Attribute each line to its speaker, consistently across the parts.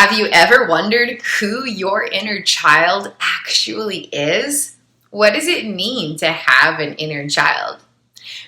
Speaker 1: Have you ever wondered who your inner child actually is? What does it mean to have an inner child?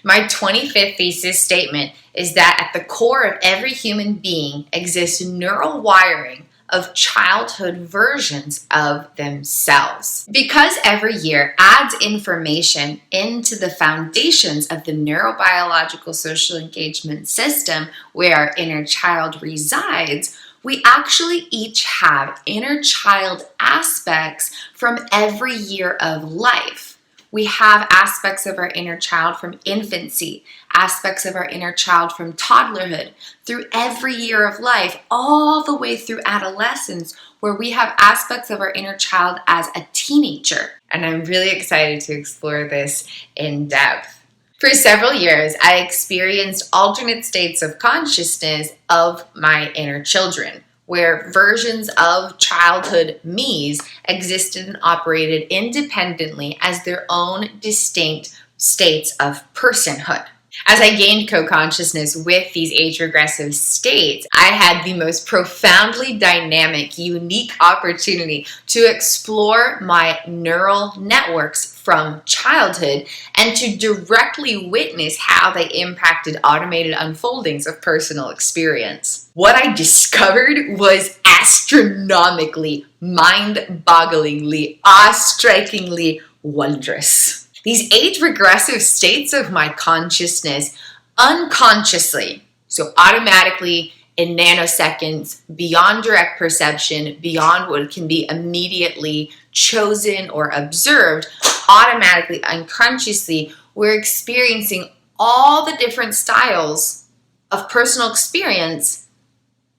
Speaker 1: My 25th thesis statement is that at the core of every human being exists neural wiring of childhood versions of themselves. Because every year adds information into the foundations of the neurobiological social engagement system where our inner child resides, we actually each have inner child aspects from every year of life. We have aspects of our inner child from infancy, aspects of our inner child from toddlerhood, through every year of life, all the way through adolescence, where we have aspects of our inner child as a teenager. And I'm really excited to explore this in depth. For several years, I experienced alternate states of consciousness of my inner children, where versions of childhood me's existed and operated independently as their own distinct states of personhood. As I gained co-consciousness with these age-regressive states, I had the most profoundly dynamic, unique opportunity to explore my neural networks from childhood and to directly witness how they impacted automated unfoldings of personal experience. What I discovered was astronomically, mind-bogglingly, awe-strikingly wondrous. These age-regressive states of my consciousness unconsciously, so automatically in nanoseconds, beyond direct perception, beyond what can be immediately chosen or observed, automatically, unconsciously, we're experiencing all the different styles of personal experience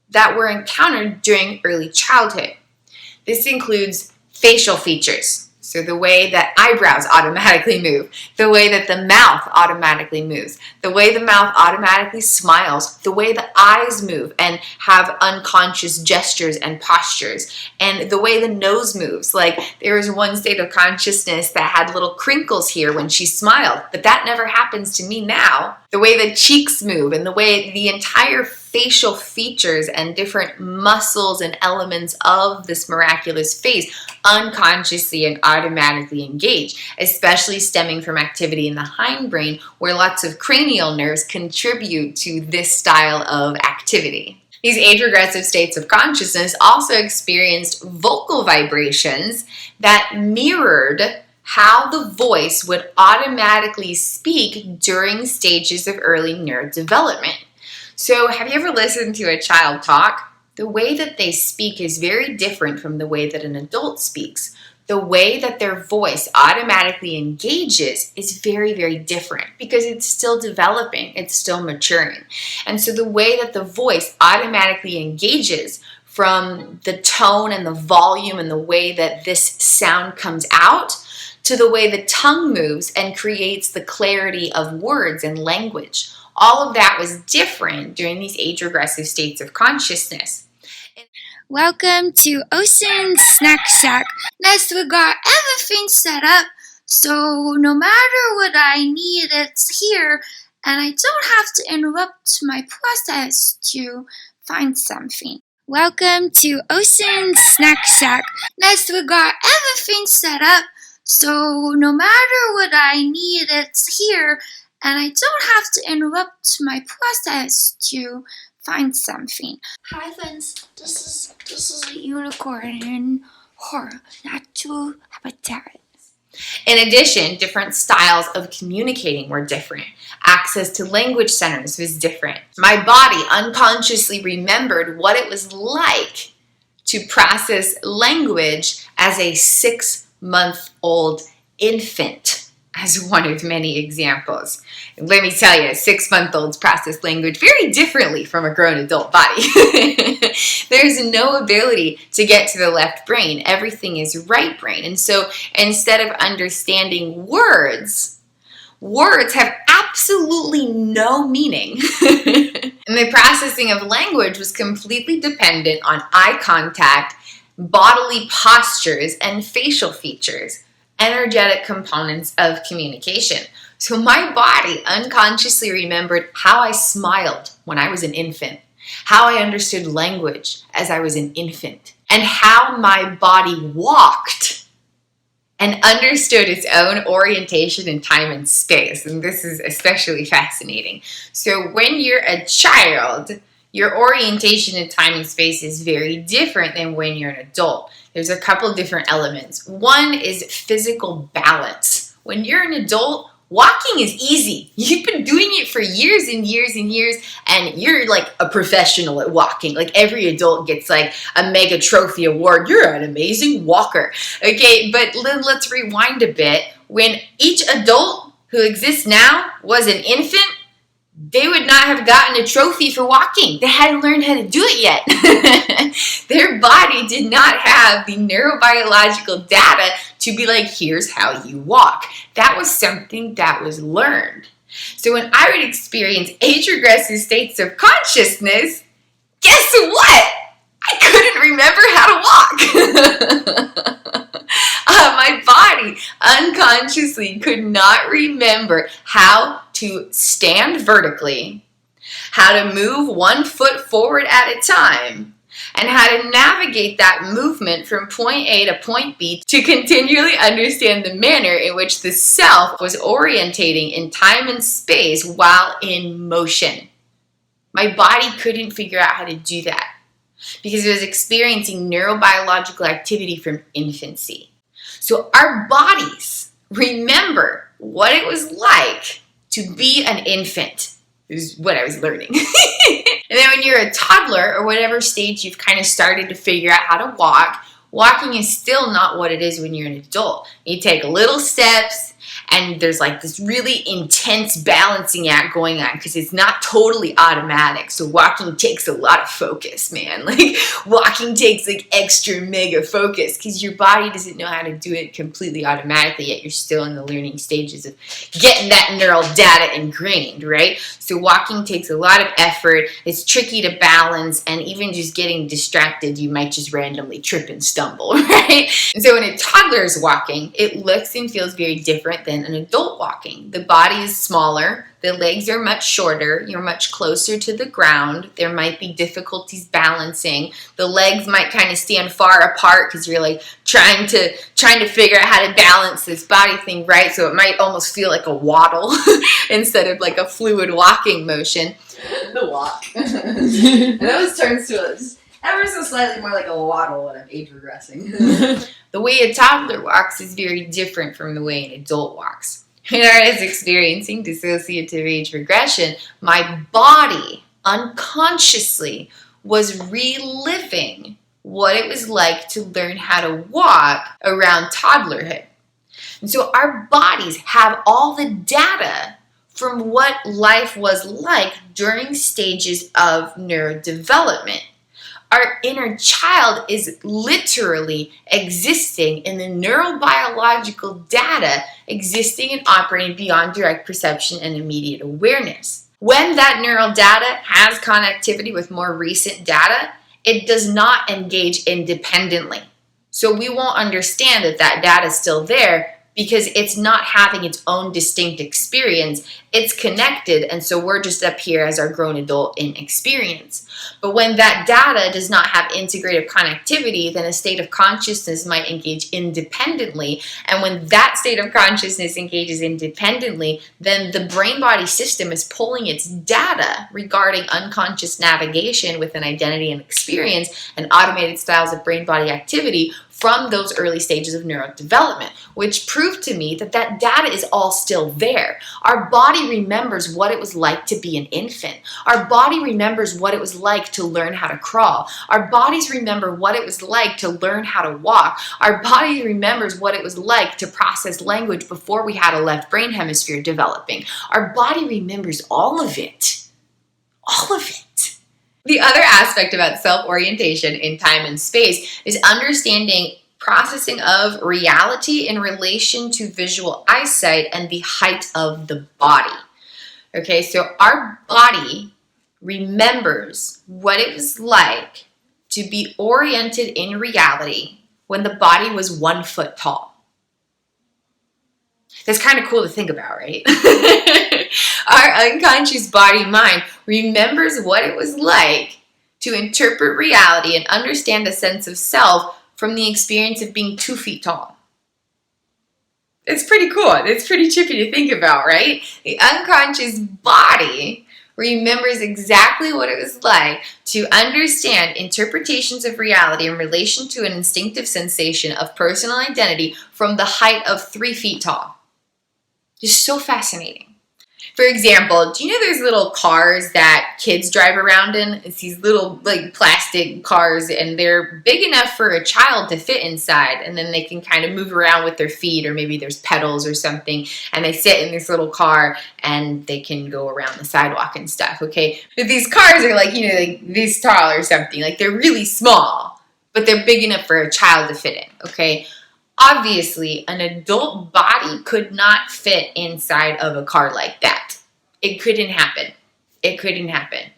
Speaker 1: that were encountered during early childhood. This includes facial features. So the way that eyebrows automatically move, the way that the mouth automatically moves, the way the mouth automatically smiles, the way the eyes move and have unconscious gestures and postures, and the way the nose moves. Like there was one state of consciousness that had little crinkles here when she smiled, but that never happens to me now. The way the cheeks move and the way the entire facial features and different muscles and elements of this miraculous face unconsciously and automatically engage, especially stemming from activity in the hindbrain where lots of cranial nerves contribute to this style of activity. These age-regressive states of consciousness also experienced vocal vibrations that mirrored how the voice would automatically speak during stages of early neurodevelopment. So have you ever listened to a child talk? The way that they speak is very different from the way that an adult speaks. The way that their voice automatically engages is very, very different because it's still developing, it's still maturing. And so the way that the voice automatically engages from the tone and the volume and the way that this sound comes out to the way the tongue moves and creates the clarity of words and language. All of that was different during these age-regressive states of consciousness.
Speaker 2: Welcome to Ocean's Snack Shack. Next, we got everything set up, so no matter what I need, it's here, and I don't have to interrupt my process to find something. Welcome to Ocean's Snack Shack. Next, we got everything set up, so no matter what I need, it's here, and I don't have to interrupt my process to find something. Hi friends, this is a unicorn in her natural habitat.
Speaker 1: In addition, different styles of communicating were different. Access to language centers was different. My body unconsciously remembered what it was like to process language as a 6-month-old infant, as one of many examples. Let me tell you, 6-month-olds process language very differently from a grown adult body. There's no ability to get to the left brain. Everything is right brain. And so instead of understanding words have absolutely no meaning. And the processing of language was completely dependent on eye contact, bodily postures, and facial features, energetic components of communication. So my body unconsciously remembered how I smiled when I was an infant, how I understood language as I was an infant, and how my body walked and understood its own orientation in time and space. And this is especially fascinating. So when you're a child, your orientation in time and space is very different than when you're an adult. There's a couple different elements. One is physical balance. When you're an adult, walking is easy. You've been doing it for years and years and years, and you're like a professional at walking. Like every adult gets like a mega trophy award. You're an amazing walker. Okay, but let's rewind a bit. When each adult who exists now was an infant, they would not have gotten a trophy for walking. They hadn't learned how to do it yet. Their body did not have the neurobiological data to be like, here's how you walk. That was something that was learned. So when I would experience age-regressive states of consciousness, guess what? I couldn't remember how to walk. My body unconsciously could not remember how to stand vertically, how to move one foot forward at a time, and how to navigate that movement from point A to point B to continually understand the manner in which the self was orientating in time and space while in motion. My body couldn't figure out how to do that because it was experiencing neurobiological activity from infancy. So our bodies remember what it was like to be an infant, is what I was learning. And then when you're a toddler or whatever stage you've kind of started to figure out how to walk, walking is still not what it is when you're an adult. You take little steps, and there's like this really intense balancing act going on because it's not totally automatic. So walking takes a lot of focus, man. Like walking takes like extra mega focus because your body doesn't know how to do it completely automatically yet. You're still in the learning stages of getting that neural data ingrained, right? So walking takes a lot of effort. It's tricky to balance, and even just getting distracted, you might just randomly trip and stumble, right? And so when a toddler is walking, it looks and feels very different than an adult walking. The body is smaller, the legs are much shorter, you're much closer to the ground, there might be difficulties balancing, the legs might kind of stand far apart because you're like trying to figure out how to balance this body thing, right? So it might almost feel like a waddle instead of like a fluid walking motion.
Speaker 3: The walk. It always turns to ever so slightly more like a waddle when I'm age regressing.
Speaker 1: The way a toddler walks is very different from the way an adult walks. When I was experiencing dissociative age regression, my body unconsciously was reliving what it was like to learn how to walk around toddlerhood. And so our bodies have all the data from what life was like during stages of neurodevelopment. Our inner child is literally existing in the neurobiological data existing and operating beyond direct perception and immediate awareness. When that neural data has connectivity with more recent data, it does not engage independently. So we won't understand that data is still there because it's not having its own distinct experience. It's connected, and so we're just up here as our grown adult in experience. But when that data does not have integrative connectivity, then a state of consciousness might engage independently. And when that state of consciousness engages independently, then the brain-body system is pulling its data regarding unconscious navigation with an identity and experience and automated styles of brain-body activity from those early stages of neurodevelopment, which proved to me that data is all still there. Our body remembers what it was like to be an infant. Our body remembers what it was like to learn how to crawl. Our bodies remember what it was like to learn how to walk. Our body remembers what it was like to process language before we had a left brain hemisphere developing. Our body remembers all of it. All of it. The other aspect about self-orientation in time and space is understanding processing of reality in relation to visual eyesight and the height of the body. Okay, so our body remembers what it was like to be oriented in reality when the body was 1 foot tall. That's kind of cool to think about, right? Our unconscious body-mind remembers what it was like to interpret reality and understand a sense of self from the experience of being 2 feet tall. It's pretty cool. It's pretty trippy to think about, right? The unconscious body remembers exactly what it was like to understand interpretations of reality in relation to an instinctive sensation of personal identity from the height of 3 feet tall. It's so fascinating. For example, do you know there's little cars that kids drive around in? It's these little like plastic cars, and they're big enough for a child to fit inside, and then they can kind of move around with their feet, or maybe there's pedals or something, and they sit in this little car and they can go around the sidewalk and stuff, okay? But these cars are like, like this tall or something. Like they're really small, but they're big enough for a child to fit in, okay? Obviously, an adult body could not fit inside of a car like that. It couldn't happen. It couldn't happen.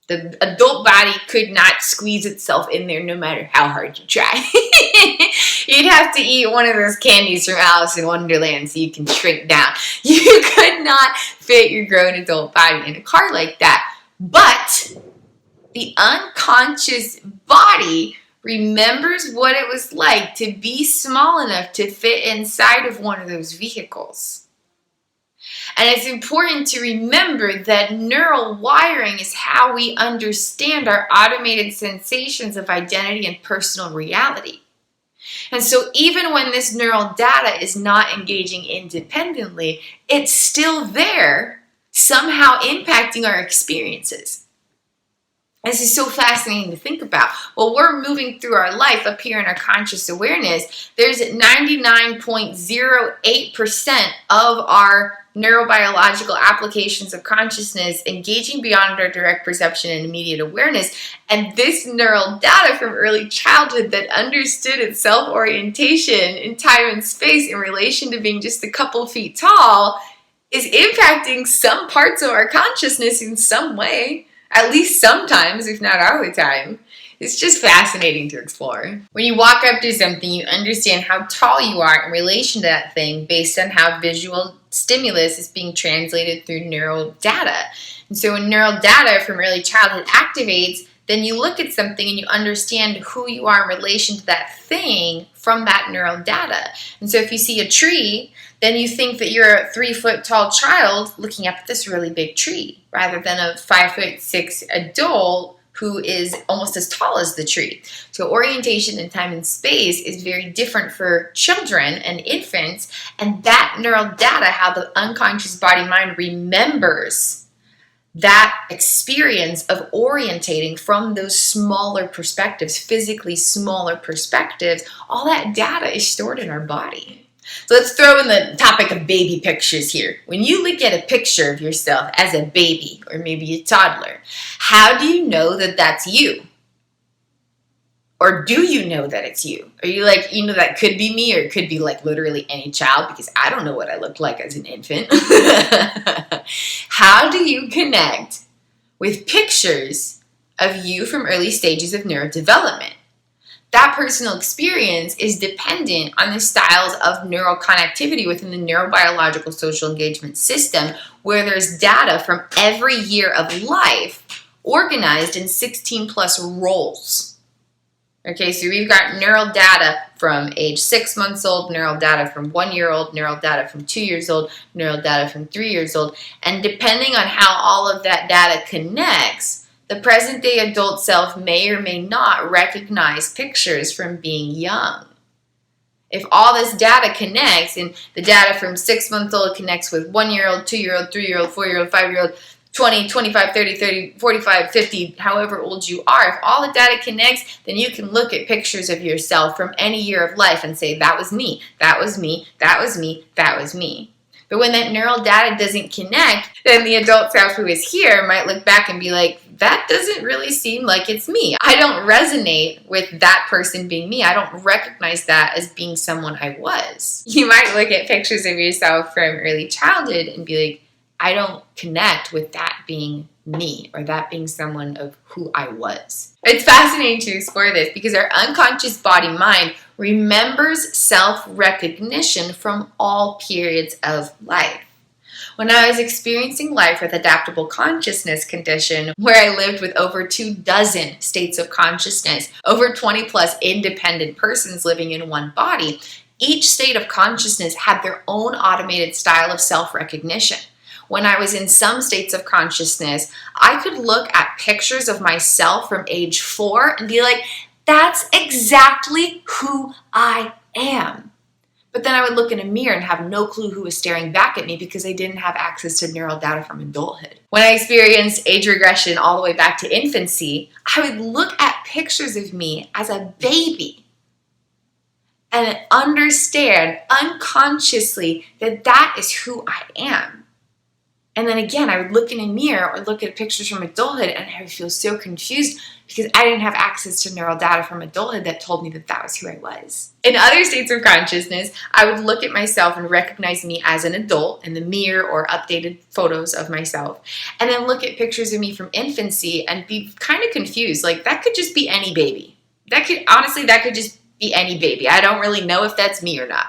Speaker 1: The adult body could not squeeze itself in there no matter how hard you try. You'd have to eat one of those candies from Alice in Wonderland so you can shrink down. You could not fit your grown adult body in a car like that. But the unconscious body remembers what it was like to be small enough to fit inside of one of those vehicles. And it's important to remember that neural wiring is how we understand our automated sensations of identity and personal reality. And so even when this neural data is not engaging independently, it's still there, somehow impacting our experiences. This is so fascinating to think about. While we're moving through our life up here in our conscious awareness, there's 99.08% of our neurobiological applications of consciousness engaging beyond our direct perception and immediate awareness. And this neural data from early childhood that understood its self-orientation in time and space in relation to being just a couple feet tall is impacting some parts of our consciousness in some way. At least sometimes, if not all the time. It's just fascinating to explore. When you walk up to something, you understand how tall you are in relation to that thing based on how visual stimulus is being translated through neural data. And so when neural data from early childhood activates, then you look at something and you understand who you are in relation to that thing from that neural data. And so if you see a tree, then you think that you're a 3 foot tall child looking up at this really big tree, rather than a 5'6" adult who is almost as tall as the tree. So orientation in time and space is very different for children and infants, and that neural data, how the unconscious body-mind remembers that experience of orientating from those smaller perspectives, physically smaller perspectives, all that data is stored in our body. So let's throw in the topic of baby pictures here. When you look at a picture of yourself as a baby or maybe a toddler, how do you know that that's you? Or do you know that it's you? Are you like, that could be me, or it could be like literally any child, because I don't know what I looked like as an infant. How do you connect with pictures of you from early stages of neurodevelopment? That personal experience is dependent on the styles of neural connectivity within the neurobiological social engagement system, where there's data from every year of life organized in 16 plus roles. Okay, so we've got neural data from age 6 months old, neural data from 1 year old, neural data from 2 years old, neural data from 3 years old. And depending on how all of that data connects, the present-day adult self may or may not recognize pictures from being young. If all this data connects, and the data from 6 months old connects with 1 year old, 2 year old, 3 year old, 4 year old, 5 year old, 20, 25, 30, 45, 50, however old you are, if all the data connects, then you can look at pictures of yourself from any year of life and say, that was me, that was me, that was me, that was me. But when that neural data doesn't connect, then the adult self who is here might look back and be like, that doesn't really seem like it's me. I don't resonate with that person being me. I don't recognize that as being someone I was. You might look at pictures of yourself from early childhood and be like, I don't connect with that being me, or that being someone of who I was. It's fascinating to explore this because our unconscious body-mind remembers self-recognition from all periods of life. When I was experiencing life with adaptable consciousness condition, where I lived with over 24 states of consciousness, over 20 plus independent persons living in one body, each state of consciousness had their own automated style of self-recognition. When I was in some states of consciousness, I could look at pictures of myself from age 4 and be like, that's exactly who I am. But then I would look in a mirror and have no clue who was staring back at me because I didn't have access to neural data from adulthood. When I experienced age regression all the way back to infancy, I would look at pictures of me as a baby and understand unconsciously that that is who I am. And then again, I would look in a mirror or look at pictures from adulthood and I would feel so confused because I didn't have access to neural data from adulthood that told me that that was who I was. In other states of consciousness, I would look at myself and recognize me as an adult in the mirror or updated photos of myself, and then look at pictures of me from infancy and be kind of confused. Like, that could just be any baby. That could just be any baby. I don't really know if that's me or not.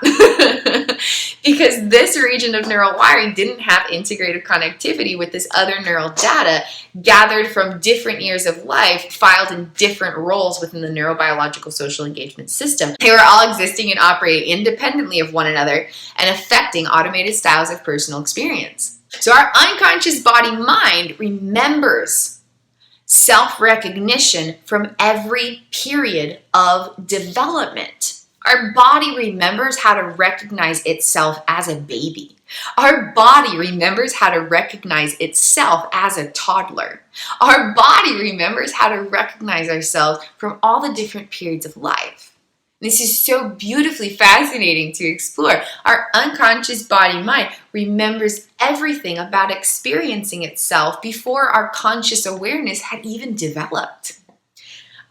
Speaker 1: Because this region of neural wiring didn't have integrated connectivity with this other neural data gathered from different years of life, filed in different roles within the neurobiological social engagement system. They were all existing and operating independently of one another and affecting automated styles of personal experience. So our unconscious body-mind remembers self-recognition from every period of development. Our body remembers how to recognize itself as a baby. Our body remembers how to recognize itself as a toddler. Our body remembers how to recognize ourselves from all the different periods of life. This is so beautifully fascinating to explore. Our unconscious body-mind remembers everything about experiencing itself before our conscious awareness had even developed.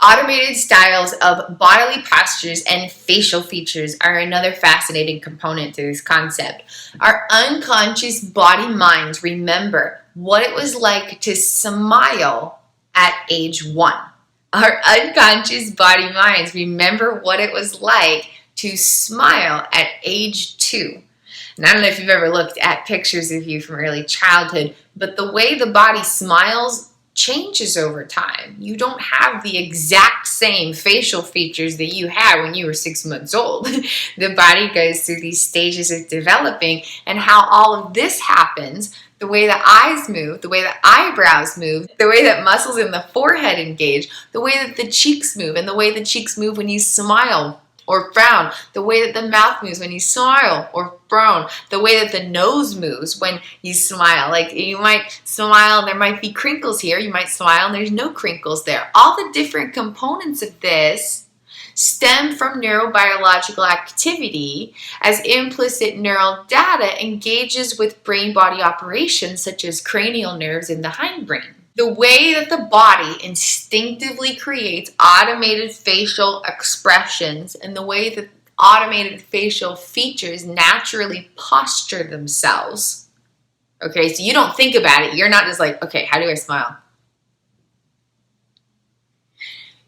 Speaker 1: Automated styles of bodily postures and facial features are another fascinating component to this concept. Our unconscious body-minds remember what it was like to smile at age 1. Our unconscious body-minds remember what it was like to smile at age 2. And I don't know if you've ever looked at pictures of you from early childhood, but the way the body smiles changes over time. You don't have the exact same facial features that you had when you were 6 months old. The body goes through these stages of developing, and how all of this happens, the way the eyes move, the way the eyebrows move, the way that muscles in the forehead engage, the way that the cheeks move, and the way the cheeks move when you smile or frown, the way that the mouth moves when you smile or frown, the way that the nose moves when you smile. Like, you might smile and there might be crinkles here. You might smile and there's no crinkles there. All the different components of this stem from neurobiological activity as implicit neural data engages with brain-body operations such as cranial nerves in the hindbrain. The way that the body instinctively creates automated facial expressions and the way that automated facial features naturally posture themselves. Okay, so you don't think about it. You're not just like, okay, how do I smile?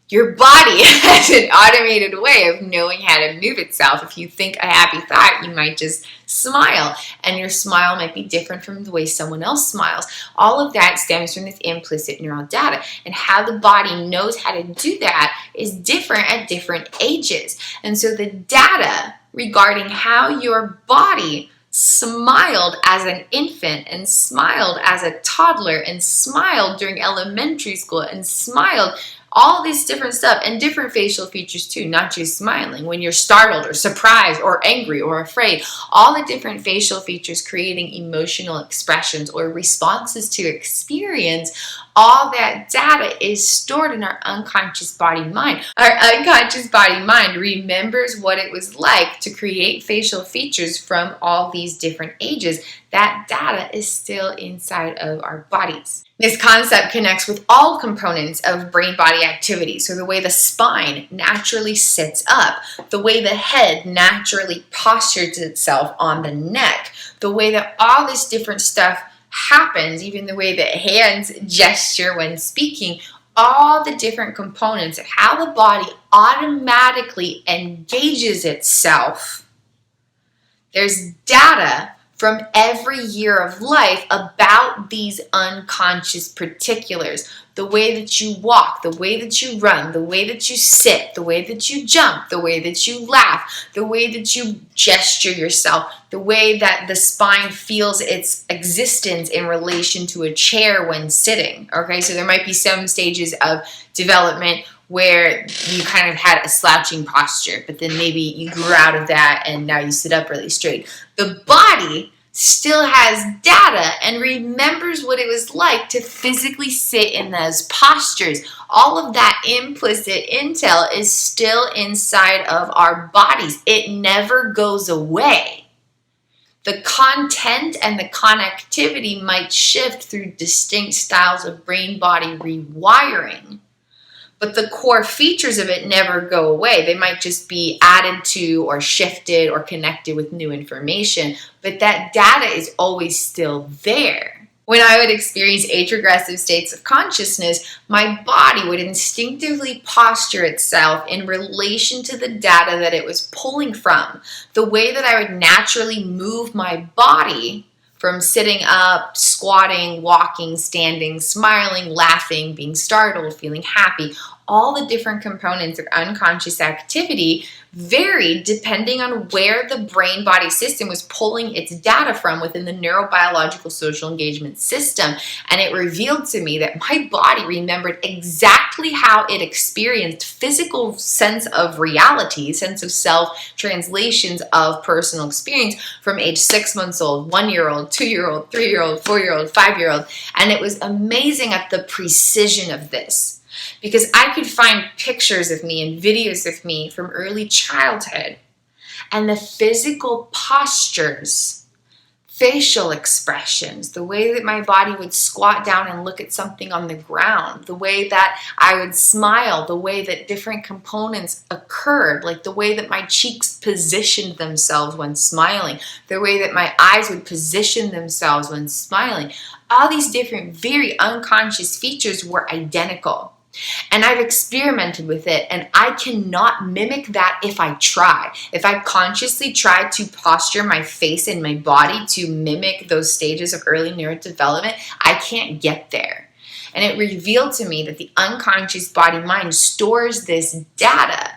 Speaker 1: Your body has an automated way of knowing how to move itself. If you think a happy thought, you might just smile, and your smile might be different from the way someone else smiles. All of that stems from this implicit neural data, and how the body knows how to do that is different at different ages. And so the data regarding how your body smiled as an infant and smiled as a toddler and smiled during elementary school and smiled all this different stuff, and different facial features too, not just smiling. When you're startled or surprised or angry or afraid, all the different facial features creating emotional expressions or responses to experience, all that data is stored in our unconscious body-mind. Our unconscious body-mind remembers what it was like to create facial features from all these different ages. That data is still inside of our bodies. This concept connects with all components of brain-body activity. So the way the spine naturally sits up, the way the head naturally postures itself on the neck, the way that all this different stuff happens, even the way that hands gesture when speaking, all the different components of how the body automatically engages itself, there's data from every year of life about these unconscious particulars. The way that you walk, the way that you run, the way that you sit, the way that you jump, the way that you laugh, the way that you gesture yourself, the way that the spine feels its existence in relation to a chair when sitting. Okay, so there might be some stages of development where you kind of had a slouching posture, but then maybe you grew out of that and now you sit up really straight. The body still has data and remembers what it was like to physically sit in those postures. All of that implicit intel is still inside of our bodies. It never goes away. The content and the connectivity might shift through distinct styles of brain-body rewiring, but the core features of it never go away. They might just be added to or shifted or connected with new information, but that data is always still there. When I would experience age-regressive states of consciousness, my body would instinctively posture itself in relation to the data that it was pulling from. The way that I would naturally move my body from sitting up, squatting, walking, standing, smiling, laughing, being startled, feeling happy, all the different components of unconscious activity varied depending on where the brain-body system was pulling its data from within the neurobiological social engagement system. And it revealed to me that my body remembered exactly how it experienced physical sense of reality, sense of self, translations of personal experience from age 6 months old, 1-year-old, 2-year-old, 3-year-old, 4-year-old, 5-year-old. And it was amazing at the precision of this, because I could find pictures of me and videos of me from early childhood, and the physical postures, facial expressions, the way that my body would squat down and look at something on the ground, the way that I would smile, the way that different components occurred, like the way that my cheeks positioned themselves when smiling, the way that my eyes would position themselves when smiling. All these different, very unconscious features were identical. And I've experimented with it, and I cannot mimic that if I try. If I consciously try to posture my face and my body to mimic those stages of early neurodevelopment, I can't get there. And it revealed to me that the unconscious body-mind stores this data,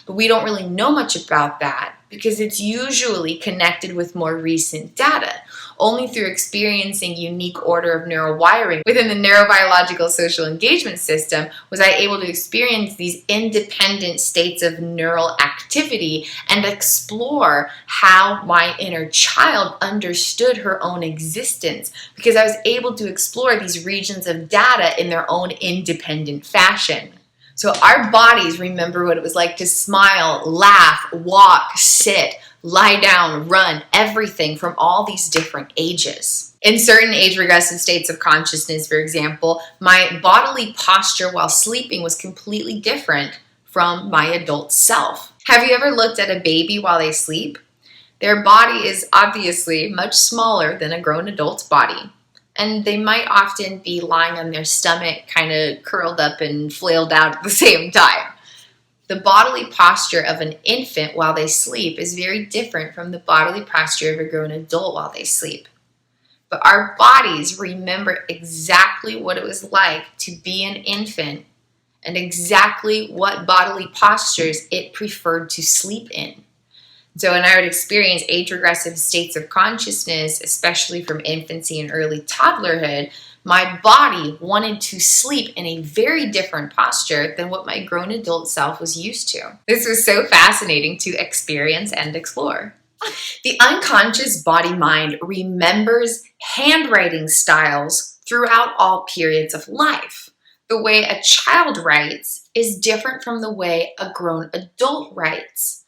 Speaker 1: but we don't really know much about that because it's usually connected with more recent data. Only through experiencing unique order of neural wiring within the neurobiological social engagement system was I able to experience these independent states of neural activity and explore how my inner child understood her own existence, because I was able to explore these regions of data in their own independent fashion. So our bodies remember what it was like to smile, laugh, walk, sit, lie down, run, everything from all these different ages. In certain age-regressive states of consciousness, for example, my bodily posture while sleeping was completely different from my adult self. Have you ever looked at a baby while they sleep? Their body is obviously much smaller than a grown adult's body. And they might often be lying on their stomach, kind of curled up and flailed out at the same time. The bodily posture of an infant while they sleep is very different from the bodily posture of a grown adult while they sleep. But our bodies remember exactly what it was like to be an infant and exactly what bodily postures it preferred to sleep in. So when I would experience age-regressive states of consciousness, especially from infancy and early toddlerhood, my body wanted to sleep in a very different posture than what my grown adult self was used to. This was so fascinating to experience and explore. The unconscious body-mind remembers handwriting styles throughout all periods of life. The way a child writes is different from the way a grown adult writes.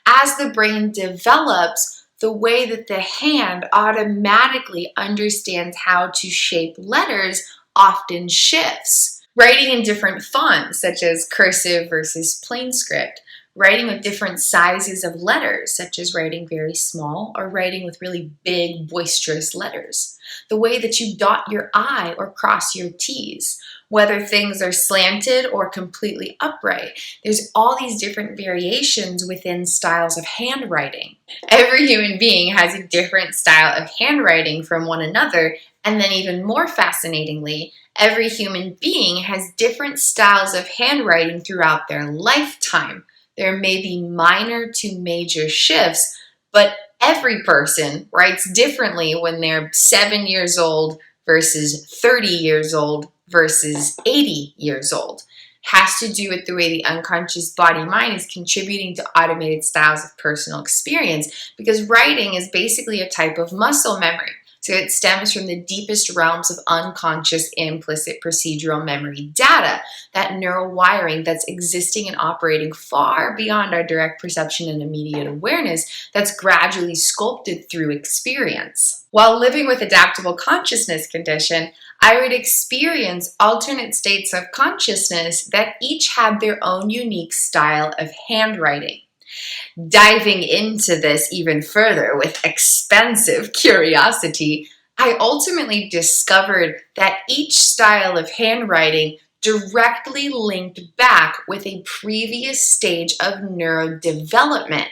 Speaker 1: As the brain develops, the way that the hand automatically understands how to shape letters often shifts. Writing in different fonts, such as cursive versus plain script, writing with different sizes of letters, such as writing very small or writing with really big, boisterous letters. The way that you dot your I or cross your T's, whether things are slanted or completely upright. There's all these different variations within styles of handwriting. Every human being has a different style of handwriting from one another, and then even more fascinatingly, every human being has different styles of handwriting throughout their lifetime. There may be minor to major shifts, but every person writes differently when they're 7 years old versus 30 years old versus 80 years old. Has to do with the way the unconscious body-mind is contributing to automated styles of personal experience, because writing is basically a type of muscle memory. So it stems from the deepest realms of unconscious implicit procedural memory data, that neural wiring that's existing and operating far beyond our direct perception and immediate awareness, that's gradually sculpted through experience. While living with adaptable consciousness condition, I would experience alternate states of consciousness that each had their own unique style of handwriting. Diving into this even further with expensive curiosity, I ultimately discovered that each style of handwriting directly linked back with a previous stage of neurodevelopment.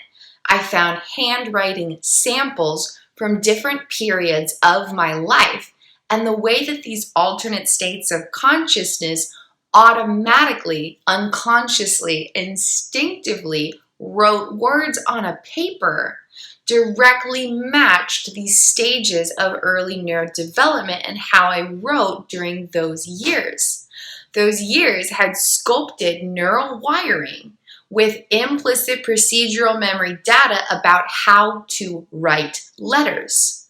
Speaker 1: I found handwriting samples from different periods of my life, and the way that these alternate states of consciousness automatically, unconsciously, instinctively wrote words on a paper directly matched these stages of early neurodevelopment and how I wrote during those years. Those years had sculpted neural wiring with implicit procedural memory data about how to write letters.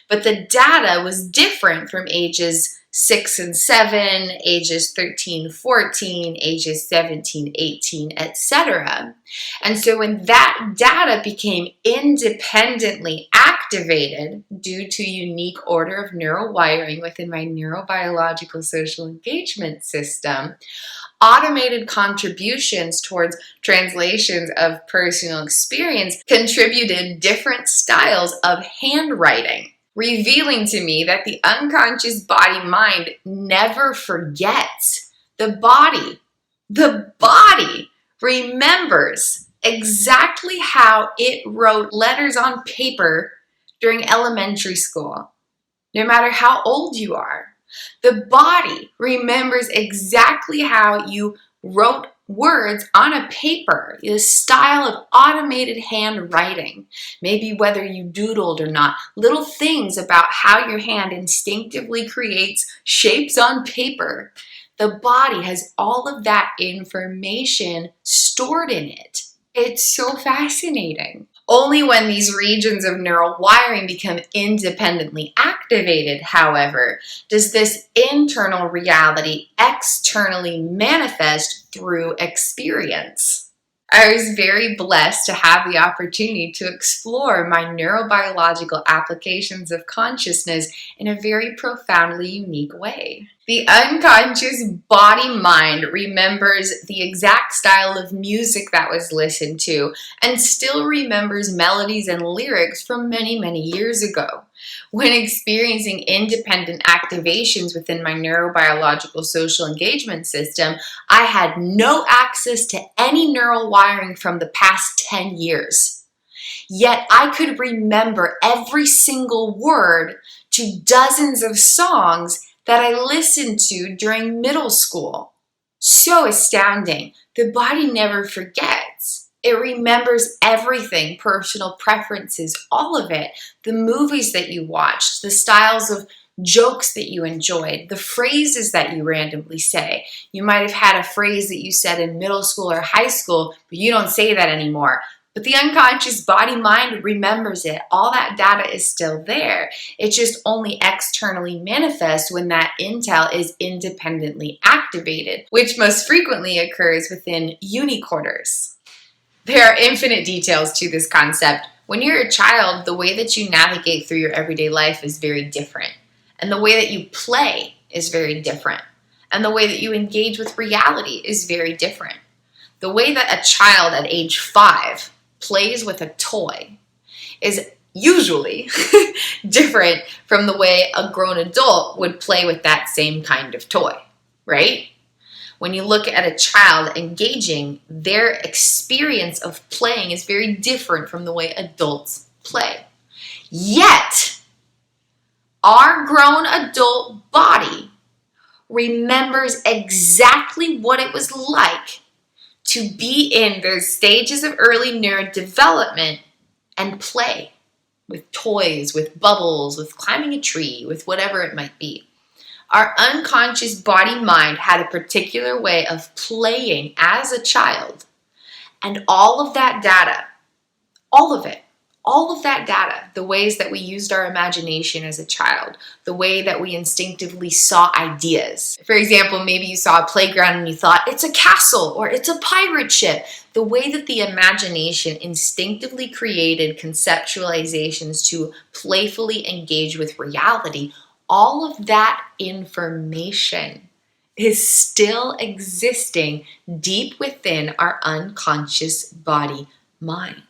Speaker 1: But the data was different from ages 6 and 7, ages 13, 14, ages 17, 18, etc. And so when that data became independently activated due to unique order of neural wiring within my neurobiological social engagement system, automated contributions towards translations of personal experience contributed different styles of handwriting, revealing to me that the unconscious body-mind never forgets. The body remembers exactly how it wrote letters on paper during elementary school, no matter how old you are. The body remembers exactly how you wrote words on a paper, the style of automated handwriting, maybe whether you doodled or not, little things about how your hand instinctively creates shapes on paper. The body has all of that information stored in it. It's so fascinating. Only when these regions of neural wiring become independently activated, however, does this internal reality externally manifest through experience. I was very blessed to have the opportunity to explore my neurobiological applications of consciousness in a very profoundly unique way. The unconscious body-mind remembers the exact style of music that was listened to and still remembers melodies and lyrics from many, many years ago. When experiencing independent activations within my neurobiological social engagement system, I had no access to any neural wiring from the past 10 years. Yet I could remember every single word to dozens of songs that I listened to during middle school. So astounding. The body never forgets. It remembers everything, personal preferences, all of it. The movies that you watched, the styles of jokes that you enjoyed, the phrases that you randomly say. You might have had a phrase that you said in middle school or high school, but you don't say that anymore. But the unconscious body-mind remembers it. All that data is still there. It just only externally manifests when that intel is independently activated, which most frequently occurs within unicorners. There are infinite details to this concept. When you're a child, the way that you navigate through your everyday life is very different. And the way that you play is very different. And the way that you engage with reality is very different. The way that a child at age 5 plays with a toy is usually different from the way a grown adult would play with that same kind of toy, right? When you look at a child engaging, their experience of playing is very different from the way adults play. Yet, our grown adult body remembers exactly what it was like to be in those stages of early neurodevelopment and play with toys, with bubbles, with climbing a tree, with whatever it might be. Our unconscious body-mind had a particular way of playing as a child, and all of that data, all of that data, the ways that we used our imagination as a child, the way that we instinctively saw ideas. For example, maybe you saw a playground and you thought, it's a castle or it's a pirate ship. The way that the imagination instinctively created conceptualizations to playfully engage with reality, all of that information is still existing deep within our unconscious body-mind.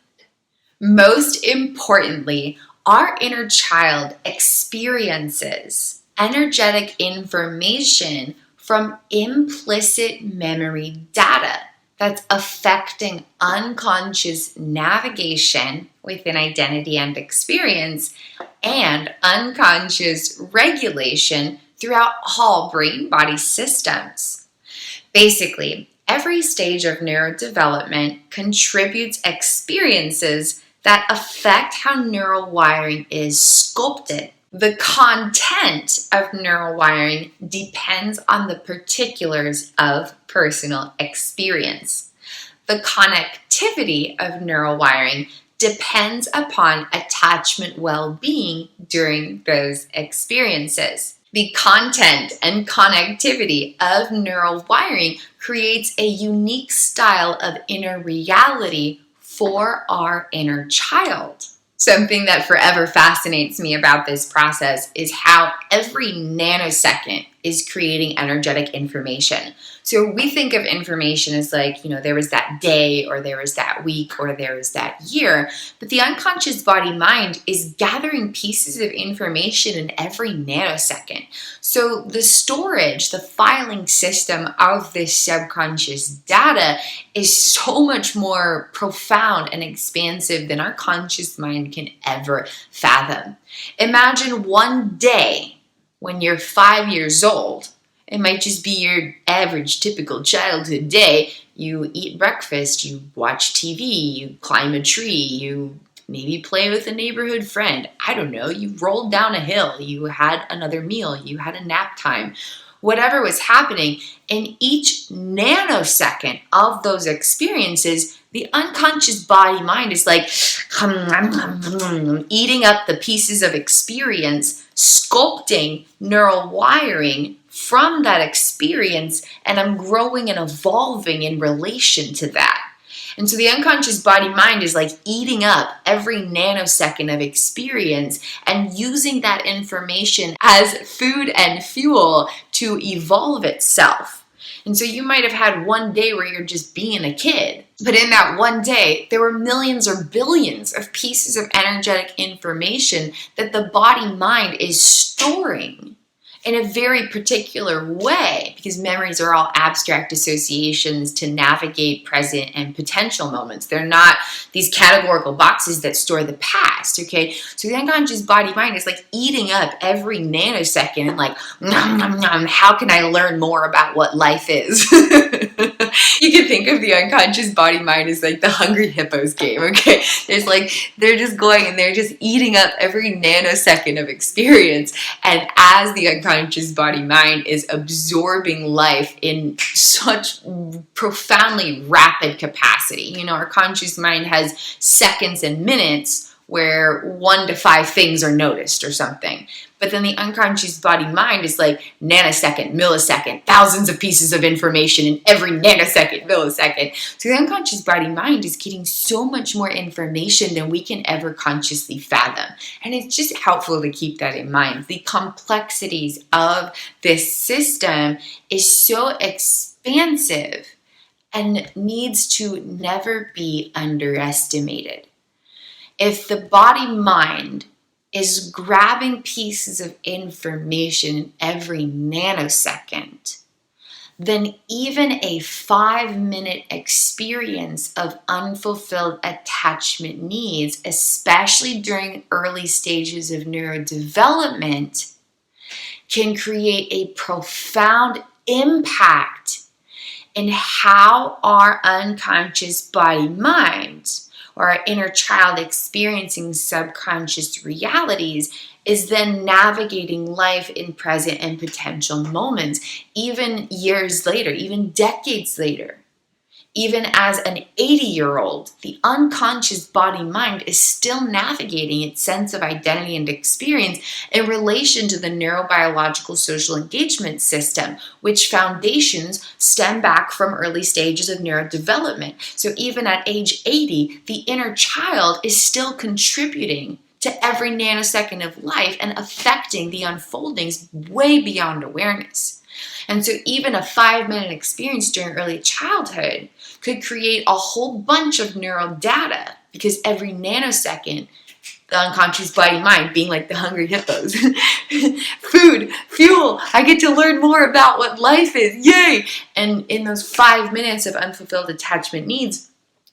Speaker 1: Most importantly, our inner child experiences energetic information from implicit memory data that's affecting unconscious navigation within identity and experience and unconscious regulation throughout all brain-body systems. Basically, every stage of neurodevelopment contributes experiences that affect how neural wiring is sculpted. The content of neural wiring depends on the particulars of personal experience. The connectivity of neural wiring depends upon attachment well-being during those experiences. The content and connectivity of neural wiring creates a unique style of inner reality for our inner child. Something that forever fascinates me about this process is how every nanosecond is creating energetic information. So we think of information as like, there was that day, or there was that week, or there was that year. But the unconscious body-mind is gathering pieces of information in every nanosecond. So the storage, the filing system of this subconscious data is so much more profound and expansive than our conscious mind can ever fathom. Imagine one day when you're 5 years old. It might just be your average, typical childhood day. You eat breakfast, you watch TV, you climb a tree, you maybe play with a neighborhood friend. I don't know, you rolled down a hill, you had another meal, you had a nap time. Whatever was happening, in each nanosecond of those experiences, the unconscious body-mind is like eating up the pieces of experience, sculpting neural wiring from that experience, and I'm growing and evolving in relation to that. And so the unconscious body-mind is like eating up every nanosecond of experience and using that information as food and fuel to evolve itself. And so you might have had one day where you're just being a kid, but in that one day, there were millions or billions of pieces of energetic information that the body-mind is storing in a very particular way, because memories are all abstract associations to navigate present and potential moments. They're not these categorical boxes that store the past, okay? So the unconscious body-mind is like eating up every nanosecond and like, nom, nom, nom, how can I learn more about what life is? You can think of the unconscious body-mind as like the Hungry Hippos game, okay? They're just going and they're just eating up every nanosecond of experience. And as the unconscious body-mind is absorbing life in such profoundly rapid capacity, our conscious mind has seconds and minutes where 1 to 5 things are noticed or something. But then the unconscious body-mind is like nanosecond, millisecond, thousands of pieces of information in every nanosecond, millisecond. So the unconscious body-mind is getting so much more information than we can ever consciously fathom. And it's just helpful to keep that in mind. The complexities of this system is so expansive and needs to never be underestimated. If the body-mind is grabbing pieces of information every nanosecond, then even a 5-minute experience of unfulfilled attachment needs, especially during early stages of neurodevelopment, can create a profound impact in how our unconscious body-mind, or our inner child experiencing subconscious realities, is then navigating life in present and potential moments, even years later, even decades later. Even as an 80-year-old, the unconscious body-mind is still navigating its sense of identity and experience in relation to the neurobiological social engagement system, which foundations stem back from early stages of neurodevelopment. So even at age 80, the inner child is still contributing to every nanosecond of life and affecting the unfoldings way beyond awareness. And so even a 5-minute experience during early childhood could create a whole bunch of neural data, because every nanosecond, the unconscious body-mind being like the hungry hippos. Food, fuel, I get to learn more about what life is, yay! And in those 5 minutes of unfulfilled attachment needs,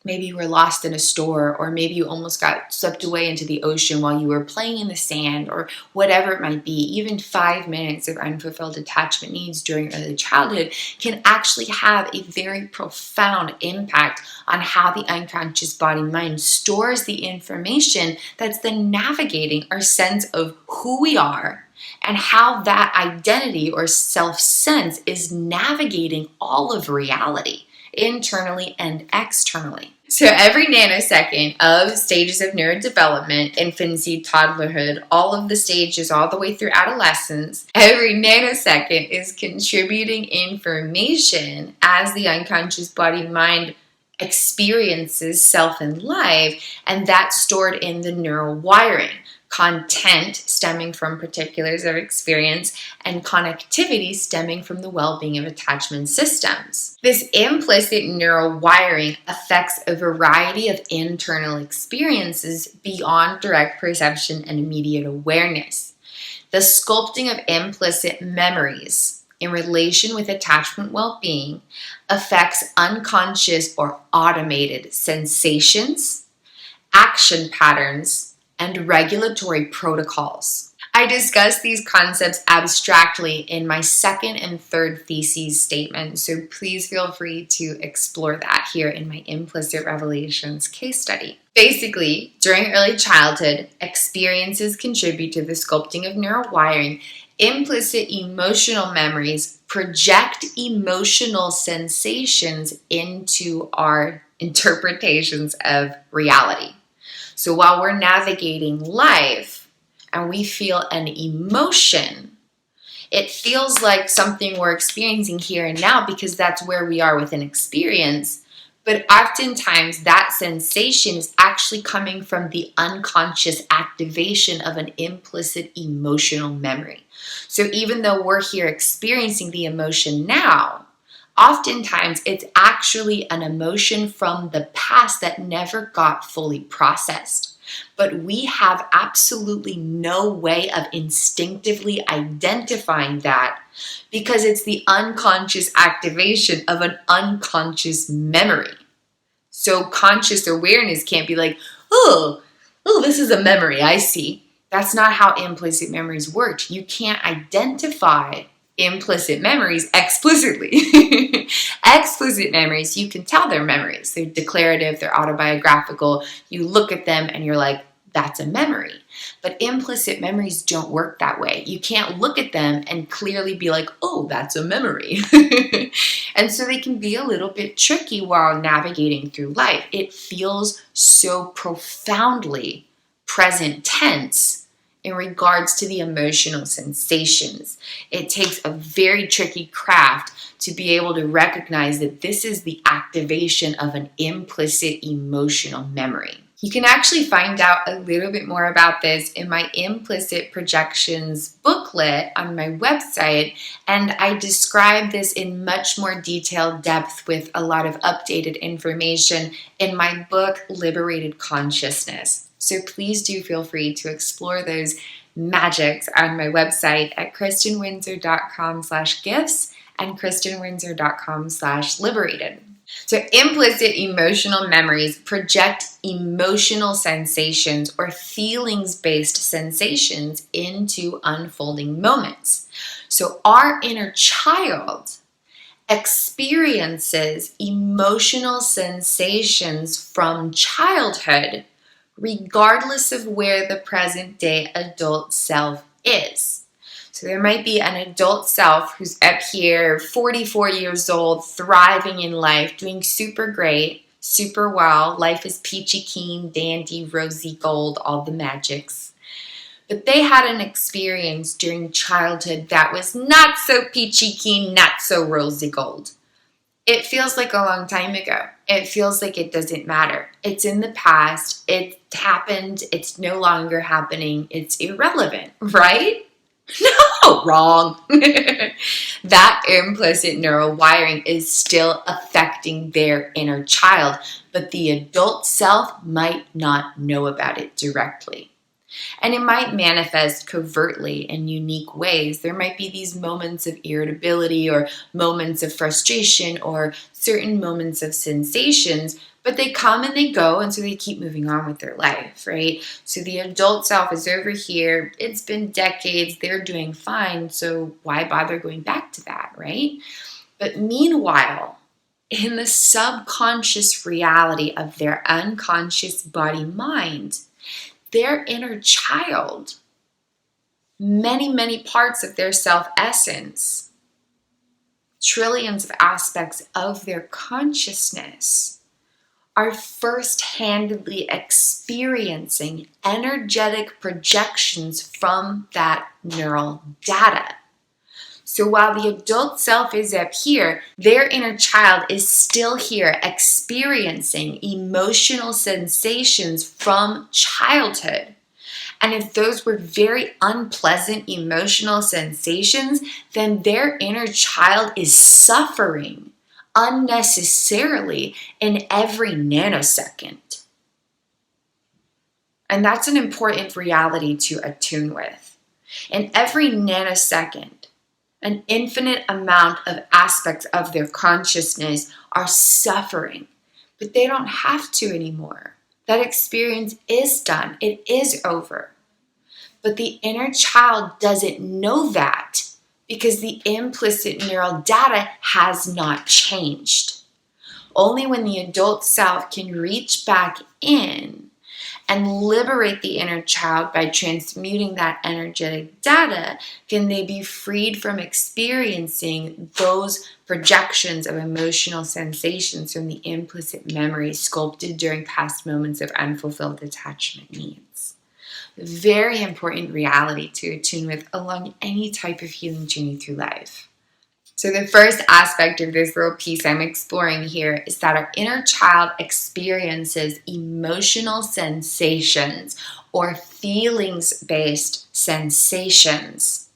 Speaker 1: maybe you were lost in a store, or maybe you almost got swept away into the ocean while you were playing in the sand, or whatever it might be. Even 5 minutes of unfulfilled attachment needs during early childhood can actually have a very profound impact on how the unconscious body-mind stores the information that's then navigating our sense of who we are, and how that identity or self-sense is navigating all of reality, internally and externally. So every nanosecond of stages of neurodevelopment, infancy, toddlerhood, all of the stages all the way through adolescence, every nanosecond is contributing information as the unconscious body-mind experiences self and life, and that's stored in the neural wiring. Content stemming from particulars of experience, and connectivity stemming from the well-being of attachment systems. This implicit neural wiring affects a variety of internal experiences beyond direct perception and immediate awareness. The sculpting of implicit memories in relation with attachment well-being affects unconscious or automated sensations, action patterns, and regulatory protocols. I discuss these concepts abstractly in my second and third thesis statement, so please feel free to explore that here in my Implicit Revelations case study. Basically, during early childhood, experiences contribute to the sculpting of neural wiring. Implicit emotional memories project emotional sensations into our interpretations of reality. So while we're navigating life and we feel an emotion, it feels like something we're experiencing here and now because that's where we are with an experience. But oftentimes that sensation is actually coming from the unconscious activation of an implicit emotional memory. So even though we're here experiencing the emotion now, oftentimes it's actually an emotion from the past that never got fully processed. But we have absolutely no way of instinctively identifying that because it's the unconscious activation of an unconscious memory. So conscious awareness can't be like, oh, this is a memory, I see. That's not how implicit memories work. You can't identify implicit memories explicitly. Explicit memories, you can tell they're memories. They're declarative, they're autobiographical. You look at them and you're like, that's a memory. But implicit memories don't work that way. You can't look at them and clearly be like, oh, that's a memory. And so they can be a little bit tricky while navigating through life. It feels so profoundly present tense in regards to the emotional sensations. It takes a very tricky craft to be able to recognize that this is the activation of an implicit emotional memory. You can actually find out a little bit more about this in my Implicit Projections booklet on my website, and I describe this in much more detailed depth with a lot of updated information in my book, Liberated Consciousness. So please do feel free to explore those magics on my website at kristinwindsor.com/gifts and kristinwindsor.com/liberated. So implicit emotional memories project emotional sensations or feelings-based sensations into unfolding moments. So our inner child experiences emotional sensations from childhood regardless of where the present day adult self is. So there might be an adult self who's up here, 44 years old, thriving in life, doing super great, super well. Life is peachy keen, dandy, rosy gold, all the magics. But they had an experience during childhood that was not so peachy keen, not so rosy gold. It feels like a long time ago. It feels like it doesn't matter. It's in the past. It happened. It's no longer happening. It's irrelevant, right? No, wrong. That implicit neural wiring is still affecting their inner child, but the adult self might not know about it directly. And it might manifest covertly in unique ways. There might be these moments of irritability or moments of frustration or certain moments of sensations, but they come and they go, and so they keep moving on with their life, right? So the adult self is over here. It's been decades. They're doing fine, so why bother going back to that, right? But meanwhile, in the subconscious reality of their unconscious body-mind, their inner child, many, many parts of their self-essence, trillions of aspects of their consciousness, are first-handedly experiencing energetic projections from that neural data. So while the adult self is up here, their inner child is still here experiencing emotional sensations from childhood. And if those were very unpleasant emotional sensations, then their inner child is suffering unnecessarily in every nanosecond. And that's an important reality to attune with. In every nanosecond, an infinite amount of aspects of their consciousness are suffering, but they don't have to anymore. That experience is done. It is over. But the inner child doesn't know that because the implicit neural data has not changed. Only when the adult self can reach back in and liberate the inner child by transmuting that energetic data can they be freed from experiencing those projections of emotional sensations from the implicit memory sculpted during past moments of unfulfilled attachment needs. Very important reality to attune with along any type of healing journey through life. So the first aspect of this little piece I'm exploring here is that our inner child experiences emotional sensations or feelings-based sensations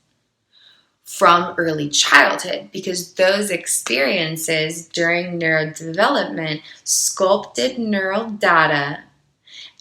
Speaker 1: from early childhood because those experiences during neurodevelopment sculpted neural data.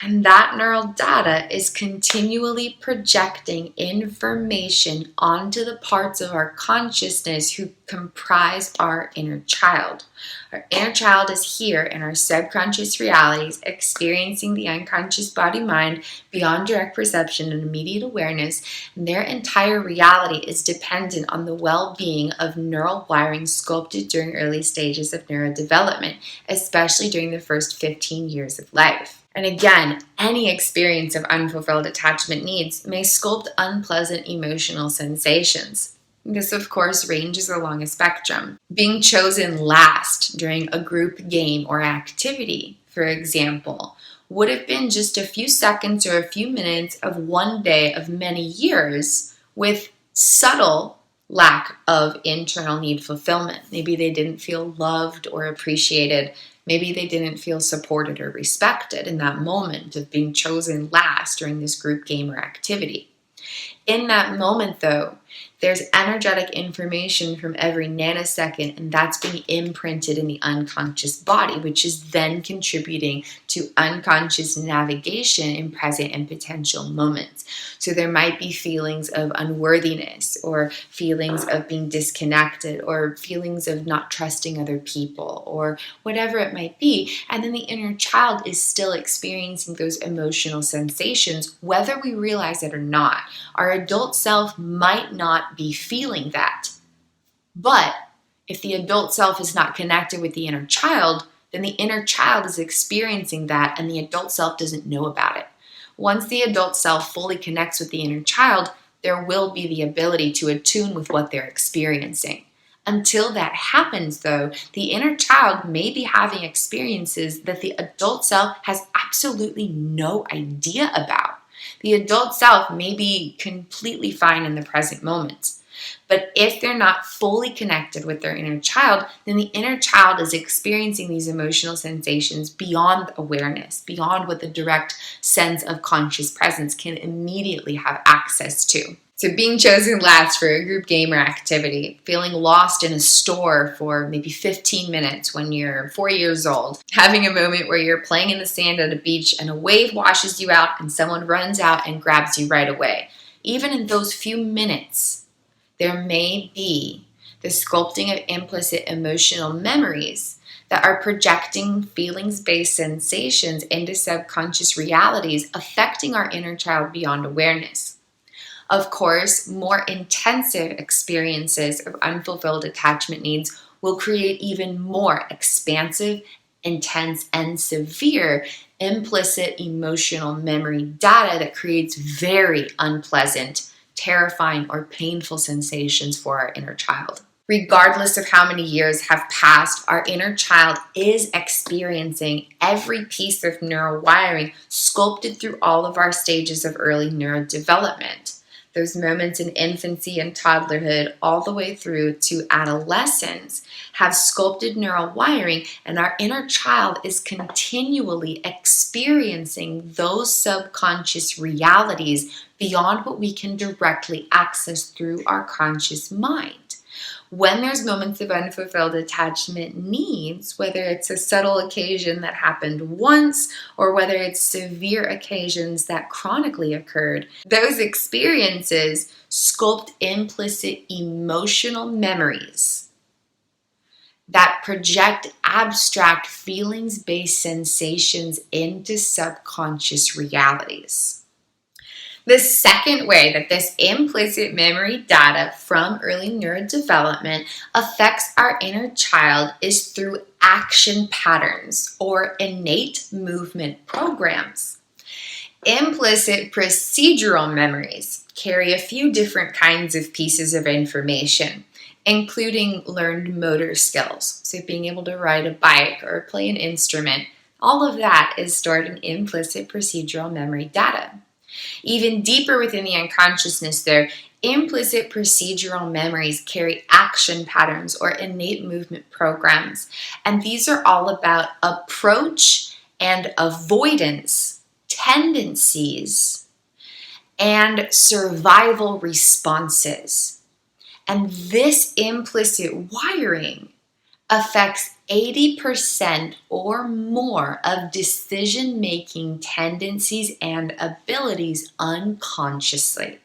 Speaker 1: And that neural data is continually projecting information onto the parts of our consciousness who comprise our inner child. Our inner child is here in our subconscious realities, experiencing the unconscious body-mind beyond direct perception and immediate awareness, and their entire reality is dependent on the well-being of neural wiring sculpted during early stages of neurodevelopment, especially during the first 15 years of life. And again, any experience of unfulfilled attachment needs may sculpt unpleasant emotional sensations. This, of course, ranges along a spectrum. Being chosen last during a group game or activity, for example, would have been just a few seconds or a few minutes of one day of many years with subtle lack of internal need fulfillment. Maybe they didn't feel loved or appreciated. Maybe they didn't feel supported or respected in that moment of being chosen last during this group game or activity. In that moment, though, there's energetic information from every nanosecond, and that's being imprinted in the unconscious body, which is then contributing to unconscious navigation in present and potential moments. So there might be feelings of unworthiness, or feelings of being disconnected, or feelings of not trusting other people, or whatever it might be. And then the inner child is still experiencing those emotional sensations, whether we realize it or not. Our adult self might not be feeling that. But if the adult self is not connected with the inner child, then the inner child is experiencing that and the adult self doesn't know about it. Once the adult self fully connects with the inner child, there will be the ability to attune with what they're experiencing. Until that happens, though, the inner child may be having experiences that the adult self has absolutely no idea about. The adult self may be completely fine in the present moment. But if they're not fully connected with their inner child, then the inner child is experiencing these emotional sensations beyond awareness, beyond what the direct sense of conscious presence can immediately have access to. So being chosen last for a group game or activity, feeling lost in a store for maybe 15 minutes when you're 4 years old, having a moment where you're playing in the sand at a beach and a wave washes you out and someone runs out and grabs you right away. Even in those few minutes, there may be the sculpting of implicit emotional memories that are projecting feelings-based sensations into subconscious realities, affecting our inner child beyond awareness. Of course, more intensive experiences of unfulfilled attachment needs will create even more expansive, intense, and severe implicit emotional memory data that creates very unpleasant, terrifying, or painful sensations for our inner child. Regardless of how many years have passed, our inner child is experiencing every piece of neurowiring sculpted through all of our stages of early neurodevelopment. Those moments in infancy and toddlerhood all the way through to adolescence have sculpted neural wiring, and our inner child is continually experiencing those subconscious realities beyond what we can directly access through our conscious mind. When there's moments of unfulfilled attachment needs, whether it's a subtle occasion that happened once or whether it's severe occasions that chronically occurred, those experiences sculpt implicit emotional memories that project abstract feelings-based sensations into subconscious realities. The second way that this implicit memory data from early neurodevelopment affects our inner child is through action patterns or innate movement programs. Implicit procedural memories carry a few different kinds of pieces of information, including learned motor skills, so being able to ride a bike or play an instrument. All of that is stored in implicit procedural memory data. Even deeper within the unconsciousness, though, implicit procedural memories carry action patterns or innate movement programs. And these are all about approach and avoidance tendencies and survival responses. And this implicit wiring affects 80% or more of decision-making tendencies and abilities unconsciously.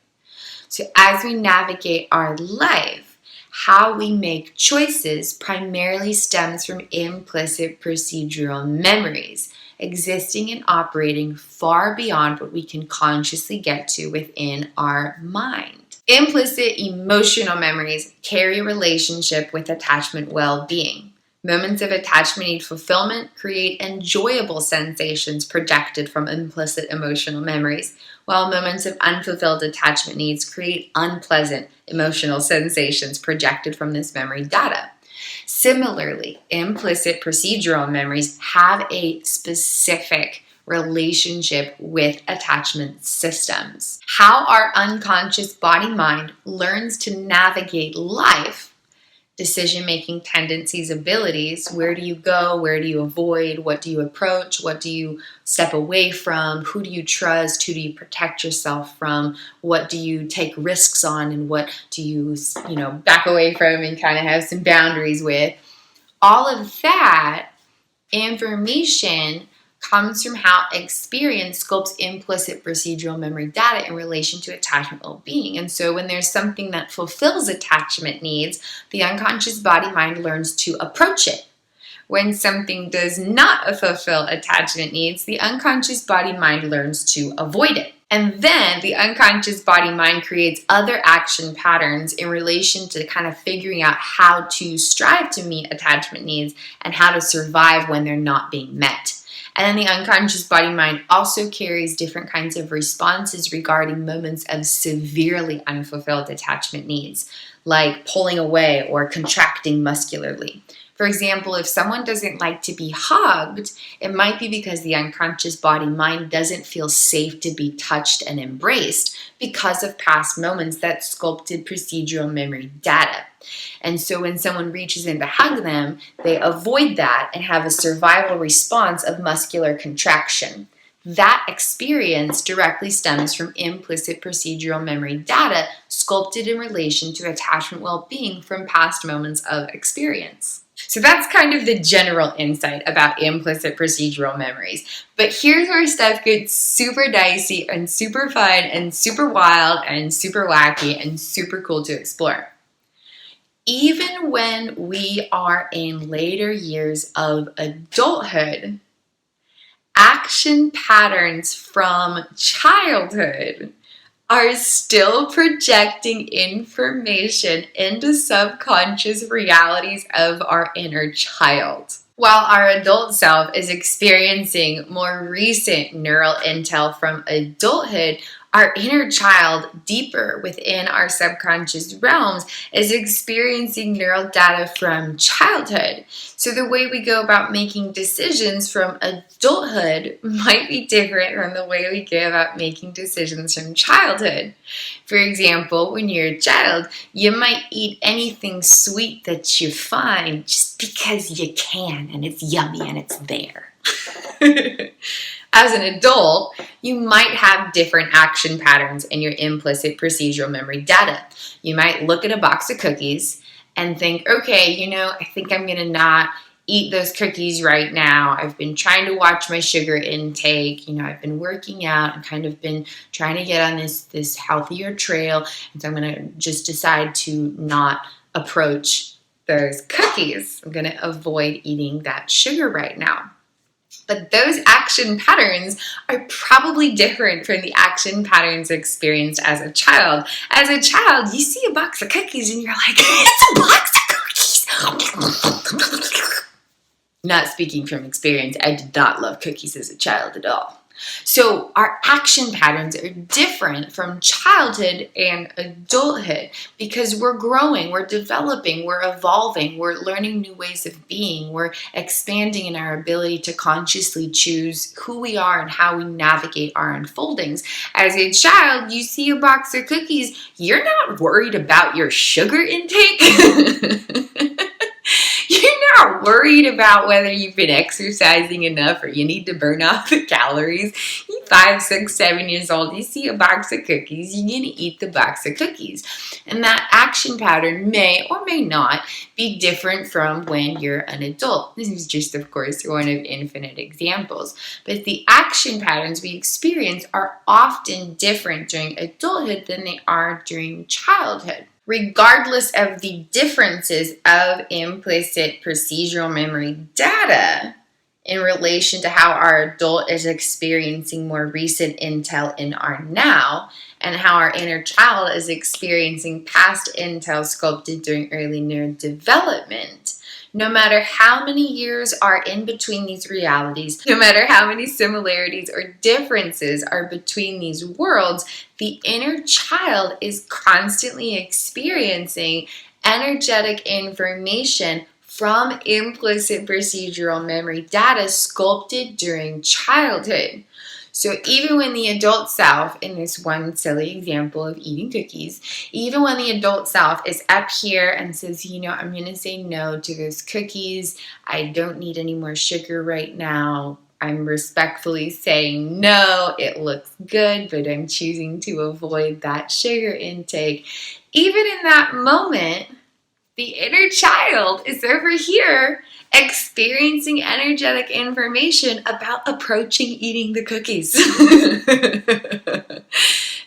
Speaker 1: So as we navigate our life, how we make choices primarily stems from implicit procedural memories, existing and operating far beyond what we can consciously get to within our mind. Implicit emotional memories carry a relationship with attachment well-being. Moments of attachment need fulfillment create enjoyable sensations projected from implicit emotional memories, while moments of unfulfilled attachment needs create unpleasant emotional sensations projected from this memory data. Similarly, implicit procedural memories have a specific relationship with attachment systems. How our unconscious body-mind learns to navigate life, decision-making tendencies, abilities. Where do you go? Where do you avoid? What do you approach? What do you step away from? Who do you trust? Who do you protect yourself from? What do you take risks on? And what do you, back away from and kind of have some boundaries with? All of that information comes from how experience sculpts implicit procedural memory data in relation to attachment well-being. And so when there's something that fulfills attachment needs, the unconscious body-mind learns to approach it. When something does not fulfill attachment needs, the unconscious body-mind learns to avoid it. And then the unconscious body-mind creates other action patterns in relation to kind of figuring out how to strive to meet attachment needs and how to survive when they're not being met. And then the unconscious body-mind also carries different kinds of responses regarding moments of severely unfulfilled attachment needs, like pulling away or contracting muscularly. For example, if someone doesn't like to be hugged, it might be because the unconscious body-mind doesn't feel safe to be touched and embraced because of past moments that sculpted procedural memory data. And so when someone reaches in to hug them, they avoid that and have a survival response of muscular contraction. That experience directly stems from implicit procedural memory data sculpted in relation to attachment well-being from past moments of experience. So that's kind of the general insight about implicit procedural memories. But here's where stuff gets super dicey and super fun and super wild and super wacky and super cool to explore. Even when we are in later years of adulthood, action patterns from childhood are still projecting information into subconscious realities of our inner child. While our adult self is experiencing more recent neural intel from adulthood, our inner child, deeper within our subconscious realms, is experiencing neural data from childhood. So the way we go about making decisions from adulthood might be different from the way we go about making decisions from childhood. For example, when you're a child, you might eat anything sweet that you find just because you can and it's yummy and it's there. As an adult, you might have different action patterns in your implicit procedural memory data. You might look at a box of cookies and think, okay, I think I'm going to not eat those cookies right now. I've been trying to watch my sugar intake. I've been working out and kind of been trying to get on this healthier trail. And so I'm going to just decide to not approach those cookies. I'm going to avoid eating that sugar right now. But those action patterns are probably different from the action patterns experienced as a child. As a child, you see a box of cookies and you're like, it's a box of cookies. Not speaking from experience, I did not love cookies as a child at all. So our action patterns are different from childhood and adulthood because we're growing, we're developing, we're evolving, we're learning new ways of being, we're expanding in our ability to consciously choose who we are and how we navigate our unfoldings. As a child, you see a box of cookies, you're not worried about your sugar intake. You're not worried about whether you've been exercising enough or you need to burn off the calories. You're 5, 6, 7 years old. You see a box of cookies. You're going to eat the box of cookies. And that action pattern may or may not be different from when you're an adult. This is just, of course, one of infinite examples. But the action patterns we experience are often different during adulthood than they are during childhood. Regardless of the differences of implicit procedural memory data in relation to how our adult is experiencing more recent intel in our now, and how our inner child is experiencing past intel sculpted during early neurodevelopment, no matter how many years are in between these realities, no matter how many similarities or differences are between these worlds, the inner child is constantly experiencing energetic information from implicit procedural memory data sculpted during childhood. So even when the adult self, in this one silly example of eating cookies, even when the adult self is up here and says, I'm going to say no to those cookies. I don't need any more sugar right now. I'm respectfully saying no, it looks good, but I'm choosing to avoid that sugar intake. Even in that moment, the inner child is over here experiencing energetic information about approaching eating the cookies.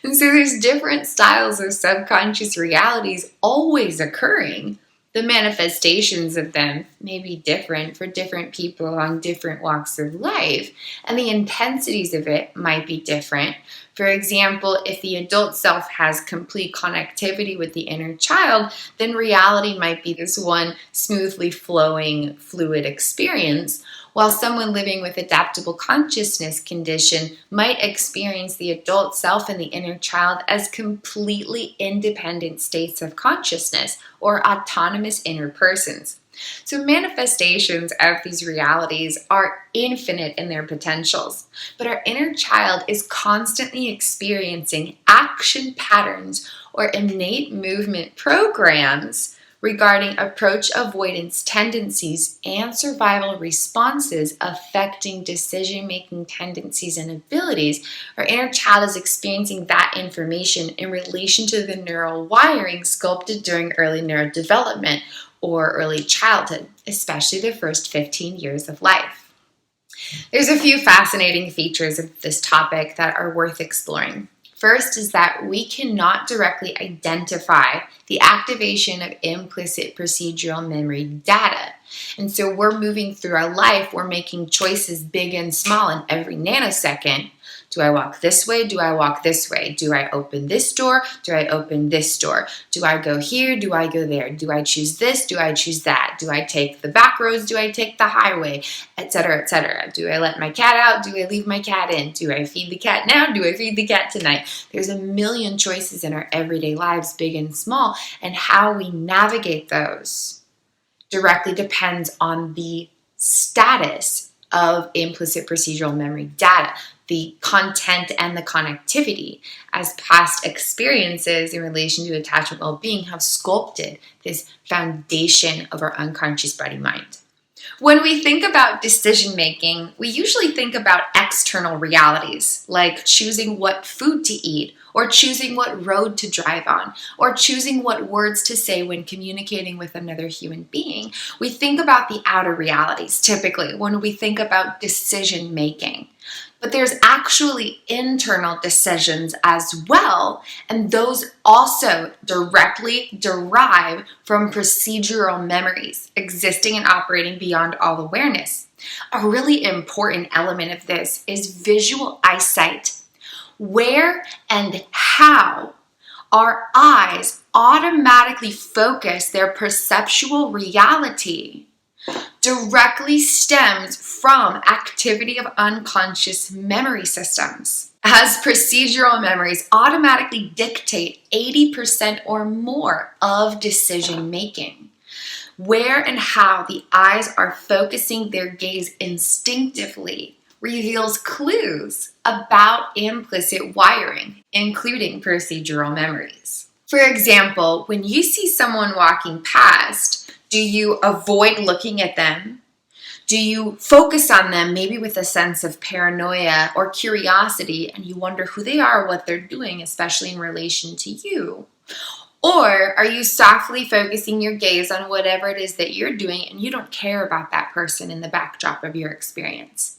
Speaker 1: And so there's different styles of subconscious realities always occurring. The manifestations of them may be different for different people on different walks of life, and the intensities of it might be different. For example, if the adult self has complete connectivity with the inner child, then reality might be this one smoothly flowing, fluid experience, while someone living with adaptable consciousness condition might experience the adult self and the inner child as completely independent states of consciousness or autonomous inner persons. So manifestations of these realities are infinite in their potentials, but our inner child is constantly experiencing action patterns or innate movement programs regarding approach avoidance tendencies and survival responses affecting decision-making tendencies and abilities. Our inner child is experiencing that information in relation to the neural wiring sculpted during early neurodevelopment or early childhood, especially the first 15 years of life. There's a few fascinating features of this topic that are worth exploring. First is that we cannot directly identify the activation of implicit procedural memory data. And so we're moving through our life, we're making choices big and small in every nanosecond. Do I walk this way? Do I walk this way? Do I open this door? Do I open this door? Do I go here? Do I go there? Do I choose this? Do I choose that? Do I take the back roads? Do I take the highway? Etc., etc. Do I let my cat out? Do I leave my cat in? Do I feed the cat now? Do I feed the cat tonight? There's a million choices in our everyday lives, big and small, and how we navigate those directly depends on the status of implicit procedural memory data, the content and the connectivity, as past experiences in relation to attachment well-being have sculpted this foundation of our unconscious body-mind. When we think about decision-making, we usually think about external realities, like choosing what food to eat, or choosing what road to drive on, or choosing what words to say when communicating with another human being. We think about the outer realities, typically, when we think about decision-making. But there's actually internal decisions as well, and those also directly derive from procedural memories existing and operating beyond all awareness. A really important element of this is visual eyesight. Where and how our eyes automatically focus their perceptual reality directly stems from activity of unconscious memory systems, as procedural memories automatically dictate 80% or more of decision making. Where and how the eyes are focusing their gaze instinctively reveals clues about implicit wiring, including procedural memories. For example, when you see someone walking past, do you avoid looking at them? Do you focus on them, maybe with a sense of paranoia or curiosity, and you wonder who they are, what they're doing, especially in relation to you? Or are you softly focusing your gaze on whatever it is that you're doing, and you don't care about that person in the backdrop of your experience?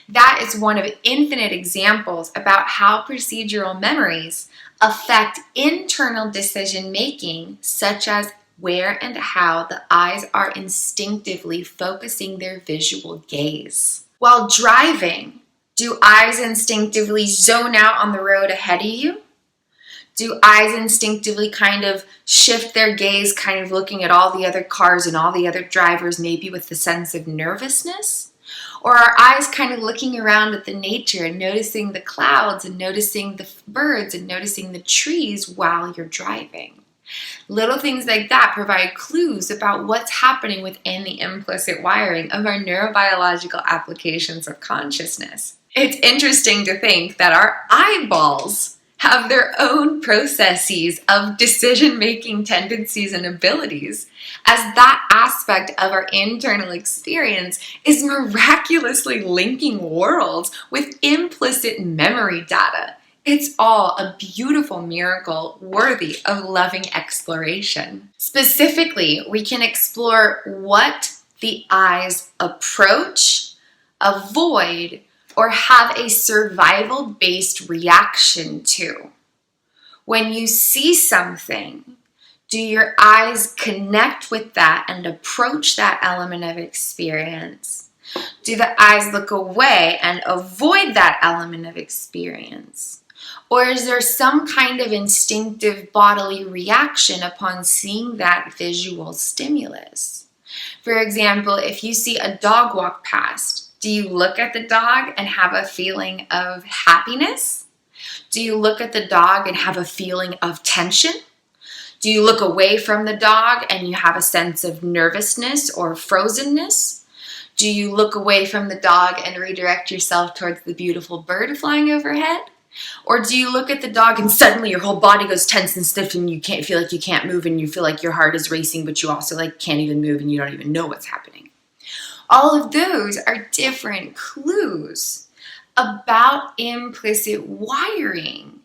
Speaker 1: That is one of infinite examples about how procedural memories affect internal decision making, such as where and how the eyes are instinctively focusing their visual gaze. While driving, do eyes instinctively zone out on the road ahead of you? Do eyes instinctively kind of shift their gaze, kind of looking at all the other cars and all the other drivers, maybe with a sense of nervousness? Or are eyes kind of looking around at the nature and noticing the clouds and noticing the birds and noticing the trees while you're driving? Little things like that provide clues about what's happening within the implicit wiring of our neurobiological applications of consciousness. It's interesting to think that our eyeballs have their own processes of decision-making tendencies and abilities, as that aspect of our internal experience is miraculously linking worlds with implicit memory data. It's all a beautiful miracle worthy of loving exploration. Specifically, we can explore what the eyes approach, avoid, or have a survival-based reaction to. When you see something, do your eyes connect with that and approach that element of experience? Do the eyes look away and avoid that element of experience? Or is there some kind of instinctive bodily reaction upon seeing that visual stimulus? For example, if you see a dog walk past, do you look at the dog and have a feeling of happiness? Do you look at the dog and have a feeling of tension? Do you look away from the dog and you have a sense of nervousness or frozenness? Do you look away from the dog and redirect yourself towards the beautiful bird flying overhead? Or do you look at the dog and suddenly your whole body goes tense and stiff and you can't feel like you can't move and you feel like your heart is racing but you also can't even move and you don't even know what's happening? All of those are different clues about implicit wiring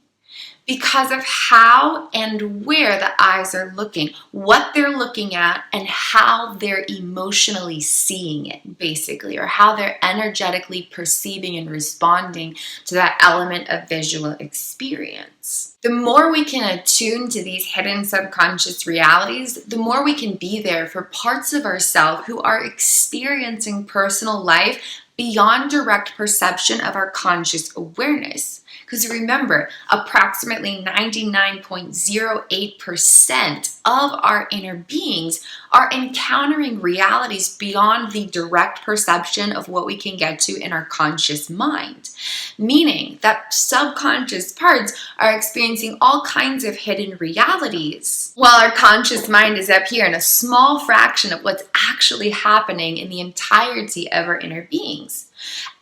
Speaker 1: because of how and where the eyes are looking, what they're looking at, and how they're emotionally seeing it, basically, or how they're energetically perceiving and responding to that element of visual experience. The more we can attune to these hidden subconscious realities, the more we can be there for parts of ourselves who are experiencing personal life beyond direct perception of our conscious awareness. Because remember, approximately 99.08% of our inner beings are encountering realities beyond the direct perception of what we can get to in our conscious mind. Meaning that subconscious parts are experiencing all kinds of hidden realities, while our conscious mind is up here in a small fraction of what's actually happening in the entirety of our inner beings.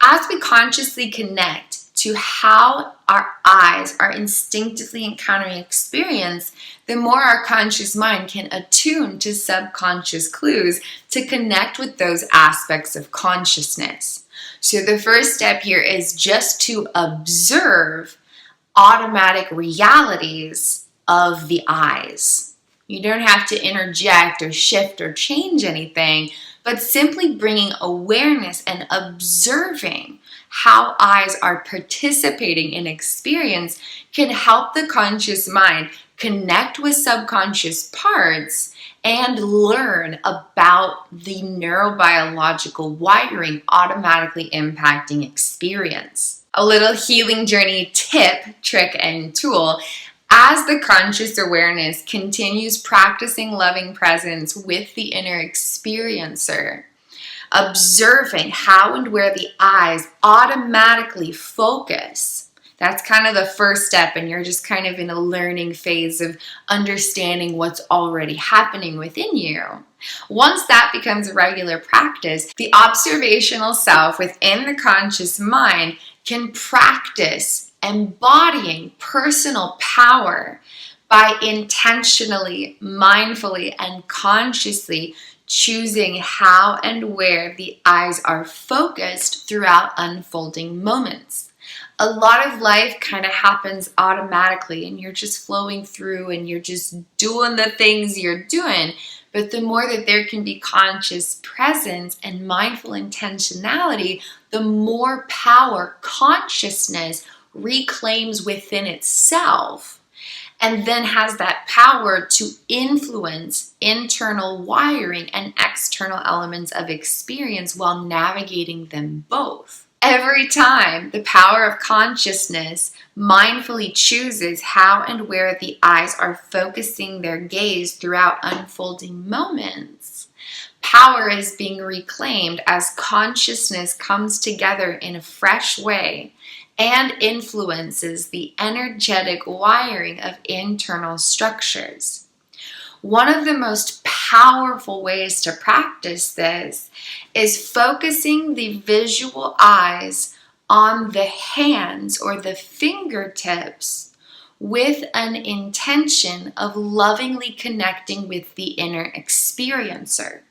Speaker 1: As we consciously connect to how our eyes are instinctively encountering experience, the more our conscious mind can attune to subconscious clues to connect with those aspects of consciousness. So the first step here is just to observe automatic realities of the eyes. You don't have to interject or shift or change anything, but simply bringing awareness and observing how eyes are participating in experience can help the conscious mind connect with subconscious parts and learn about the neurobiological wiring automatically impacting experience. A little healing journey tip, trick, and tool. As the conscious awareness continues practicing loving presence with the inner experiencer, observing how and where the eyes automatically focus. That's kind of the first step, and you're just kind of in a learning phase of understanding what's already happening within you. Once that becomes a regular practice, the observational self within the conscious mind can practice embodying personal power by intentionally, mindfully, and consciously choosing how and where the eyes are focused throughout unfolding moments. A lot of life kind of happens automatically and you're just flowing through and you're just doing the things you're doing. But the more that there can be conscious presence and mindful intentionality, the more power consciousness reclaims within itself, and then has that power to influence internal wiring and external elements of experience while navigating them both. Every time the power of consciousness mindfully chooses how and where the eyes are focusing their gaze throughout unfolding moments, power is being reclaimed as consciousness comes together in a fresh way and influences the energetic wiring of internal structures. One of the most powerful ways to practice this is focusing the visual eyes on the hands or the fingertips with an intention of lovingly connecting with the inner experiencer.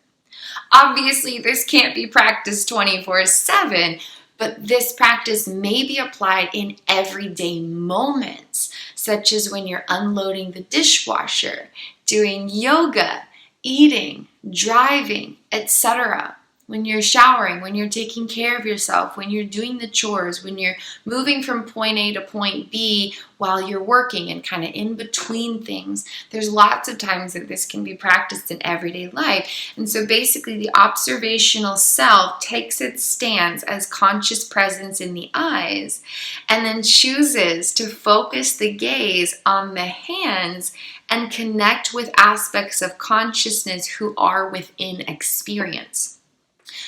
Speaker 1: Obviously, this can't be practiced 24/7, but this practice may be applied in everyday moments, such as when you're unloading the dishwasher, doing yoga, eating, driving, etc. When you're showering, when you're taking care of yourself, when you're doing the chores, when you're moving from point A to point B while you're working and kind of in between things. There's lots of times that this can be practiced in everyday life. And so basically the observational self takes its stance as conscious presence in the eyes and then chooses to focus the gaze on the hands and connect with aspects of consciousness who are within experience.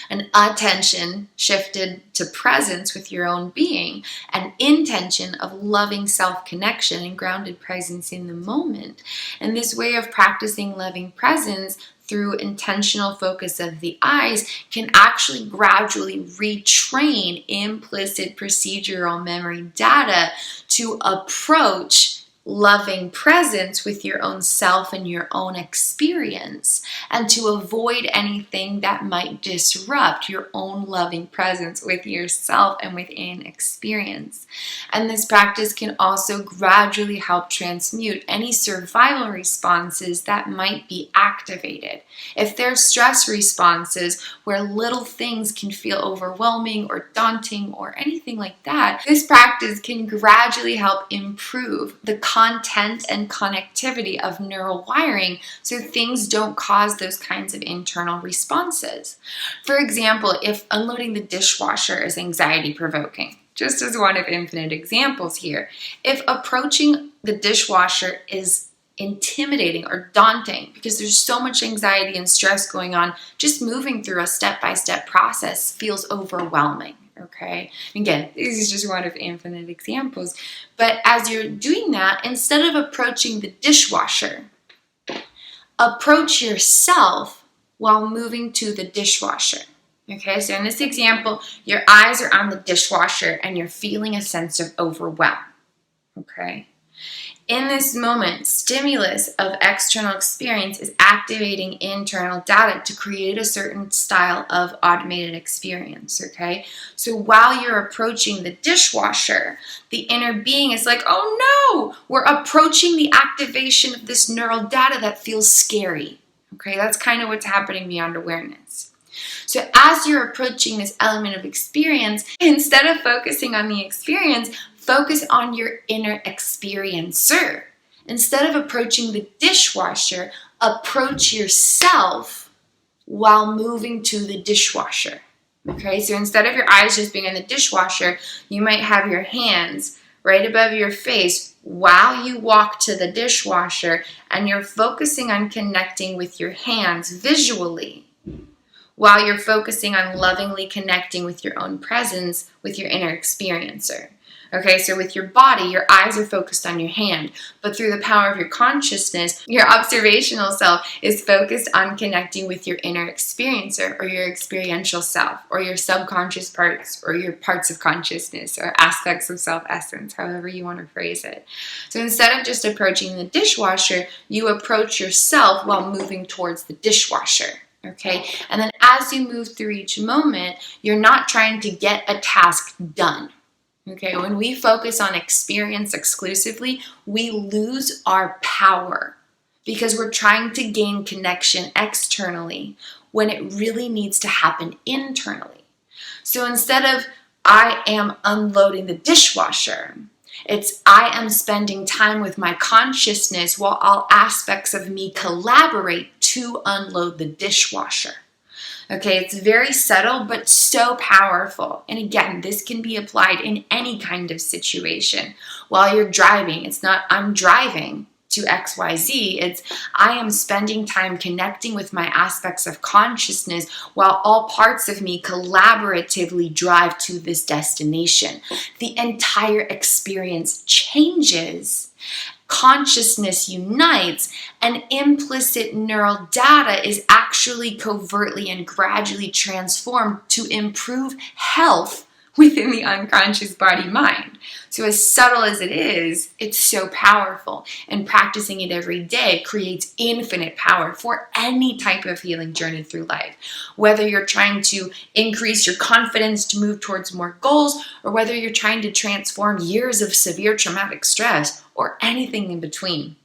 Speaker 1: An attention shifted to presence with your own being, an intention of loving self-connection and grounded presence in the moment. And this way of practicing loving presence through intentional focus of the eyes can actually gradually retrain implicit procedural memory data to approach loving presence with your own self and your own experience, and to avoid anything that might disrupt your own loving presence with yourself and within experience. And this practice can also gradually help transmute any survival responses that might be activated. If there's stress responses where little things can feel overwhelming or daunting or anything like that, this practice can gradually help improve the content and connectivity of neural wiring so things don't cause those kinds of internal responses. For example, if unloading the dishwasher is anxiety provoking, just as one of infinite examples here, if approaching the dishwasher is intimidating or daunting because there's so much anxiety and stress going on, just moving through a step-by-step process feels overwhelming. Okay, again, this is just one of infinite examples. But as you're doing that, instead of approaching the dishwasher, approach yourself while moving to the dishwasher. Okay, so in this example, your eyes are on the dishwasher and you're feeling a sense of overwhelm. Okay. In this moment, stimulus of external experience is activating internal data to create a certain style of automated experience, okay? So while you're approaching the dishwasher, the inner being is like, oh no, we're approaching the activation of this neural data that feels scary, okay? That's kind of what's happening beyond awareness. So as you're approaching this element of experience, instead of focusing on the experience, focus on your inner experiencer. Instead of approaching the dishwasher, approach yourself while moving to the dishwasher. Okay, so instead of your eyes just being in the dishwasher, you might have your hands right above your face while you walk to the dishwasher, and you're focusing on connecting with your hands visually, while you're focusing on lovingly connecting with your own presence, with your inner experiencer. Okay, so with your body, your eyes are focused on your hand, but through the power of your consciousness, your observational self is focused on connecting with your inner experiencer or your experiential self or your subconscious parts or your parts of consciousness or aspects of self-essence, however you want to phrase it. So instead of just approaching the dishwasher, you approach yourself while moving towards the dishwasher. Okay, and then as you move through each moment, you're not trying to get a task done. Okay, when we focus on experience exclusively, we lose our power because we're trying to gain connection externally when it really needs to happen internally. So instead of I am unloading the dishwasher, it's I am spending time with my consciousness while all aspects of me collaborate to unload the dishwasher. Okay, it's very subtle, but so powerful. And again, this can be applied in any kind of situation. While you're driving, it's not I'm driving to XYZ, it's I am spending time connecting with my aspects of consciousness while all parts of me collaboratively drive to this destination. The entire experience changes consciousness unites, and implicit neural data is actually covertly and gradually transformed to improve health within the unconscious body-mind. So as subtle as it is, it's so powerful. And practicing it every day creates infinite power for any type of healing journey through life. Whether you're trying to increase your confidence to move towards more goals, or whether you're trying to transform years of severe traumatic stress, or anything in between.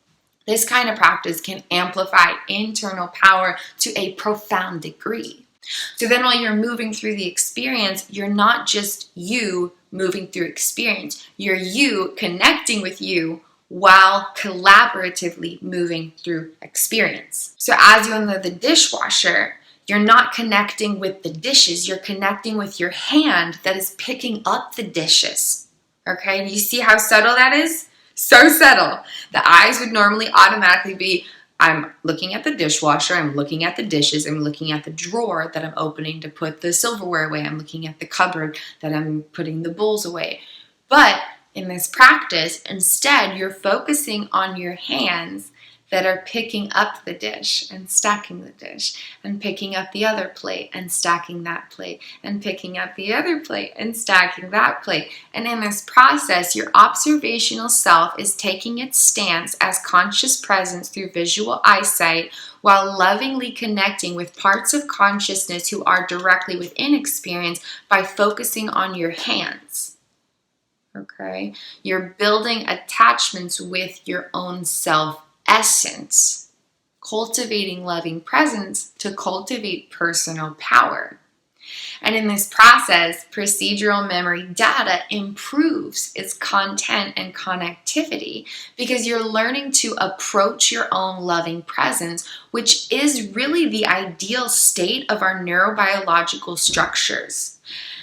Speaker 1: This kind of practice can amplify internal power to a profound degree. So then while you're moving through the experience, you're not just you moving through experience, you're you connecting with you while collaboratively moving through experience. So as you unload the dishwasher, you're not connecting with the dishes, you're connecting with your hand that is picking up the dishes. Okay, do you see how subtle that is? So subtle. The eyes would normally automatically be, I'm looking at the dishwasher, I'm looking at the dishes, I'm looking at the drawer that I'm opening to put the silverware away, I'm looking at the cupboard that I'm putting the bowls away. But in this practice, instead, you're focusing on your hands that are picking up the dish and stacking the dish, and picking up the other plate and stacking that plate, and picking up the other plate and stacking that plate. And in this process, your observational self is taking its stance as conscious presence through visual eyesight, while lovingly connecting with parts of consciousness who are directly within experience by focusing on your hands. Okay? You're building attachments with your own self essence, cultivating loving presence to cultivate personal power. And in this process, procedural memory data improves its content and connectivity because you're learning to approach your own loving presence, which is really the ideal state of our neurobiological structures.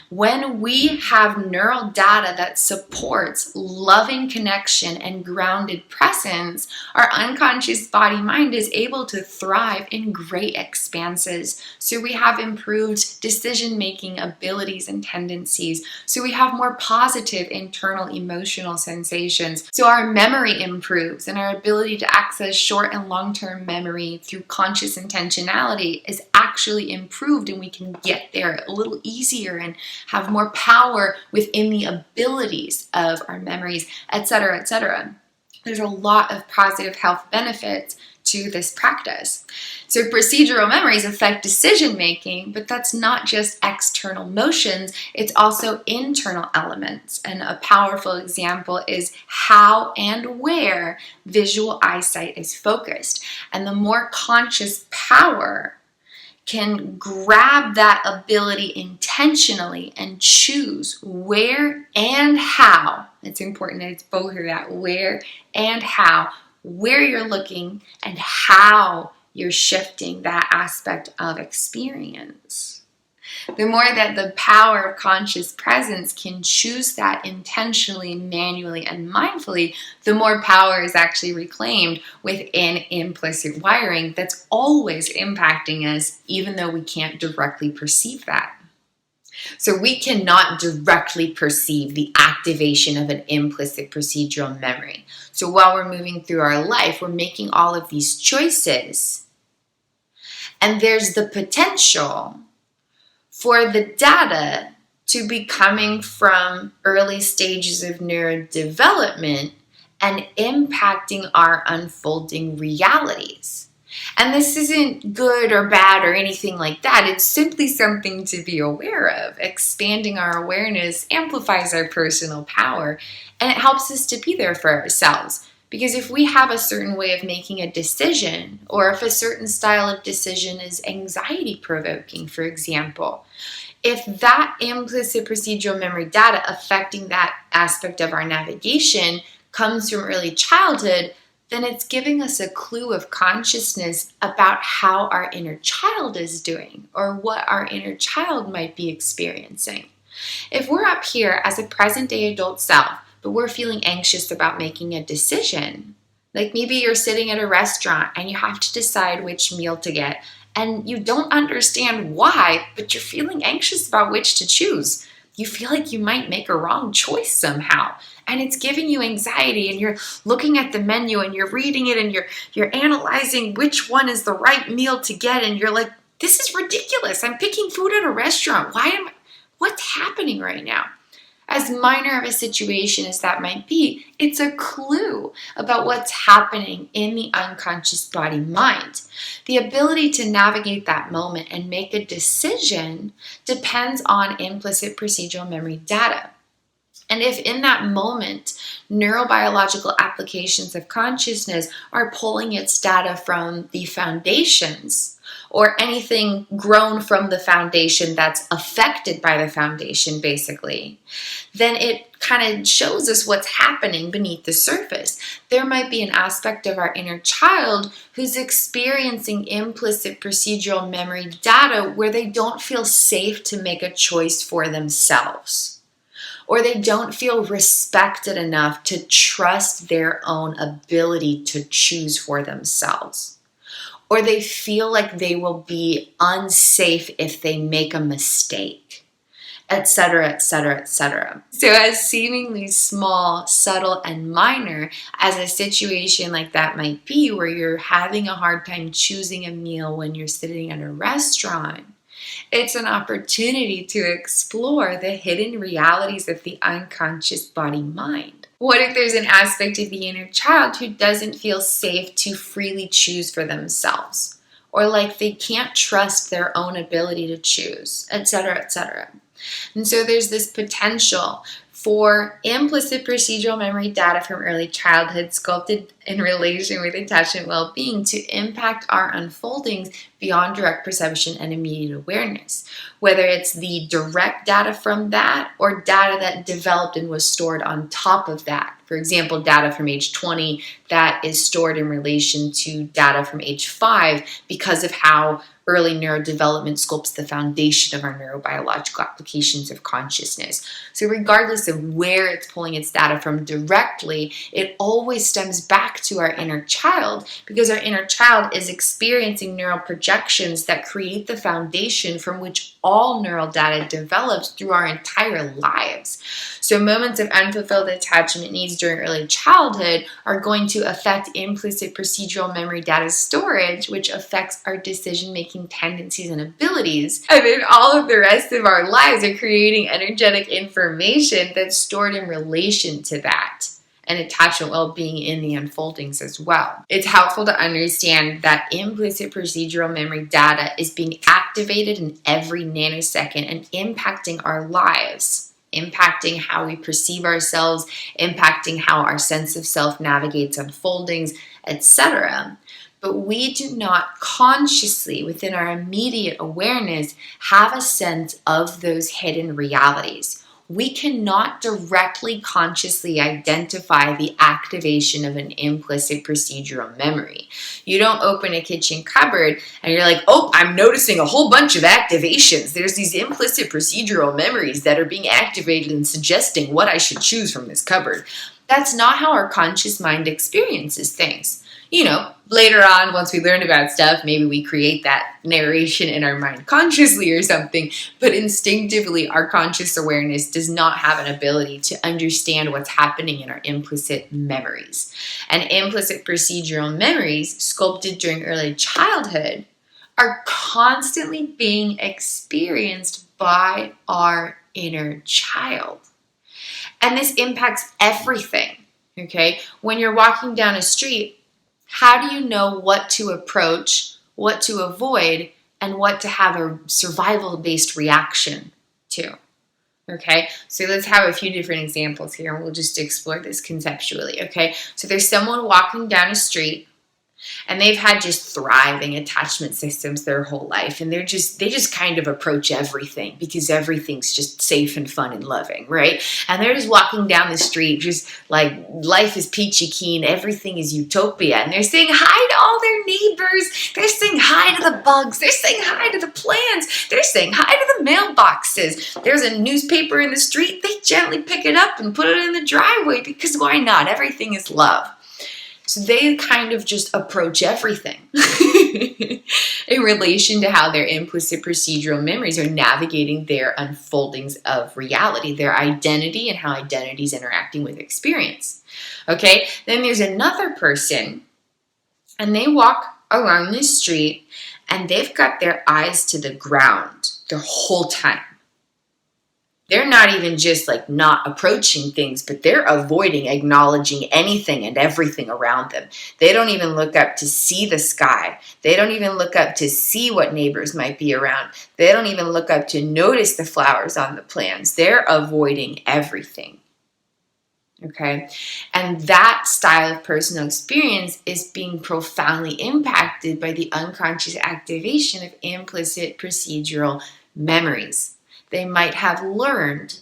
Speaker 1: When we have neural data that supports loving connection and grounded presence, our unconscious body-mind is able to thrive in great expanses. So we have improved decision-making abilities and tendencies. So we have more positive internal emotional sensations. So our memory improves, and our ability to access short and long-term memory through conscious intentionality is actually improved, and we can get there a little easier and have more power within the abilities of our memories, etc., etc. There's a lot of positive health benefits to this practice. So procedural memories affect decision making, but that's not just external motions, it's also internal elements. And a powerful example is how and where visual eyesight is focused. And the more conscious power can grab that ability intentionally and choose where and how. It's important that it's both of that, where and how, where you're looking and how you're shifting that aspect of experience. The more that the power of conscious presence can choose that intentionally, manually, and mindfully, the more power is actually reclaimed within implicit wiring that's always impacting us, even though we can't directly perceive that. So we cannot directly perceive the activation of an implicit procedural memory. So while we're moving through our life, we're making all of these choices, and there's the potential for the data to be coming from early stages of neurodevelopment and impacting our unfolding realities. And this isn't good or bad or anything like that. It's simply something to be aware of. Expanding our awareness amplifies our personal power, and it helps us to be there for ourselves. Because if we have a certain way of making a decision, or if a certain style of decision is anxiety-provoking, for example, if that implicit procedural memory data affecting that aspect of our navigation comes from early childhood, then it's giving us a clue of consciousness about how our inner child is doing, or what our inner child might be experiencing. If we're up here as a present-day adult self, but we're feeling anxious about making a decision. Like maybe you're sitting at a restaurant and you have to decide which meal to get, and you don't understand why, but you're feeling anxious about which to choose. you feel like you might make a wrong choice somehow. And it's giving you anxiety, and you're looking at the menu and you're reading it and you're analyzing which one is the right meal to get, and you're like, this is ridiculous. I'm picking food at a restaurant. What's happening right now? As minor of a situation as that might be, it's a clue about what's happening in the unconscious body mind. The ability to navigate that moment and make a decision depends on implicit procedural memory data. And if in that moment, neurobiological applications of consciousness are pulling its data from the foundations, or anything grown from the foundation that's affected by the foundation, basically, then it kind of shows us what's happening beneath the surface. There might be an aspect of our inner child who's experiencing implicit procedural memory data where they don't feel safe to make a choice for themselves, or they don't feel respected enough to trust their own ability to choose for themselves. Or they feel like they will be unsafe if they make a mistake, etc., etc., etc. So as seemingly small, subtle, and minor as a situation like that might be, where you're having a hard time choosing a meal when you're sitting at a restaurant, it's an opportunity to explore the hidden realities of the unconscious body mind. What if there's an aspect of the inner child who doesn't feel safe to freely choose for themselves, or like they can't trust their own ability to choose, etc., etc.? And so there's this potential for implicit procedural memory data from early childhood sculpted in relation with attachment well-being to impact our unfoldings beyond direct perception and immediate awareness, whether it's the direct data from that or data that developed and was stored on top of that. For example, data from age 20 that is stored in relation to data from age 5 because of how early neurodevelopment sculpts the foundation of our neurobiological applications of consciousness. So regardless of where it's pulling its data from directly, it always stems back to our inner child, because our inner child is experiencing neural projections that create the foundation from which all neural data develops through our entire lives. So moments of unfulfilled attachment needs during early childhood are going to affect implicit procedural memory data storage, which affects our decision-making tendencies and abilities. And then all of the rest of our lives are creating energetic information that's stored in relation to that, and attachment well-being in the unfoldings as well. It's helpful to understand that implicit procedural memory data is being activated in every nanosecond and impacting our lives, impacting how we perceive ourselves, impacting how our sense of self navigates unfoldings, etc. But we do not consciously, within our immediate awareness, have a sense of those hidden realities. We cannot directly consciously identify the activation of an implicit procedural memory. You don't open a kitchen cupboard and you're like, oh, I'm noticing a whole bunch of activations. There's these implicit procedural memories that are being activated and suggesting what I should choose from this cupboard. That's not how our conscious mind experiences things. You know, later on, once we learn about stuff, maybe we create that narration in our mind consciously or something, but instinctively, our conscious awareness does not have an ability to understand what's happening in our implicit memories. And implicit procedural memories, sculpted during early childhood, are constantly being experienced by our inner child. And this impacts everything, okay? When you're walking down a street, how do you know what to approach, what to avoid, and what to have a survival-based reaction to? Okay, so let's have a few different examples here, and we'll just explore this conceptually, okay? So there's someone walking down a street, and they've had just thriving attachment systems their whole life, and they just kind of approach everything because everything's just safe and fun and loving, right? And they're just walking down the street, just like life is peachy keen, everything is utopia, and they're saying hi to all their neighbors, they're saying hi to the bugs, they're saying hi to the plants, they're saying hi to the mailboxes. There's a newspaper in the street, they gently pick it up and put it in the driveway because why not? Everything is love. So they kind of just approach everything in relation to how their implicit procedural memories are navigating their unfoldings of reality, their identity, and how identity is interacting with experience. Okay, then there's another person, and they walk along the street, and they've got their eyes to the ground the whole time. They're not even just like not approaching things, but they're avoiding acknowledging anything and everything around them. They don't even look up to see the sky. They don't even look up to see what neighbors might be around. They don't even look up to notice the flowers on the plants. They're avoiding everything. Okay? And that style of personal experience is being profoundly impacted by the unconscious activation of implicit procedural memories. They might have learned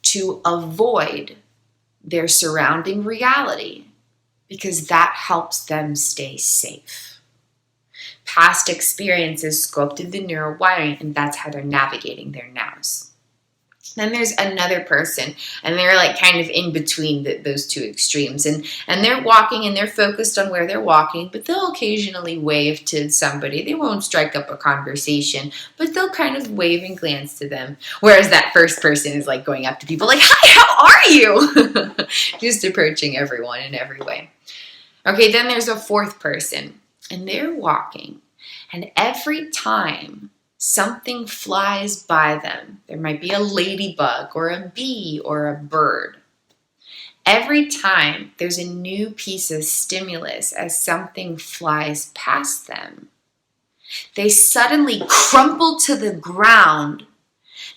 Speaker 1: to avoid their surrounding reality because that helps them stay safe. Past experiences sculpted the neural wiring, and that's how they're navigating their nows. Then there's another person, and they're like kind of in between those two extremes. And they're walking, and they're focused on where they're walking, but they'll occasionally wave to somebody. They won't strike up a conversation, but they'll kind of wave and glance to them. Whereas that first person is like going up to people like, "Hi, how are you?" Just approaching everyone in every way. Okay, then there's a fourth person, and they're walking, and every time something flies by them, there might be a ladybug or a bee or a bird. Every time there's a new piece of stimulus as something flies past them, they suddenly crumple to the ground.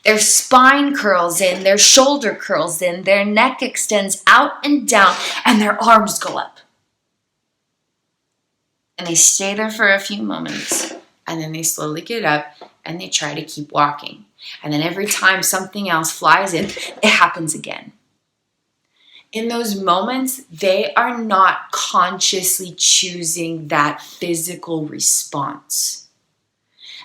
Speaker 1: Their spine curls in, their shoulder curls in, their neck extends out and down, and their arms go up. And they stay there for a few moments, and then they slowly get up and they try to keep walking. And then every time something else flies in, it happens again. In those moments, they are not consciously choosing that physical response.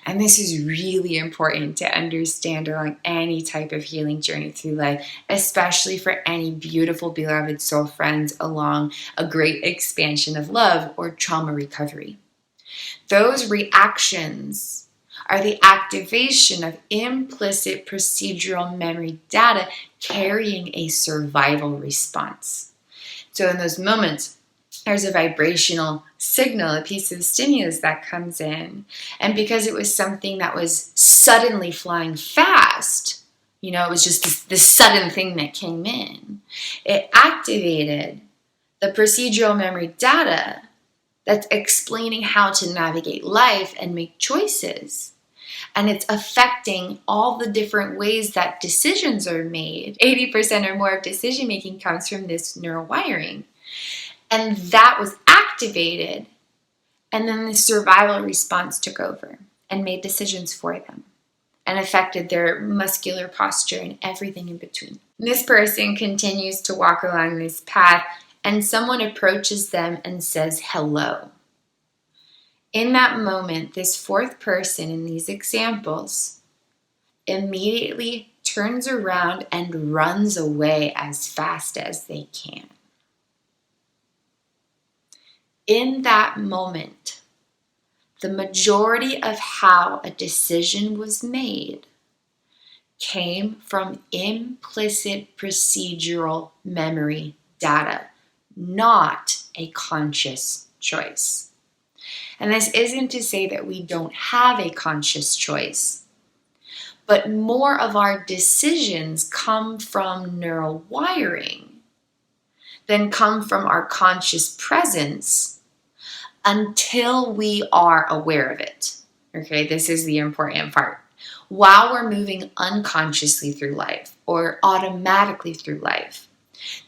Speaker 1: And this is really important to understand along any type of healing journey through life, especially for any beautiful, beloved soul friends along a great expansion of love or trauma recovery. Those reactions are the activation of implicit procedural memory data carrying a survival response. So in those moments, there's a vibrational signal, a piece of stimulus that comes in. And because it was something that was suddenly flying fast, it was just this sudden thing that came in, it activated the procedural memory data that's explaining how to navigate life and make choices. And it's affecting all the different ways that decisions are made. 80% or more of decision making comes from this neural wiring. And that was activated. And then the survival response took over and made decisions for them and affected their muscular posture and everything in between. And this person continues to walk along this path, and someone approaches them and says hello. In that moment, this fourth person in these examples immediately turns around and runs away as fast as they can. In that moment, the majority of how a decision was made came from implicit procedural memory data, not a conscious choice. And this isn't to say that we don't have a conscious choice, but more of our decisions come from neural wiring than come from our conscious presence until we are aware of it. Okay, this is the important part. While we're moving unconsciously through life or automatically through life,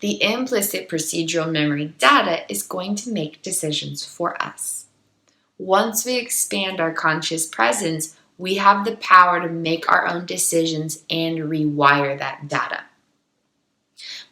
Speaker 1: the implicit procedural memory data is going to make decisions for us. Once we expand our conscious presence, we have the power to make our own decisions and rewire that data.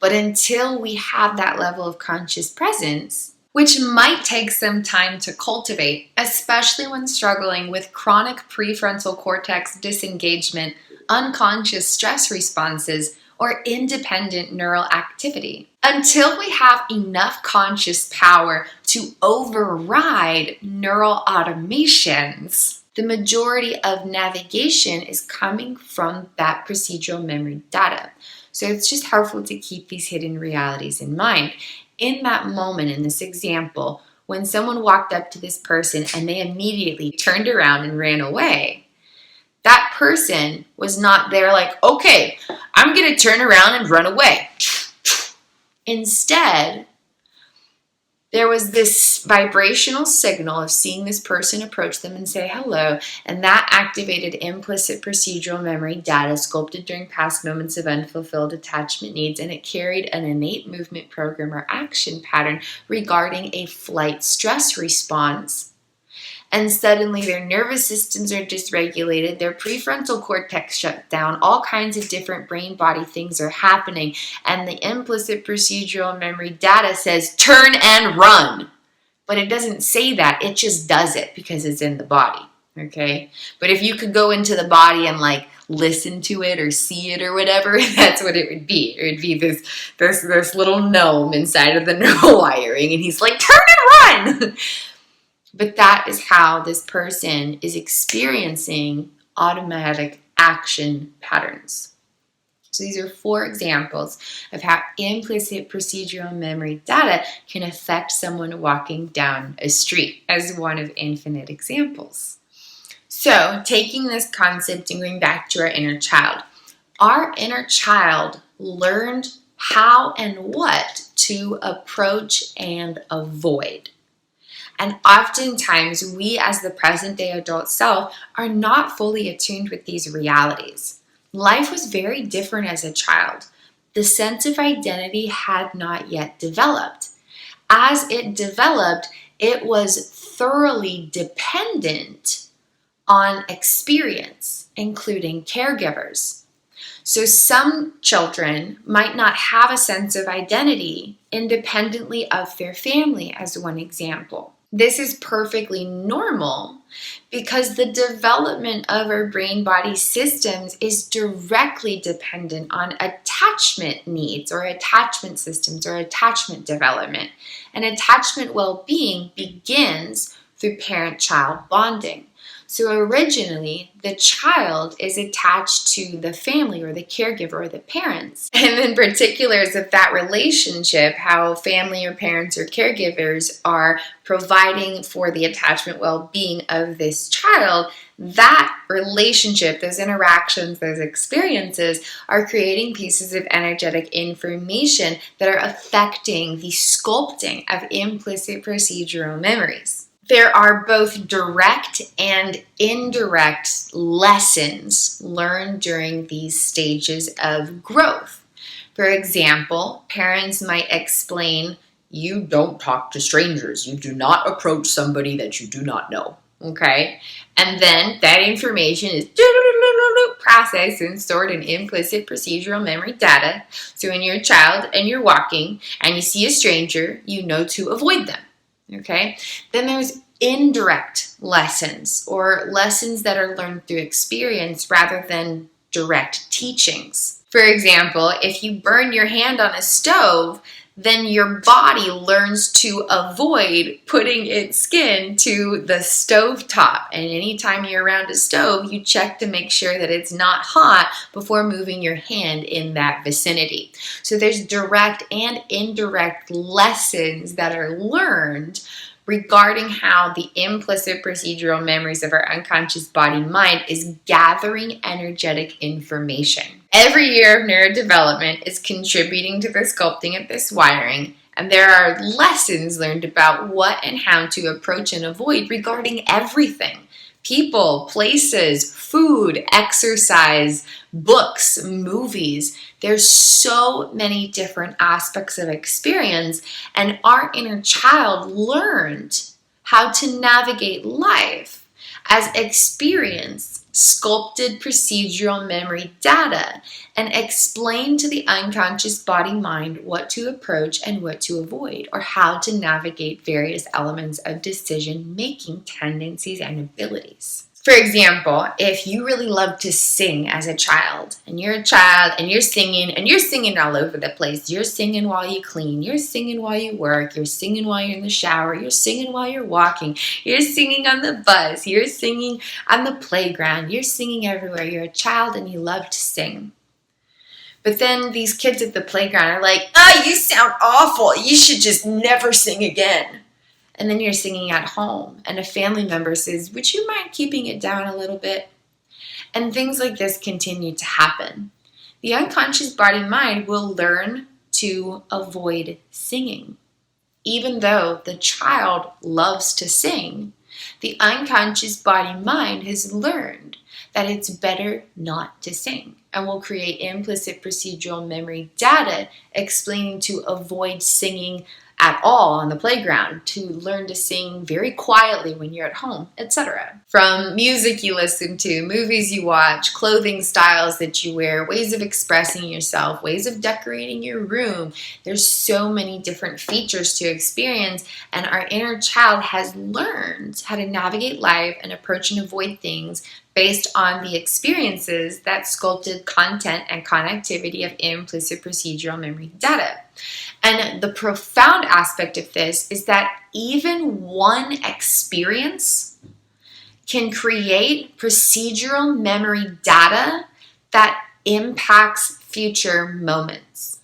Speaker 1: But until we have that level of conscious presence, which might take some time to cultivate, especially when struggling with chronic prefrontal cortex disengagement, unconscious stress responses, or independent neural activity. Until we have enough conscious power to override neural automations, the majority of navigation is coming from that procedural memory data. So it's just helpful to keep these hidden realities in mind. In that moment, in this example, when someone walked up to this person and they immediately turned around and ran away, that person was not there like, okay, I'm going to turn around and run away. Instead, there was this vibrational signal of seeing this person approach them and say hello, and that activated implicit procedural memory data sculpted during past moments of unfulfilled attachment needs, and it carried an innate movement program or action pattern regarding a flight stress response. And suddenly their nervous systems are dysregulated, their prefrontal cortex shut down, all kinds of different brain-body things are happening, and the implicit procedural memory data says, turn and run. But it doesn't say that, it just does it because it's in the body, okay? But if you could go into the body and like listen to it or see it or whatever, that's what it would be. It would be this little gnome inside of the neural wiring, and he's like, turn and run! But that is how this person is experiencing automatic action patterns. So these are 4 examples of how implicit procedural memory data can affect someone walking down a street as one of infinite examples. So taking this concept and going back to our inner child learned how and what to approach and avoid. And oftentimes, we as the present-day adult self are not fully attuned with these realities. Life was very different as a child. The sense of identity had not yet developed. As it developed, it was thoroughly dependent on experience, including caregivers. So some children might not have a sense of identity independently of their family, as one example. This is perfectly normal because the development of our brain-body systems is directly dependent on attachment needs or attachment systems or attachment development. And attachment well-being begins through parent-child bonding. So originally, the child is attached to the family or the caregiver or the parents. And then particulars of that relationship, how family or parents or caregivers are providing for the attachment well-being of this child, that relationship, those interactions, those experiences are creating pieces of energetic information that are affecting the sculpting of implicit procedural memories. There are both direct and indirect lessons learned during these stages of growth. For example, parents might explain, you don't talk to strangers. You do not approach somebody that you do not know. Okay? And then that information is processed and stored in implicit procedural memory data. So when you're a child and you're walking and you see a stranger, you know to avoid them. Okay, then there's indirect lessons or lessons that are learned through experience rather than direct teachings. For example, if you burn your hand on a stove, then your body learns to avoid putting its skin to the stove top. And anytime you're around a stove, you check to make sure that it's not hot before moving your hand in that vicinity. So there's direct and indirect lessons that are learned regarding how the implicit procedural memories of our unconscious body-mind is gathering energetic information. Every year of neurodevelopment is contributing to the sculpting of this wiring, and there are lessons learned about what and how to approach and avoid regarding everything. People, places, food, exercise, books, movies. There's so many different aspects of experience, and our inner child learned how to navigate life as experience sculpted procedural memory data and explain to the unconscious body-mind what to approach and what to avoid, or how to navigate various elements of decision-making tendencies and abilities. For example, if you really love to sing as a child, and you're singing all over the place. You're singing while you clean, you're singing while you work, you're singing while you're in the shower, you're singing while you're walking, you're singing on the bus, you're singing on the playground, you're singing everywhere. You're a child and you love to sing. But then these kids at the playground are like, "Oh, you sound awful. You should just never sing again." And then you're singing at home, and a family member says, "Would you mind keeping it down a little bit?" And things like this continue to happen. The unconscious body-mind will learn to avoid singing. Even though the child loves to sing, the unconscious body-mind has learned that it's better not to sing, and will create implicit procedural memory data explaining to avoid singing at all on the playground, to learn to sing very quietly when you're at home, etc. From music you listen to, movies you watch, clothing styles that you wear, ways of expressing yourself, ways of decorating your room. There's so many different features to experience, and our inner child has learned how to navigate life and approach and avoid things based on the experiences that sculpted content and connectivity of implicit procedural memory data. And the profound aspect of this is that even one experience can create procedural memory data that impacts future moments.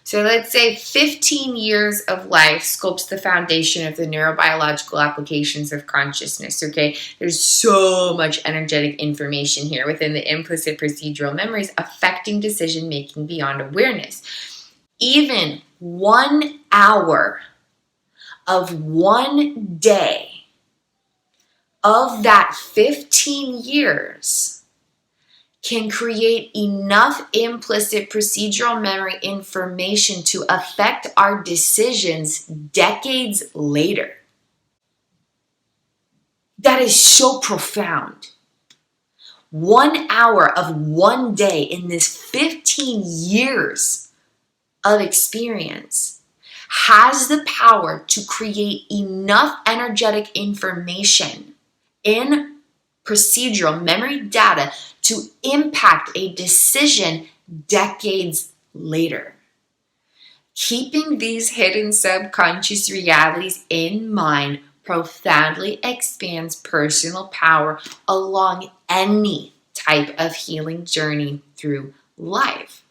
Speaker 1: So let's say 15 years of life sculpts the foundation of the neurobiological applications of consciousness, okay? There's so much energetic information here within the implicit procedural memories affecting decision-making beyond awareness. Even 1 hour of one day of that 15 years can create enough implicit procedural memory information to affect our decisions decades later. That is so profound. 1 hour of one day in this 15 years of experience has the power to create enough energetic information in procedural memory data to impact a decision decades later. Keeping these hidden subconscious realities in mind profoundly expands personal power along any type of healing journey through life,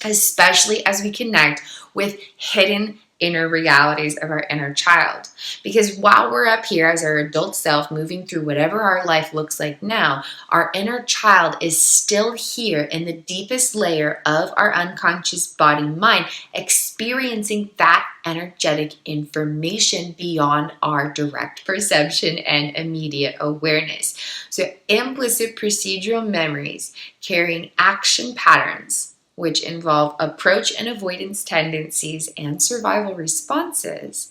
Speaker 1: especially as we connect with hidden inner realities of our inner child. Because while we're up here as our adult self moving through whatever our life looks like now, our inner child is still here in the deepest layer of our unconscious body mind, experiencing that energetic information beyond our direct perception and immediate awareness. So implicit procedural memories carrying action patterns, which involve approach and avoidance tendencies and survival responses,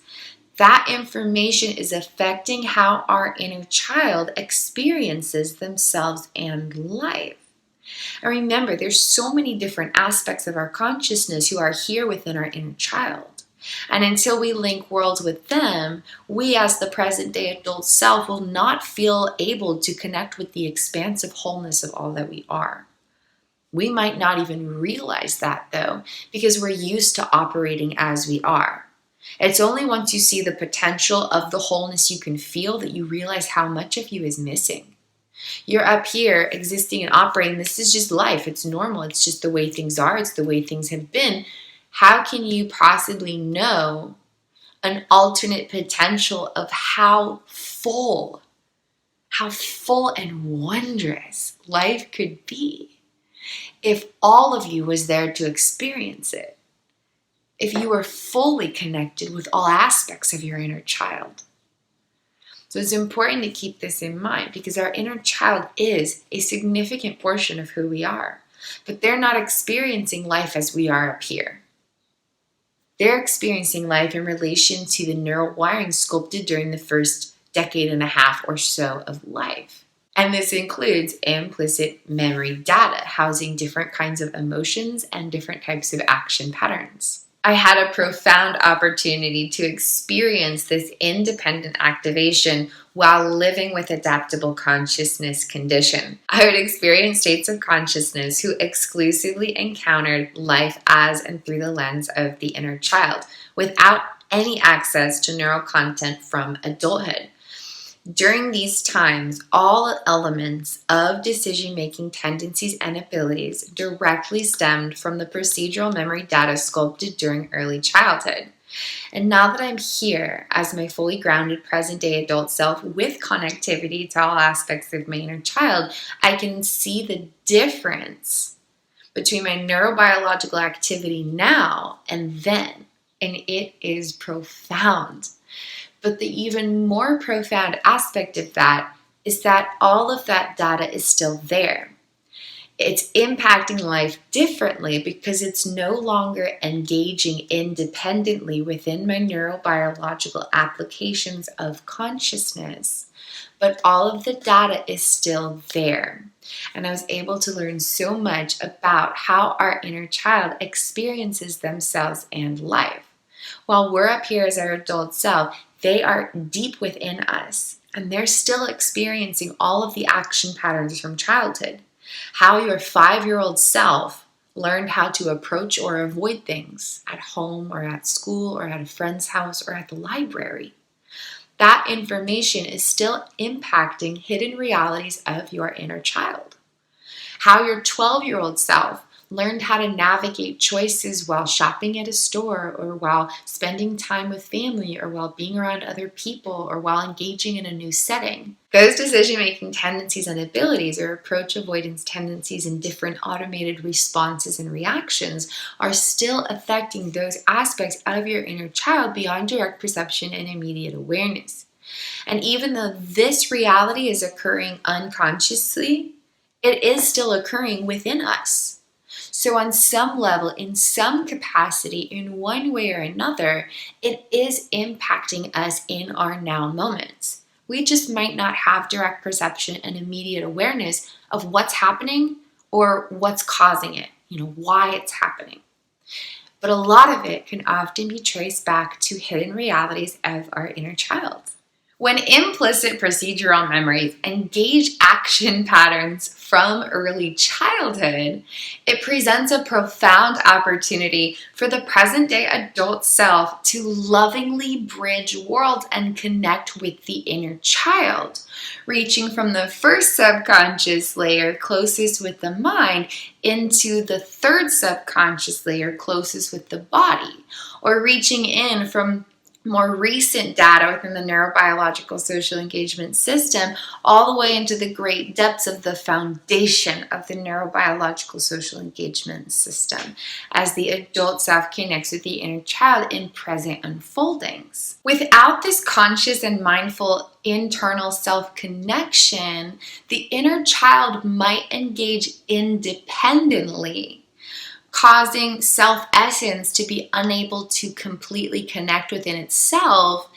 Speaker 1: that information is affecting how our inner child experiences themselves and life. And remember, there's so many different aspects of our consciousness who are here within our inner child. And until we link worlds with them, we as the present day adult self will not feel able to connect with the expansive wholeness of all that we are. We might not even realize that though, because we're used to operating as we are. It's only once you see the potential of the wholeness you can feel that you realize how much of you is missing. You're up here existing and operating. This is just life. It's normal. It's just the way things are. It's the way things have been. How can you possibly know an alternate potential of how full and wondrous life could be if all of you was there to experience it? If you were fully connected with all aspects of your inner child. So it's important to keep this in mind because our inner child is a significant portion of who we are. But they're not experiencing life as we are up here. They're experiencing life in relation to the neural wiring sculpted during the first decade and a half or so of life. And this includes implicit memory data, housing different kinds of emotions and different types of action patterns. I had a profound opportunity to experience this independent activation while living with adaptable consciousness condition. I would experience states of consciousness who exclusively encountered life as and through the lens of the inner child, without any access to neural content from adulthood. During these times, all elements of decision-making tendencies and abilities directly stemmed from the procedural memory data sculpted during early childhood. And now that I'm here as my fully grounded present-day adult self with connectivity to all aspects of my inner child, I can see the difference between my neurobiological activity now and then, and it is profound. But the even more profound aspect of that is that all of that data is still there. It's impacting life differently because it's no longer engaging independently within my neurobiological applications of consciousness, but all of the data is still there. And I was able to learn so much about how our inner child experiences themselves and life. While we're up here as our adult self, they are deep within us, and they're still experiencing all of the action patterns from childhood. How your 5-year-old self learned how to approach or avoid things at home or at school or at a friend's house or at the library. That information is still impacting hidden realities of your inner child. How your 12-year-old self learned how to navigate choices while shopping at a store or while spending time with family or while being around other people or while engaging in a new setting. Those decision-making tendencies and abilities or approach avoidance tendencies and different automated responses and reactions are still affecting those aspects of your inner child beyond direct perception and immediate awareness. And even though this reality is occurring unconsciously, it is still occurring within us. So on some level, in some capacity, in one way or another, it is impacting us in our now moments. We just might not have direct perception and immediate awareness of what's happening or what's causing it, why it's happening. But a lot of it can often be traced back to hidden realities of our inner child. When implicit procedural memories engage action patterns from early childhood, it presents a profound opportunity for the present-day adult self to lovingly bridge worlds and connect with the inner child, reaching from the first subconscious layer closest with the mind into the third subconscious layer closest with the body, or reaching in from more recent data within the neurobiological social engagement system all the way into the great depths of the foundation of the neurobiological social engagement system as the adult self connects with the inner child in present unfoldings. Without this conscious and mindful internal self-connection, the inner child might engage independently, causing self-essence to be unable to completely connect within itself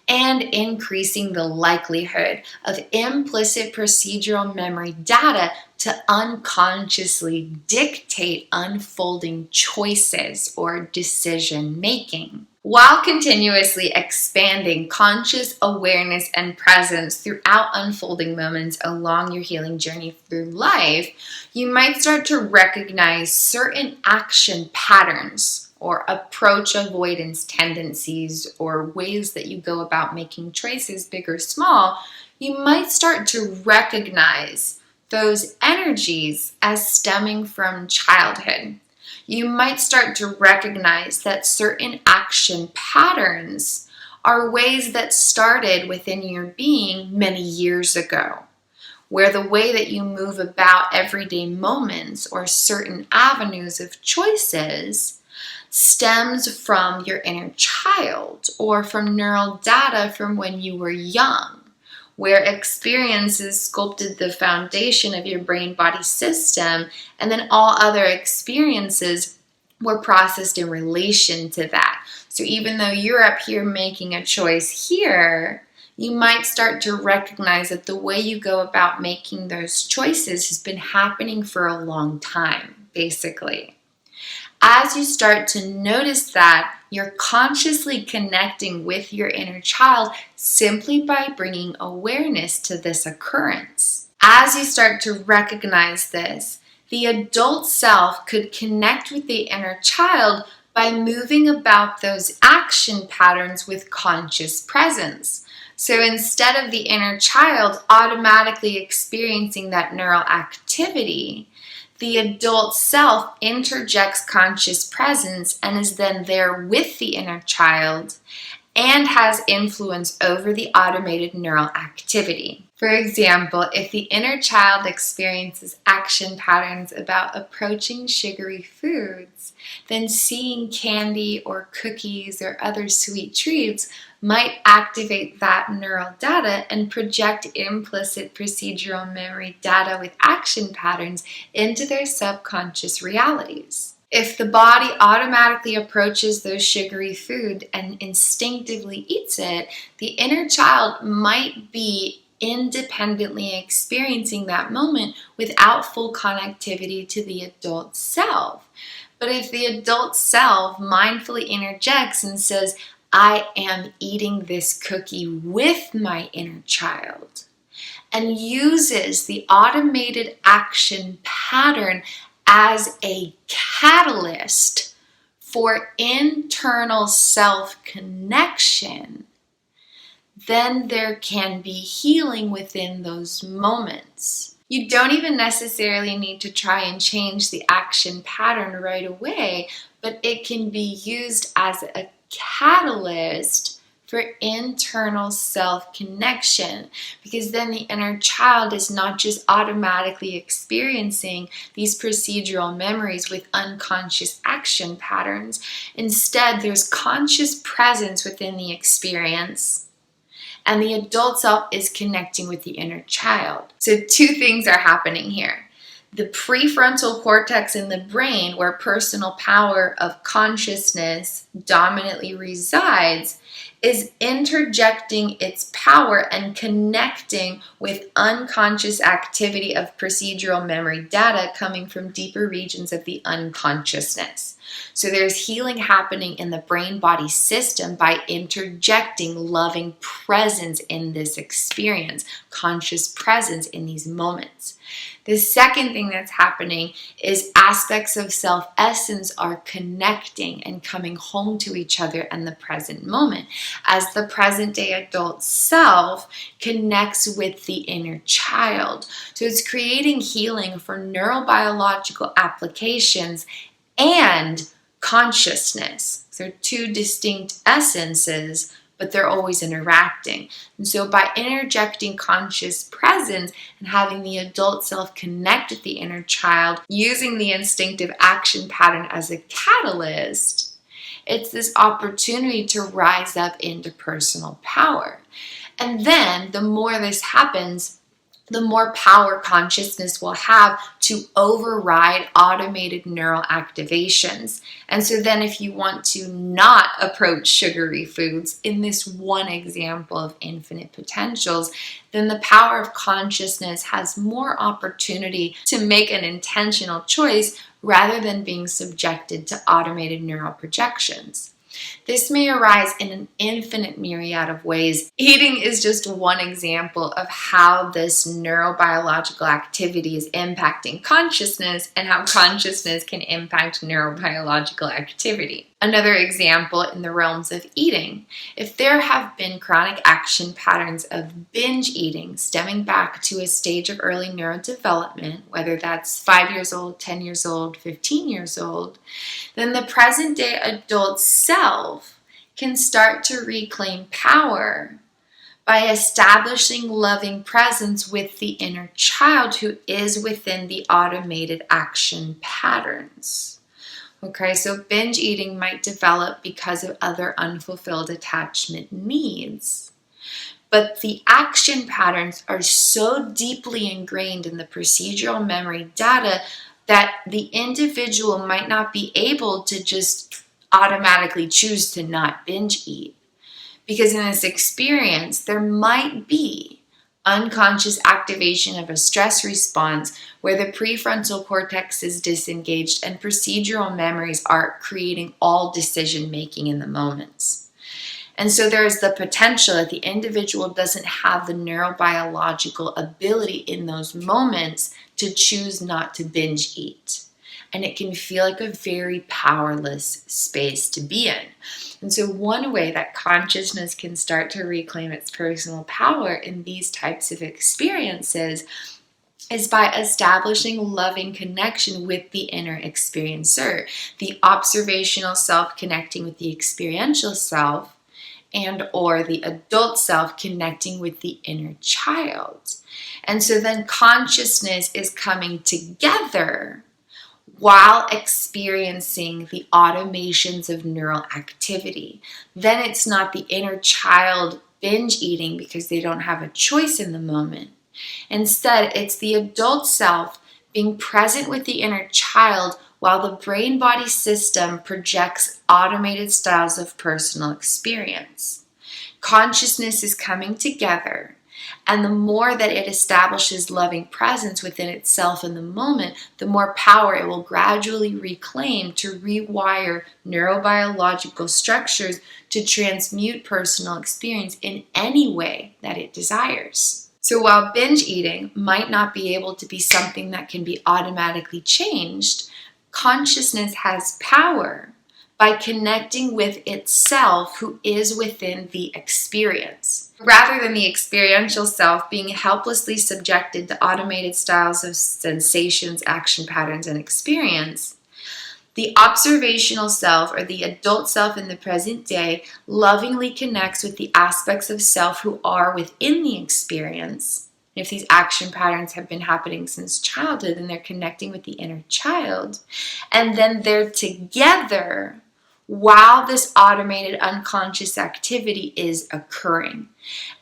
Speaker 1: and increasing the likelihood of implicit procedural memory data to unconsciously dictate unfolding choices or decision making. While continuously expanding conscious awareness and presence throughout unfolding moments along your healing journey through life, you might start to recognize certain action patterns or approach avoidance tendencies or ways that you go about making choices, big or small. You might start to recognize those energies as stemming from childhood. You might start to recognize that certain action patterns are ways that started within your being many years ago, where the way that you move about everyday moments or certain avenues of choices stems from your inner child or from neural data from when you were young, where experiences sculpted the foundation of your brain-body system, and then all other experiences were processed in relation to that. So even though you're up here making a choice here, you might start to recognize that the way you go about making those choices has been happening for a long time, basically. As you start to notice that, you're consciously connecting with your inner child simply by bringing awareness to this occurrence. As you start to recognize this, the adult self could connect with the inner child by moving about those action patterns with conscious presence. So instead of the inner child automatically experiencing that neural activity, the adult self interjects conscious presence and is then there with the inner child and has influence over the automated neural activity. For example, if the inner child experiences action patterns about approaching sugary foods, then seeing candy or cookies or other sweet treats might activate that neural data and project implicit procedural memory data with action patterns into their subconscious realities. If the body automatically approaches those sugary food and instinctively eats it, the inner child might be independently experiencing that moment without full connectivity to the adult self. But if the adult self mindfully interjects and says, I am eating this cookie with my inner child, and uses the automated action pattern as a catalyst for internal self-connection, then there can be healing within those moments. You don't even necessarily need to try and change the action pattern right away, but it can be used as a catalyst for internal self-connection, because then the inner child is not just automatically experiencing these procedural memories with unconscious action patterns. Instead, there's conscious presence within the experience, and the adult self is connecting with the inner child. So two things are happening here. The prefrontal cortex in the brain, where personal power of consciousness dominantly resides, is interjecting its power and connecting with unconscious activity of procedural memory data coming from deeper regions of the unconsciousness. So there's healing happening in the brain-body system by interjecting loving presence in this experience, conscious presence in these moments. The second thing that's happening is aspects of self-essence are connecting and coming home to each other in the present moment as the present-day adult self connects with the inner child. So it's creating healing for neurobiological applications and consciousness. So they're two distinct essences, but they're always interacting. And so by interjecting conscious presence and having the adult self connect with the inner child, using the instinctive action pattern as a catalyst, it's this opportunity to rise up into personal power. And then the more this happens, the more power consciousness will have to override automated neural activations. And so then if you want to not approach sugary foods in this one example of infinite potentials, then the power of consciousness has more opportunity to make an intentional choice rather than being subjected to automated neural projections. This may arise in an infinite myriad of ways. Eating is just one example of how this neurobiological activity is impacting consciousness and how consciousness can impact neurobiological activity. Another example in the realms of eating. If there have been chronic action patterns of binge eating stemming back to a stage of early neurodevelopment, whether that's 5 years old, 10 years old, 15 years old, then the present day adult self can start to reclaim power by establishing loving presence with the inner child who is within the automated action patterns. Okay, so binge eating might develop because of other unfulfilled attachment needs. But the action patterns are so deeply ingrained in the procedural memory data that the individual might not be able to just automatically choose to not binge eat. Because in this experience, there might be unconscious activation of a stress response where the prefrontal cortex is disengaged and procedural memories are creating all decision making in the moments. And so there's the potential that the individual doesn't have the neurobiological ability in those moments to choose not to binge eat. And it can feel like a very powerless space to be in. And so one way that consciousness can start to reclaim its personal power in these types of experiences is by establishing loving connection with the inner experiencer, the observational self connecting with the experiential self, and or the adult self connecting with the inner child. And so then consciousness is coming together while experiencing the automations of neural activity. Then it's not the inner child binge eating because they don't have a choice in the moment. Instead, it's the adult self being present with the inner child while the brain-body system projects automated styles of personal experience. Consciousness is coming together, and the more that it establishes loving presence within itself in the moment, the more power it will gradually reclaim to rewire neurobiological structures to transmute personal experience in any way that it desires. So while binge eating might not be able to be something that can be automatically changed, consciousness has power by connecting with itself who is within the experience. Rather than the experiential self being helplessly subjected to automated styles of sensations, action patterns, and experience, the observational self, or the adult self in the present day, lovingly connects with the aspects of self who are within the experience. If these action patterns have been happening since childhood, then they're connecting with the inner child. And then they're together while this automated unconscious activity is occurring.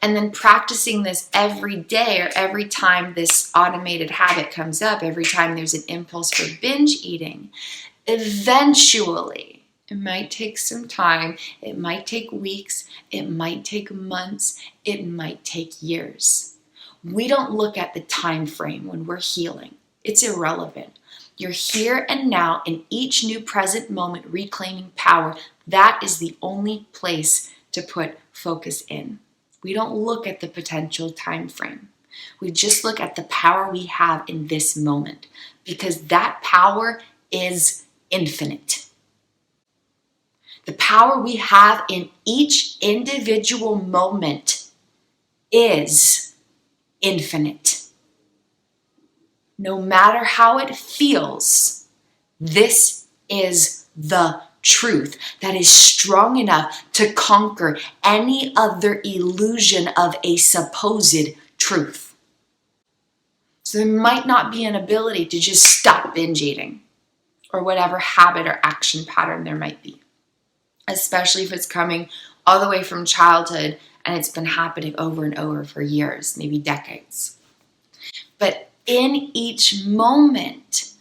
Speaker 1: And then practicing this every day, or every time this automated habit comes up, every time there's an impulse for binge eating, eventually, it might take some time, it might take weeks, it might take months, it might take years. We don't look at the time frame when we're healing. It's irrelevant. You're here and now in each new present moment reclaiming power. That is the only place to put focus in. We don't look at the potential time frame. We just look at the power we have in this moment, because that power is infinite. The power we have in each individual moment is infinite. No matter how it feels, this is the truth that is strong enough to conquer any other illusion of a supposed truth. So there might not be an ability to just stop binge eating, or whatever habit or action pattern there might be, especially if it's coming all the way from childhood and it's been happening over and over for years, maybe decades. But in each moment,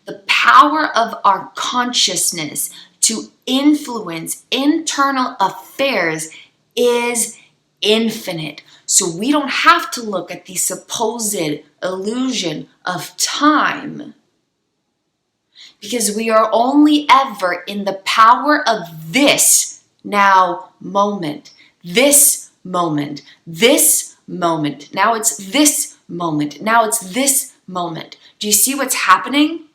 Speaker 1: the power of our consciousness to influence internal affairs is infinite. So we don't have to look at the supposed illusion of time, because we are only ever in the power of this now moment, this moment, this moment. Now it's this moment. Now it's this moment. Do you see what's happening?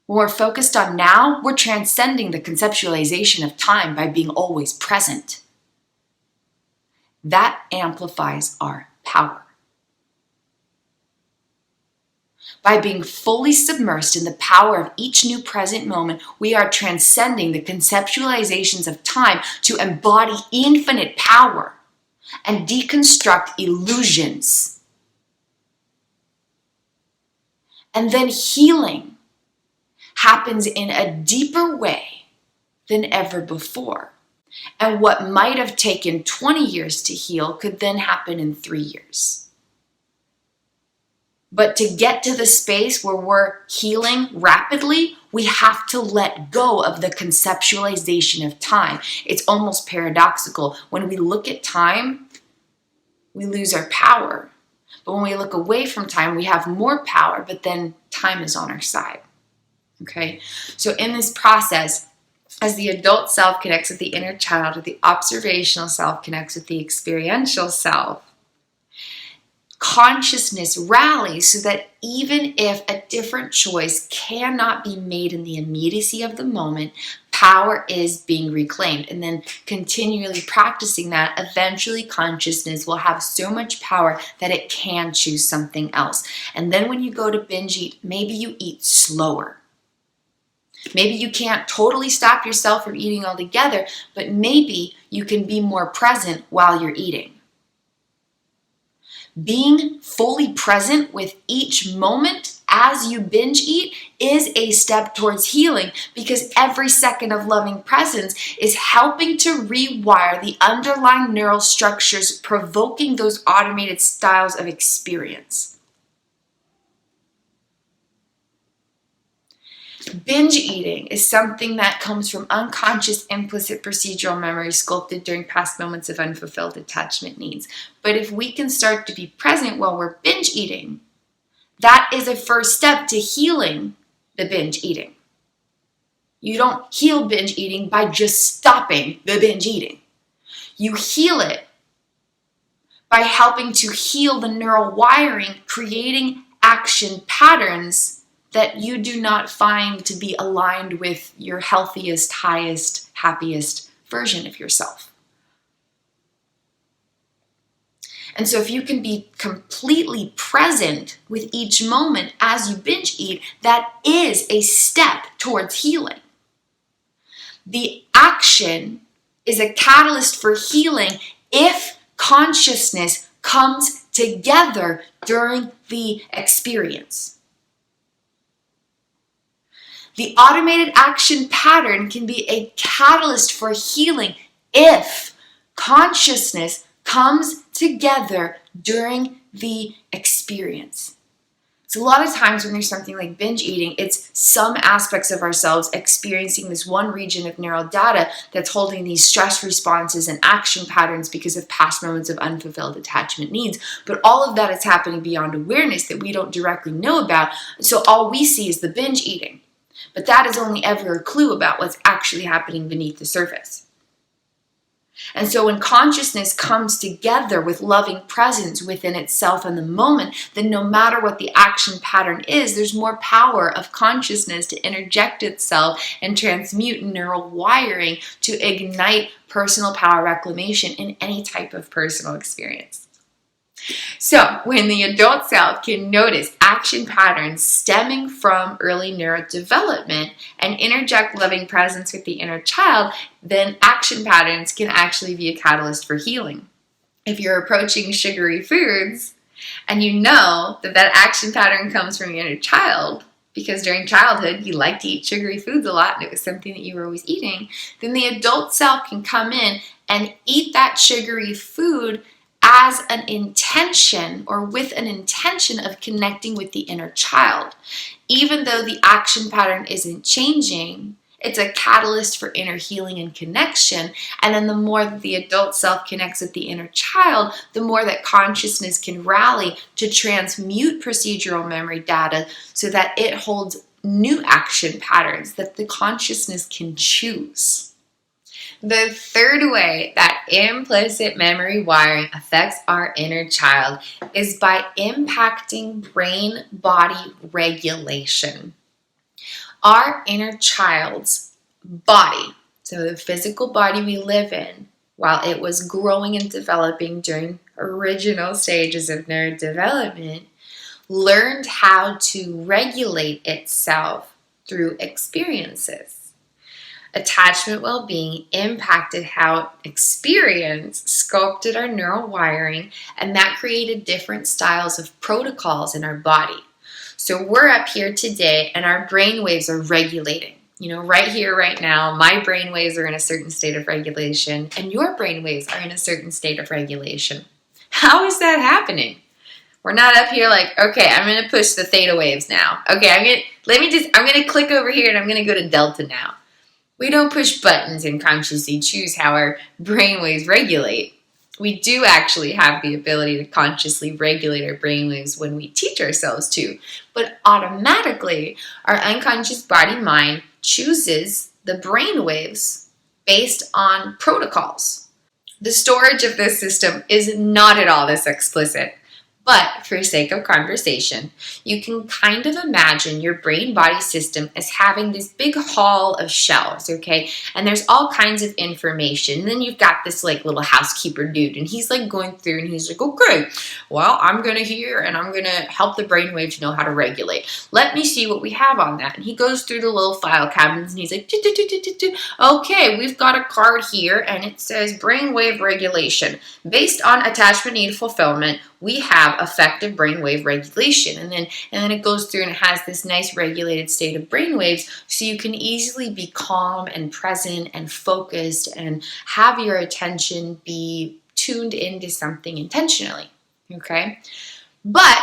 Speaker 1: When we're focused on now, we're transcending the conceptualization of time by being always present. That amplifies our power. By being fully submersed in the power of each new present moment, we are transcending the conceptualizations of time to embody infinite power and deconstruct illusions. And then healing happens in a deeper way than ever before. And what might have taken 20 years to heal could then happen in 3 years. But to get to the space where we're healing rapidly, we have to let go of the conceptualization of time. It's almost paradoxical. When we look at time, we lose our power. But when we look away from time, we have more power, but then time is on our side. Okay? So in this process, as the adult self connects with the inner child, or the observational self connects with the experiential self, consciousness rallies so that even if a different choice cannot be made in the immediacy of the moment, power is being reclaimed. And then continually practicing that, eventually consciousness will have so much power that it can choose something else. And then when you go to binge eat, maybe you eat slower. Maybe you can't totally stop yourself from eating altogether, but maybe you can be more present while you're eating. Being fully present with each moment as you binge eat is a step towards healing, because every second of loving presence is helping to rewire the underlying neural structures, provoking those automated styles of experience. Binge eating is something that comes from unconscious implicit procedural memory sculpted during past moments of unfulfilled attachment needs. But if we can start to be present while we're binge eating, that is a first step to healing the binge eating. You don't heal binge eating by just stopping the binge eating. You heal it by helping to heal the neural wiring, creating action patterns that you do not find to be aligned with your healthiest, highest, happiest version of yourself. And so if you can be completely present with each moment as you binge eat, that is a step towards healing. The action is a catalyst for healing if consciousness comes together during the experience. The automated action pattern can be a catalyst for healing if consciousness comes together during the experience. So a lot of times when there's something like binge eating, it's some aspects of ourselves experiencing this one region of neural data that's holding these stress responses and action patterns because of past moments of unfulfilled attachment needs. But all of that is happening beyond awareness that we don't directly know about. So all we see is the binge eating. But that is only ever a clue about what's actually happening beneath the surface. And so when consciousness comes together with loving presence within itself in the moment, then no matter what the action pattern is, there's more power of consciousness to interject itself and transmute neural wiring to ignite personal power reclamation in any type of personal experience. So when the adult self can notice action patterns stemming from early neurodevelopment and interject loving presence with the inner child, then action patterns can actually be a catalyst for healing. If you're approaching sugary foods and you know that that action pattern comes from your inner child, because during childhood you liked to eat sugary foods a lot and it was something that you were always eating, then the adult self can come in and eat that sugary food as an intention, or with an intention of connecting with the inner child. Even though the action pattern isn't changing, it's a catalyst for inner healing and connection. And then the more that the adult self connects with the inner child, the more that consciousness can rally to transmute procedural memory data so that it holds new action patterns that the consciousness can choose. The third way that implicit memory wiring affects our inner child is by impacting brain-body regulation. Our inner child's body, so the physical body we live in, while it was growing and developing during original stages of neurodevelopment, learned how to regulate itself through experiences. Attachment well-being impacted how experience sculpted our neural wiring, and that created different styles of protocols in our body. So we're up here today and our brain waves are regulating. Right here, right now, my brain waves are in a certain state of regulation and your brain waves are in a certain state of regulation. How is that happening? We're not up here like, okay, I'm going to push the theta waves now. Okay, I'm going to click over here and I'm going to go to delta now. We don't push buttons and consciously choose how our brainwaves regulate. We do actually have the ability to consciously regulate our brainwaves when we teach ourselves to, but automatically our unconscious body-mind chooses the brainwaves based on protocols. The storage of this system is not at all this explicit. But for sake of conversation, you can kind of imagine your brain-body system as having this big hall of shelves, okay? And there's all kinds of information. And then you've got this like little housekeeper dude, and he's like going through and he's like, okay, well, I'm gonna hear and I'm gonna help the brainwaves know how to regulate. Let me see what we have on that. And he goes through the little file cabinets and he's like, okay, we've got a card here and it says brainwave regulation. Based on attachment need fulfillment, we have effective brainwave regulation. And then it goes through and it has this nice regulated state of brainwaves so you can easily be calm and present and focused and have your attention be tuned into something intentionally, okay? But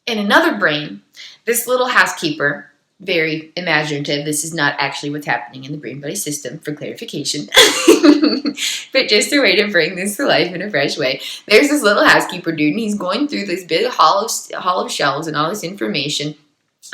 Speaker 1: in another brain, this little housekeeper, very imaginative, this is not actually what's happening in the brain-body system for clarification, but just a way to bring this to life in a fresh way. There's this little housekeeper dude and he's going through this big hall of shelves and all this information.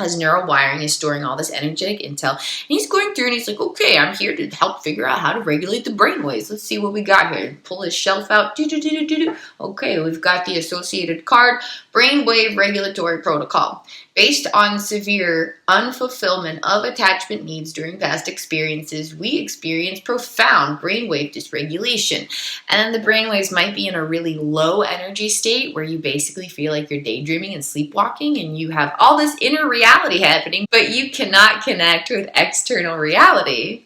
Speaker 1: His neural wiring is storing all this energetic intel. And he's going through and he's like, okay, I'm here to help figure out how to regulate the brainwaves. Let's see what we got here. Pull his shelf out. Okay, we've got the associated card, brainwave regulatory protocol. Based on severe unfulfillment of attachment needs during past experiences, we experience profound brainwave dysregulation. And the brainwaves might be in a really low energy state where you basically feel like you're daydreaming and sleepwalking and you have all this inner reality happening, but you cannot connect with external reality.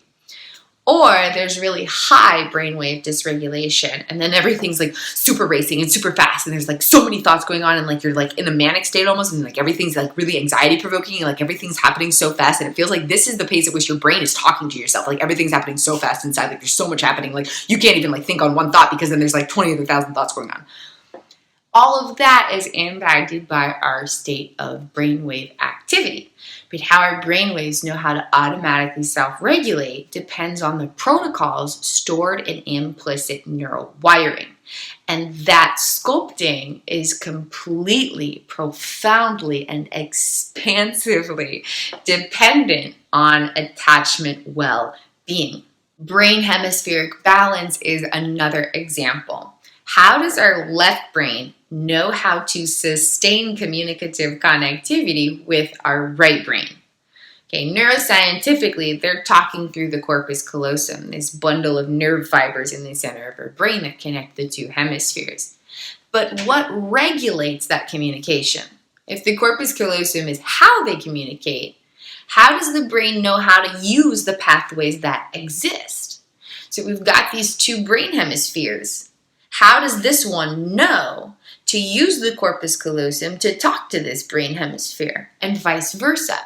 Speaker 1: Or there's really high brainwave dysregulation and then everything's like super racing and super fast and there's like so many thoughts going on and like you're like in a manic state almost and like everything's like really anxiety provoking and like everything's happening so fast and it feels like this is the pace at which your brain is talking to yourself. Like everything's happening so fast inside, like there's so much happening, like you can't even like think on one thought because then there's like 20 other thousand thoughts going on. All of that is impacted by our state of brainwave activity. But how our brainwaves know how to automatically self-regulate depends on the protocols stored in implicit neural wiring. And that sculpting is completely, profoundly, and expansively dependent on attachment well-being. Brain hemispheric balance is another example. How does our left brain know how to sustain communicative connectivity with our right brain? Okay, neuroscientifically, they're talking through the corpus callosum, this bundle of nerve fibers in the center of our brain that connect the two hemispheres. But what regulates that communication? If the corpus callosum is how they communicate, how does the brain know how to use the pathways that exist? So we've got these two brain hemispheres. How does this one know to use the corpus callosum to talk to this brain hemisphere and vice versa?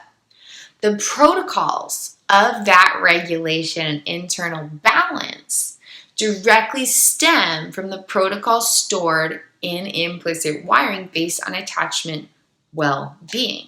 Speaker 1: The protocols of that regulation and internal balance directly stem from the protocols stored in implicit wiring based on attachment well-being.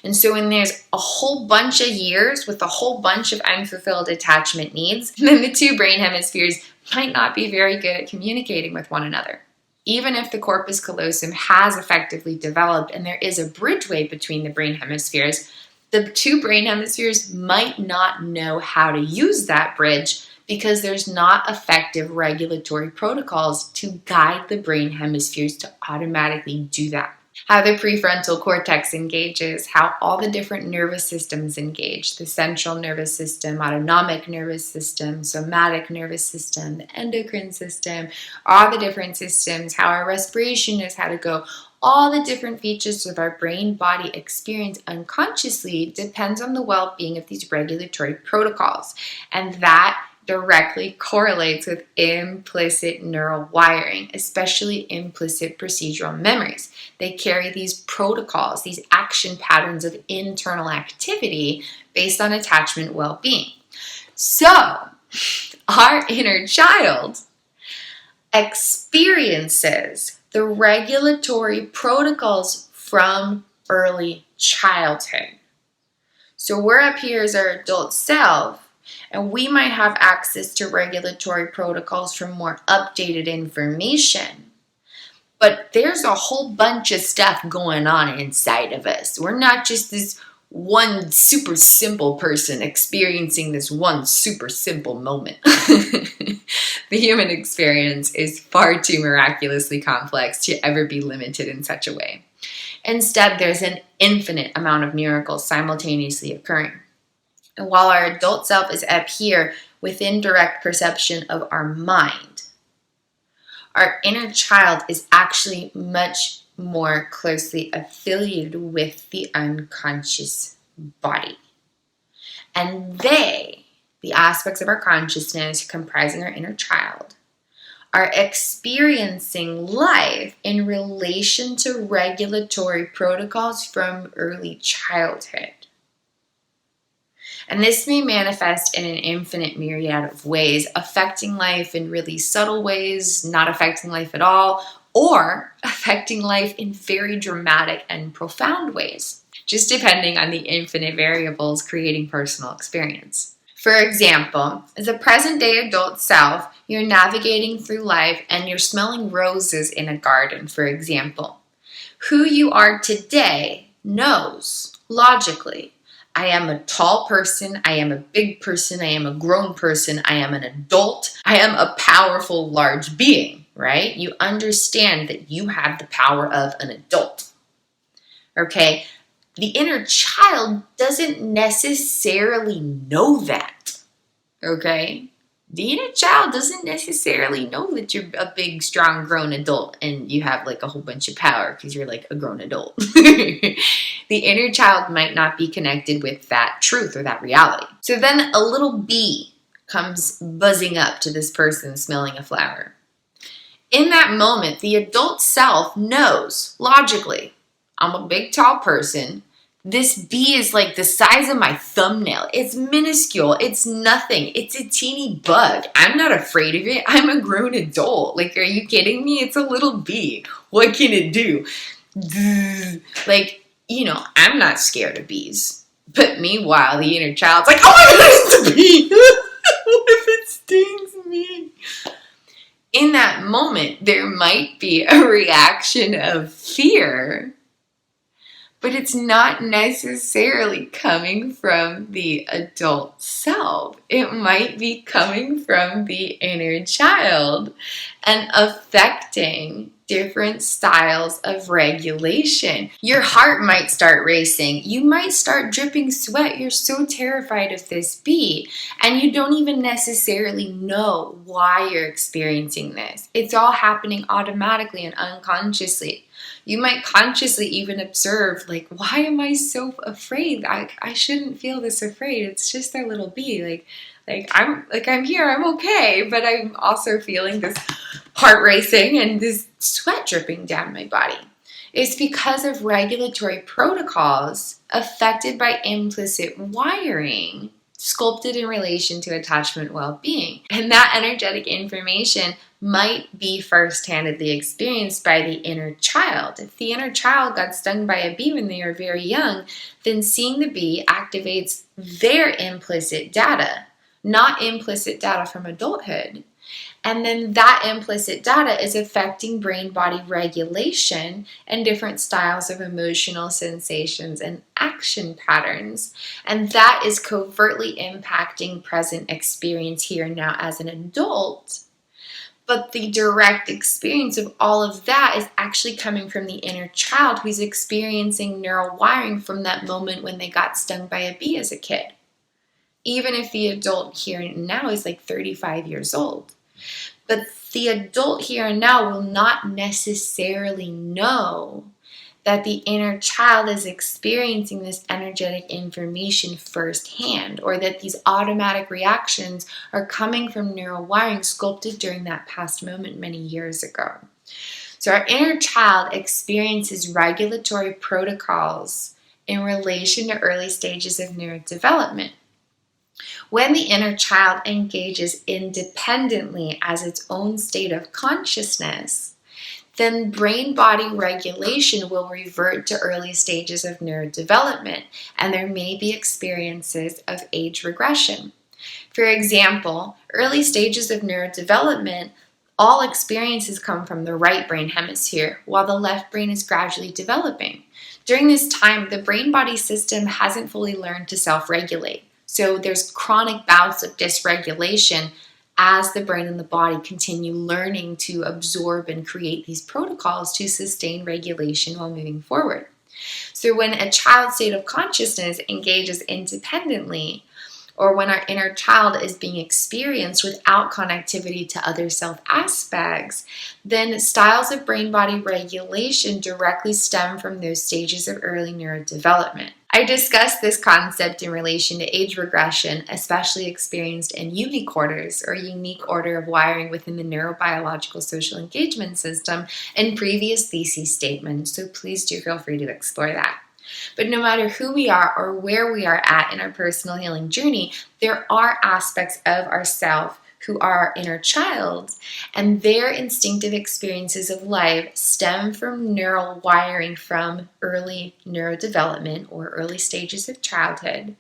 Speaker 1: And so when there's a whole bunch of years with a whole bunch of unfulfilled attachment needs, then the two brain hemispheres might not be very good at communicating with one another. Even if the corpus callosum has effectively developed and there is a bridgeway between the brain hemispheres, the two brain hemispheres might not know how to use that bridge because there's not effective regulatory protocols to guide the brain hemispheres to automatically do that. How the prefrontal cortex engages, how all the different nervous systems engage, the central nervous system, autonomic nervous system, somatic nervous system, the endocrine system, all the different systems, how our respiration knows how to go. All the different features of our brain-body experience unconsciously depends on the well-being of these regulatory protocols. And that directly correlates with implicit neural wiring, especially implicit procedural memories. They carry these protocols, these action patterns of internal activity based on attachment well-being. So, our inner child experiences the regulatory protocols from early childhood. So we're up here as our adult self, And we might have access to regulatory protocols from more updated information. But there's a whole bunch of stuff going on inside of us. We're not just this one super simple person experiencing this one super simple moment. The human experience is far too miraculously complex to ever be limited in such a way. Instead, there's an infinite amount of miracles simultaneously occurring. And while our adult self is up here within direct perception of our mind, our inner child is actually much more closely affiliated with the unconscious body. And they, the aspects of our consciousness comprising our inner child, are experiencing life in relation to regulatory protocols from early childhood. And this may manifest in an infinite myriad of ways, affecting life in really subtle ways, not affecting life at all, or affecting life in very dramatic and profound ways, just depending on the infinite variables creating personal experience. For example, as a present-day adult self, you're navigating through life and you're smelling roses in a garden, for example. Who you are today knows, logically, I am a tall person, I am a big person, I am a grown person, I am an adult, I am a powerful, large being, right? You understand that you have the power of an adult, okay? The inner child doesn't necessarily know that, okay? The inner child doesn't necessarily know that you're a big, strong, grown adult and you have like a whole bunch of power because you're like a grown adult. The inner child might not be connected with that truth or that reality. So then a little bee comes buzzing up to this person smelling a flower. In that moment, the adult self knows, logically, I'm a big, tall person. This bee is like the size of my thumbnail. It's minuscule. It's nothing. It's a teeny bug. I'm not afraid of it. I'm a grown adult. Like, are you kidding me? It's a little bee. What can it do? Like, you know, I'm not scared of bees. But meanwhile, the inner child's like, oh my God, it's a bee. What if it stings me? In that moment, there might be a reaction of fear, but it's not necessarily coming from the adult self. It might be coming from the inner child and affecting different styles of regulation. Your heart might start racing. You might start dripping sweat. You're so terrified of this bee, and you don't even necessarily know why you're experiencing this. It's all happening automatically and unconsciously. You might consciously even observe, like, why am I so afraid? I shouldn't feel this afraid. It's just a little bee. I'm here, I'm okay, but I'm also feeling this heart racing and this sweat dripping down my body. It's because of regulatory protocols affected by implicit wiring, sculpted in relation to attachment well-being. And that energetic information might be first-handedly experienced by the inner child. If the inner child got stung by a bee when they were very young, then seeing the bee activates their implicit data, not implicit data from adulthood. And then that implicit data is affecting brain-body regulation and different styles of emotional sensations and action patterns. And that is covertly impacting present experience here and now as an adult. But the direct experience of all of that is actually coming from the inner child who's experiencing neural wiring from that moment when they got stung by a bee as a kid. Even if the adult here and now is like 35 years old. But the adult here and now will not necessarily know that the inner child is experiencing this energetic information firsthand, or that these automatic reactions are coming from neural wiring sculpted during that past moment many years ago. So our inner child experiences regulatory protocols in relation to early stages of neurodevelopment. When the inner child engages independently as its own state of consciousness, then brain-body regulation will revert to early stages of neurodevelopment, and there may be experiences of age regression. For example, early stages of neurodevelopment, all experiences come from the right brain hemisphere, while the left brain is gradually developing. During this time, the brain-body system hasn't fully learned to self-regulate. So there's chronic bouts of dysregulation as the brain and the body continue learning to absorb and create these protocols to sustain regulation while moving forward. So when a child's state of consciousness engages independently, or when our inner child is being experienced without connectivity to other self aspects, then styles of brain-body regulation directly stem from those stages of early neurodevelopment. I discussed this concept in relation to age regression, especially experienced in unicorders, or unique order of wiring within the neurobiological social engagement system, in previous thesis statements, so please do feel free to explore that. But no matter who we are or where we are at in our personal healing journey, there are aspects of ourself who are our inner child, and their instinctive experiences of life stem from neural wiring from early neurodevelopment or early stages of childhood.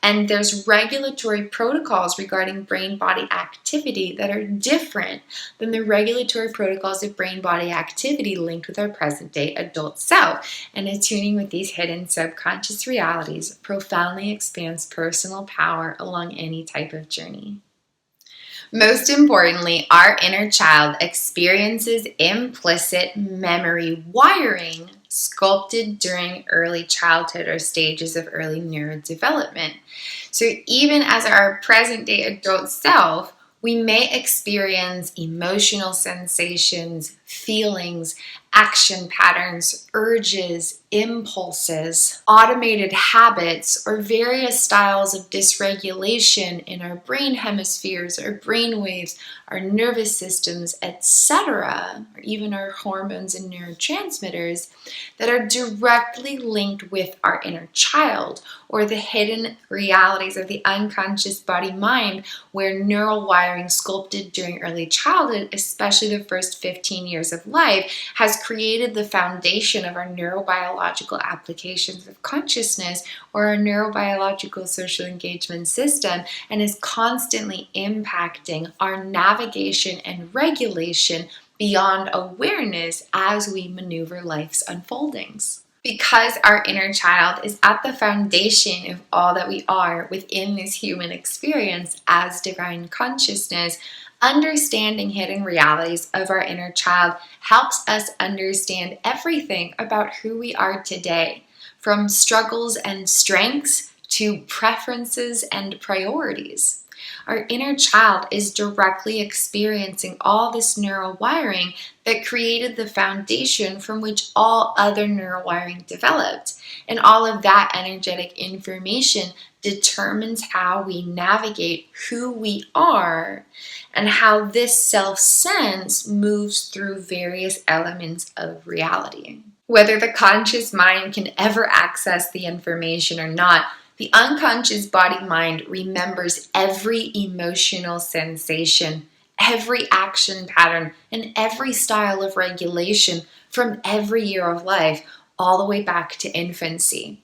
Speaker 1: And there's regulatory protocols regarding brain-body activity that are different than the regulatory protocols of brain-body activity linked with our present-day adult self. And attuning with these hidden subconscious realities profoundly expands personal power along any type of journey. Most importantly, our inner child experiences implicit memory wiring sculpted during early childhood or stages of early neurodevelopment. So even as our present-day adult self, we may experience emotional sensations, feelings, action patterns, urges, impulses, automated habits, or various styles of dysregulation in our brain hemispheres, our brain waves, our nervous systems, etc., or even our hormones and neurotransmitters that are directly linked with our inner child, or the hidden realities of the unconscious body-mind, where neural wiring sculpted during early childhood, especially the first 15 years of life, has created the foundation of our neurobiological applications of consciousness, or our neurobiological social engagement system, and is constantly impacting our navigation and regulation beyond awareness as we maneuver life's unfoldings. Because our inner child is at the foundation of all that we are within this human experience as divine consciousness, understanding hidden realities of our inner child helps us understand everything about who we are today, from struggles and strengths to preferences and priorities. Our inner child is directly experiencing all this neural wiring that created the foundation from which all other neural wiring developed. And all of that energetic information determines how we navigate who we are and how this self-sense moves through various elements of reality. Whether the conscious mind can ever access the information or not, the unconscious body-mind remembers every emotional sensation, every action pattern, and every style of regulation from every year of life, all the way back to infancy.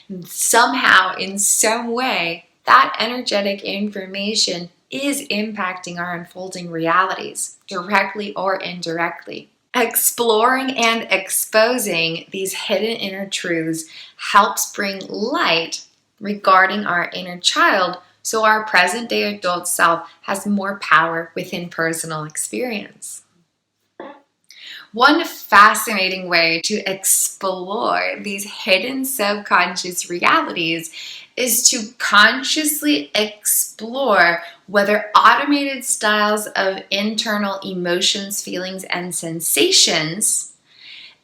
Speaker 1: And somehow, in some way, that energetic information is impacting our unfolding realities, directly or indirectly. Exploring and exposing these hidden inner truths helps bring light regarding our inner child, so our present-day adult self has more power within personal experience. One fascinating way to explore these hidden subconscious realities is to consciously explore whether automated styles of internal emotions, feelings, and sensations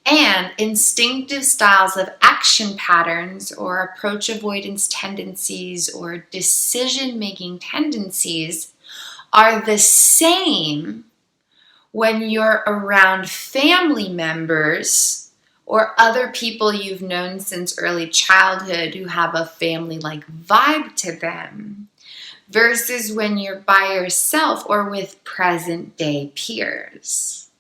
Speaker 1: and instinctive styles of action patterns or approach avoidance tendencies or decision-making tendencies are the same when you're around family members or other people you've known since early childhood who have a family-like vibe to them, versus when you're by yourself or with present-day peers.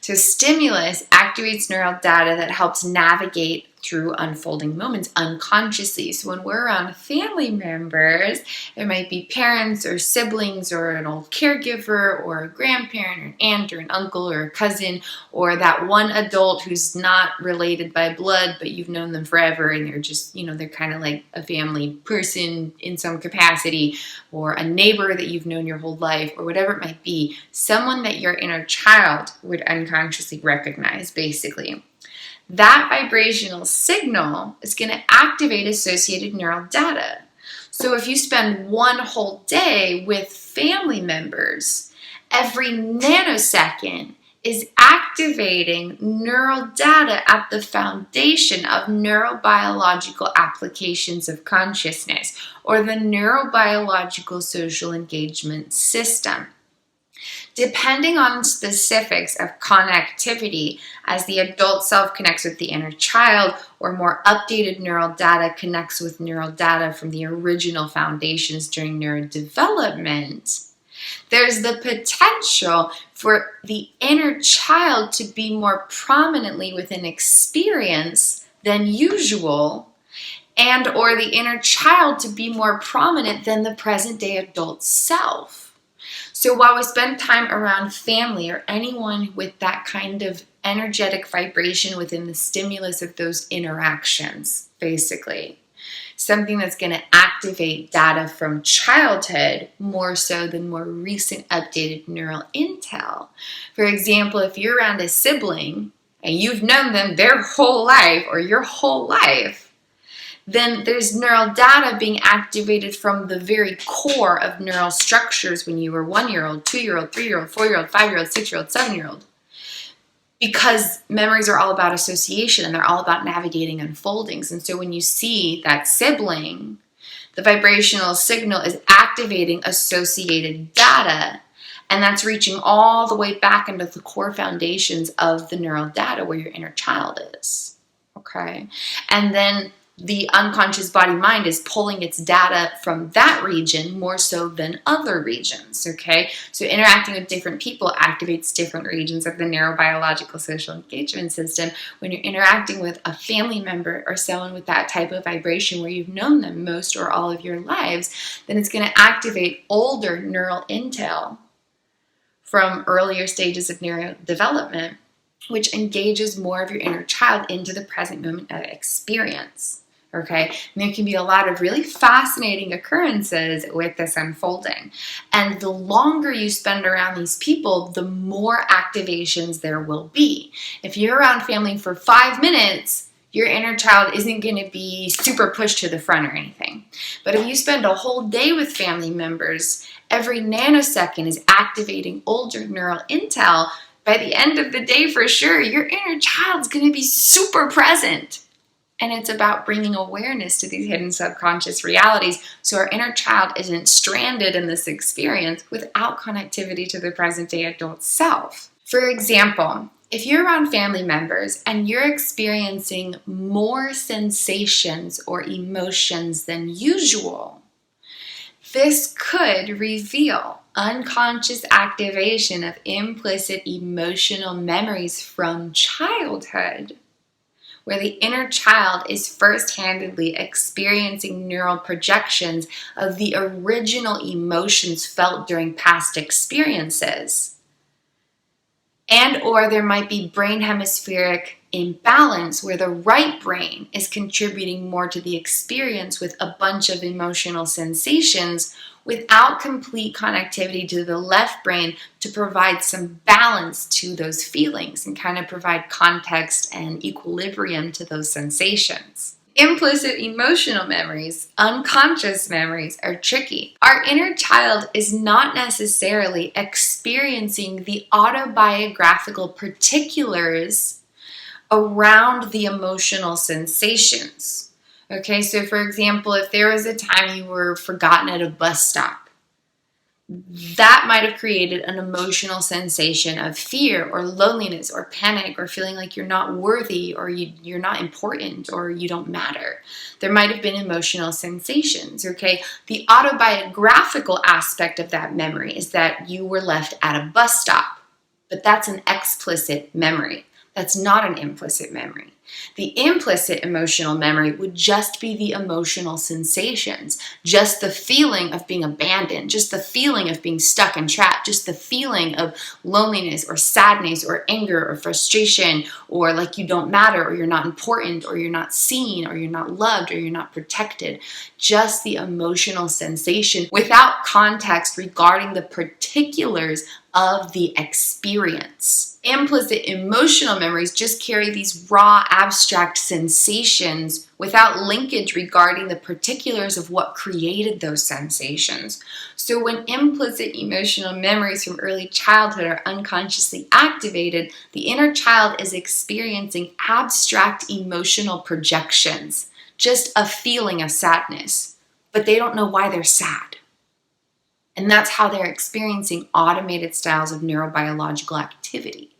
Speaker 1: So stimulus activates neural data that helps navigate through unfolding moments unconsciously. So when we're around family members, it might be parents or siblings or an old caregiver or a grandparent or an aunt or an uncle or a cousin, or that one adult who's not related by blood, but you've known them forever and they're just, they're kind of like a family person in some capacity, or a neighbor that you've known your whole life, or whatever it might be, someone that your inner child would unconsciously recognize, basically. That vibrational signal is going to activate associated neural data. So if you spend one whole day with family members, every nanosecond is activating neural data at the foundation of neurobiological applications of consciousness, or the neurobiological social engagement system. Depending on specifics of connectivity, as the adult self connects with the inner child, or more updated neural data connects with neural data from the original foundations during neurodevelopment, there's the potential for the inner child to be more prominently within experience than usual, and or the inner child to be more prominent than the present day adult self. So while we spend time around family or anyone with that kind of energetic vibration within the stimulus of those interactions, basically, something that's going to activate data from childhood more so than more recent updated neural intel. For example, if you're around a sibling and you've known them their whole life or your whole life, then there's neural data being activated from the very core of neural structures when you were 1-year-old, 2-year-old, 3-year-old, 4-year-old, 5-year-old, 6-year-old, 7-year-old. Because memories are all about association and they're all about navigating unfoldings. And so when you see that sibling, the vibrational signal is activating associated data, and that's reaching all the way back into the core foundations of the neural data where your inner child is. Okay? And then the unconscious body-mind is pulling its data from that region more so than other regions, okay? So interacting with different people activates different regions of the neurobiological social engagement system. When you're interacting with a family member or someone with that type of vibration where you've known them most or all of your lives, then it's going to activate older neural intel from earlier stages of neurodevelopment, which engages more of your inner child into the present moment of experience. Okay, and there can be a lot of really fascinating occurrences with this unfolding. And the longer you spend around these people, the more activations there will be. If you're around family for 5 minutes, your inner child isn't going to be super pushed to the front or anything. But if you spend a whole day with family members, every nanosecond is activating older neural intel. By the end of the day, for sure, your inner child's going to be super present. And it's about bringing awareness to these hidden subconscious realities so our inner child isn't stranded in this experience without connectivity to the present day adult self. For example, if you're around family members and you're experiencing more sensations or emotions than usual, this could reveal unconscious activation of implicit emotional memories from childhood, where the inner child is first-handedly experiencing neural projections of the original emotions felt during past experiences. And or there might be brain hemispheric imbalance where the right brain is contributing more to the experience with a bunch of emotional sensations without complete connectivity to the left brain to provide some balance to those feelings and kind of provide context and equilibrium to those sensations. Implicit emotional memories, unconscious memories, are tricky. Our inner child is not necessarily experiencing the autobiographical particulars around the emotional sensations. Okay, so for example, if there was a time you were forgotten at a bus stop, that might have created an emotional sensation of fear or loneliness or panic or feeling like you're not worthy or you're not important or you don't matter. There might have been emotional sensations, okay? The autobiographical aspect of that memory is that you were left at a bus stop, but that's an explicit memory. That's not an implicit memory. The implicit emotional memory would just be the emotional sensations, just the feeling of being abandoned, just the feeling of being stuck and trapped, just the feeling of loneliness or sadness or anger or frustration or like you don't matter or you're not important or you're not seen or you're not loved or you're not protected. Just the emotional sensation without context regarding the particulars of the experience. Implicit emotional memories just carry these raw, abstract sensations without linkage regarding the particulars of what created those sensations. So when implicit emotional memories from early childhood are unconsciously activated, the inner child is experiencing abstract emotional projections, just a feeling of sadness, but they don't know why they're sad. And that's how they're experiencing automated styles of neurobiological activity.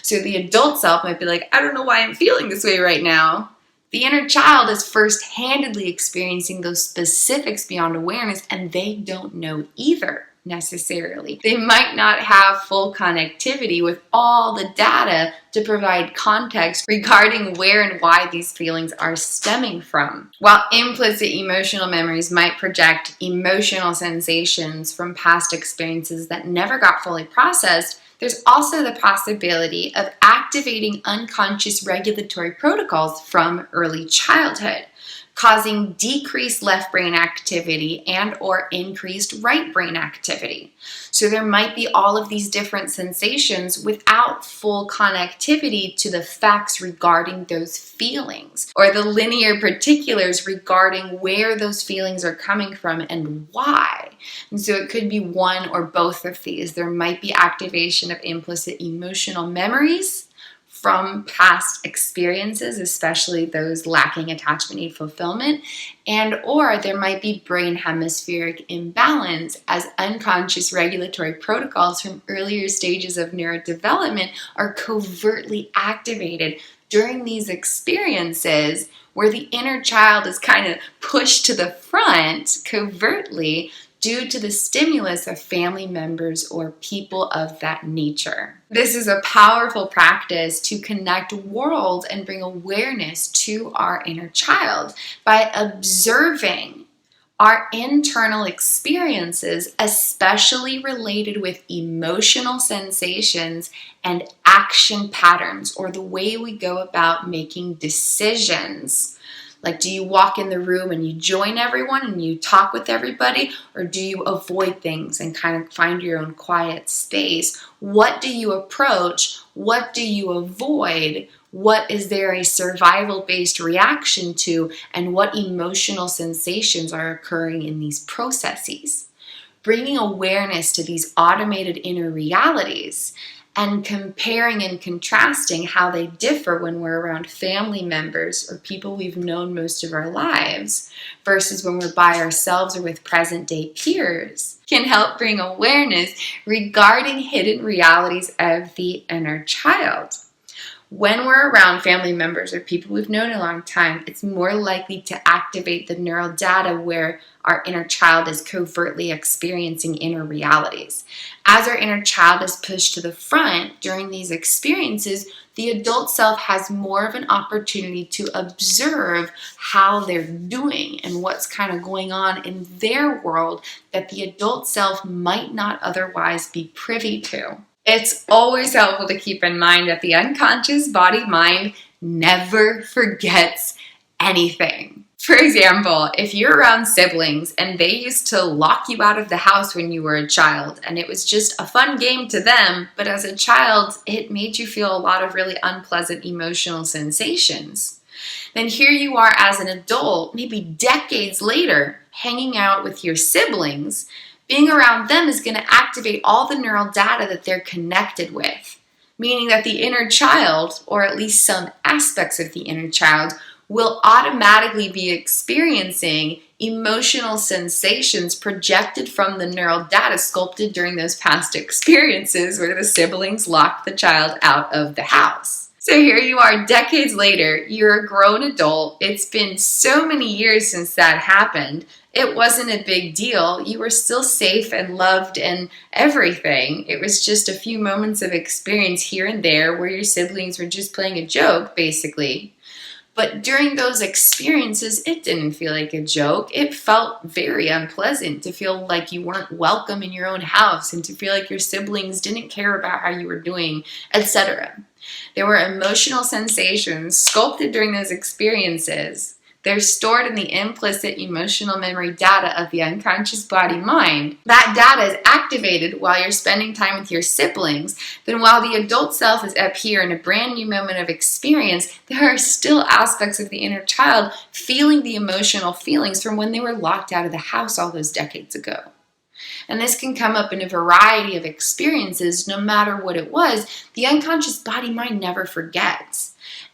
Speaker 1: So the adult self might be like, I don't know why I'm feeling this way right now. The inner child is first-handedly experiencing those specifics beyond awareness, and they don't know either necessarily. They might not have full connectivity with all the data to provide context regarding where and why these feelings are stemming from. While implicit emotional memories might project emotional sensations from past experiences that never got fully processed, there's also the possibility of activating unconscious regulatory protocols from early childhood, causing decreased left brain activity and or increased right brain activity. So there might be all of these different sensations without full connectivity to the facts regarding those feelings or the linear particulars regarding where those feelings are coming from and why. And so it could be one or both of these. There might be activation of implicit emotional memories from past experiences, especially those lacking attachment need fulfillment, and or there might be brain hemispheric imbalance as unconscious regulatory protocols from earlier stages of neurodevelopment are covertly activated during these experiences where the inner child is kind of pushed to the front covertly due to the stimulus of family members or people of that nature. This is a powerful practice to connect worlds and bring awareness to our inner child by observing our internal experiences, especially related with emotional sensations and action patterns, or the way we go about making decisions. Like, do you walk in the room and you join everyone and you talk with everybody, or do you avoid things and kind of find your own quiet space? What do you approach? What do you avoid? What is there a survival-based reaction to? And what emotional sensations are occurring in these processes? Bringing awareness to these automated inner realities and comparing and contrasting how they differ when we're around family members or people we've known most of our lives versus when we're by ourselves or with present-day peers can help bring awareness regarding hidden realities of the inner child. When we're around family members or people we've known a long time, it's more likely to activate the neural data where our inner child is covertly experiencing inner realities. As our inner child is pushed to the front during these experiences, the adult self has more of an opportunity to observe how they're doing and what's kind of going on in their world that the adult self might not otherwise be privy to. It's always helpful to keep in mind that the unconscious body-mind never forgets anything. For example, if you're around siblings and they used to lock you out of the house when you were a child and it was just a fun game to them, but as a child, it made you feel a lot of really unpleasant emotional sensations. Then here you are as an adult, maybe decades later, hanging out with your siblings. Being around them is going to activate all the neural data that they're connected with, meaning that the inner child, or at least some aspects of the inner child, will automatically be experiencing emotional sensations projected from the neural data sculpted during those past experiences where the siblings locked the child out of the house. So here you are decades later, you're a grown adult, it's been so many years since that happened. It wasn't a big deal. You were still safe and loved and everything. It was just a few moments of experience here and there where your siblings were just playing a joke, basically. But during those experiences, it didn't feel like a joke. It felt very unpleasant to feel like you weren't welcome in your own house and to feel like your siblings didn't care about how you were doing, etc. There were emotional sensations sculpted during those experiences. They're stored in the implicit emotional memory data of the unconscious body-mind. That data is activated while you're spending time with your siblings. Then while the adult self is up here in a brand new moment of experience, there are still aspects of the inner child feeling the emotional feelings from when they were locked out of the house all those decades ago. And this can come up in a variety of experiences. No matter what it was, the unconscious body-mind never forgets.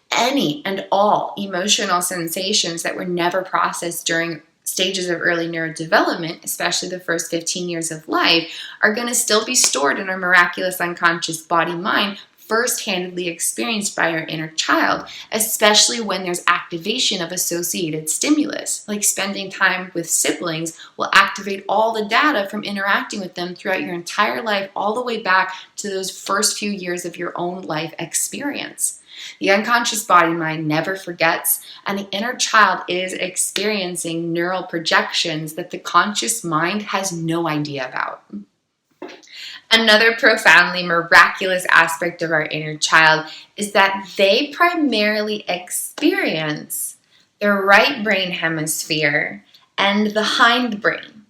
Speaker 1: Any and all emotional sensations that were never processed during stages of early neurodevelopment, especially the first 15 years of life, are going to still be stored in our miraculous unconscious body-mind, first-handedly experienced by our inner child, especially when there's activation of associated stimulus. Like spending time with siblings will activate all the data from interacting with them throughout your entire life, all the way back to those first few years of your own life experience. The unconscious body-mind never forgets, and the inner child is experiencing neural projections that the conscious mind has no idea about. Another profoundly miraculous aspect of our inner child is that they primarily experience the right brain hemisphere and the hindbrain,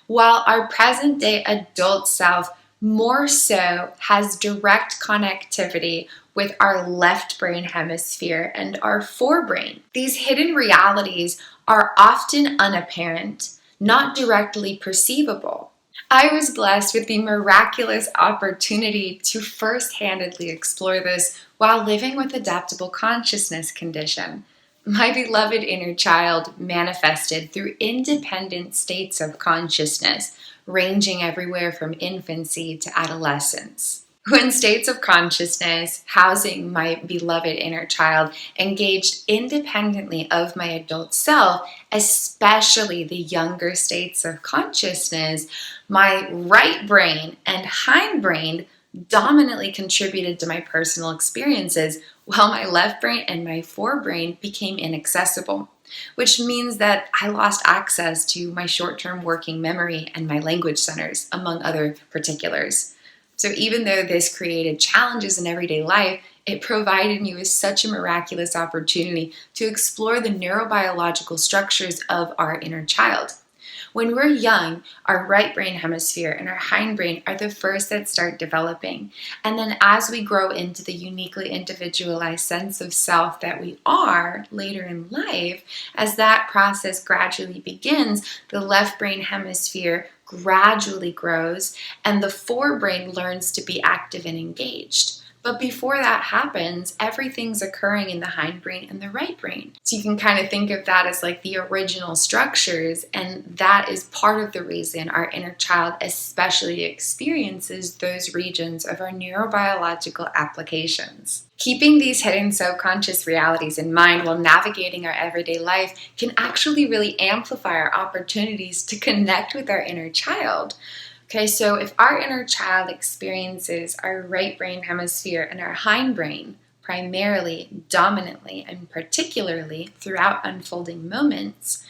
Speaker 1: while our present-day adult self more so has direct connectivity with our left brain hemisphere and our forebrain. These hidden realities are often unapparent, not directly perceivable. I was blessed with the miraculous opportunity to first-handedly explore this while living with adaptable consciousness condition. My beloved inner child manifested through independent states of consciousness, ranging everywhere from infancy to adolescence. When states of consciousness housing my beloved inner child engaged independently of my adult self, especially the younger states of consciousness, my right brain and hindbrain dominantly contributed to my personal experiences, while my left brain and my forebrain became inaccessible, which means that I lost access to my short-term working memory and my language centers, among other particulars. So even though this created challenges in everyday life, it provided me with such a miraculous opportunity to explore the neurobiological structures of our inner child. When we're young, our right brain hemisphere and our hindbrain are the first that start developing. And then as we grow into the uniquely individualized sense of self that we are later in life, as that process gradually begins, the left brain hemisphere gradually grows and the forebrain learns to be active and engaged. But before that happens, everything's occurring in the hindbrain and the right brain. So you can kind of think of that as like the original structures, and that is part of the reason our inner child especially experiences those regions of our neurobiological applications. Keeping these hidden subconscious realities in mind while navigating our everyday life can actually really amplify our opportunities to connect with our inner child. Okay, so if our inner child experiences our right brain hemisphere and our hindbrain primarily, dominantly, and particularly throughout unfolding moments,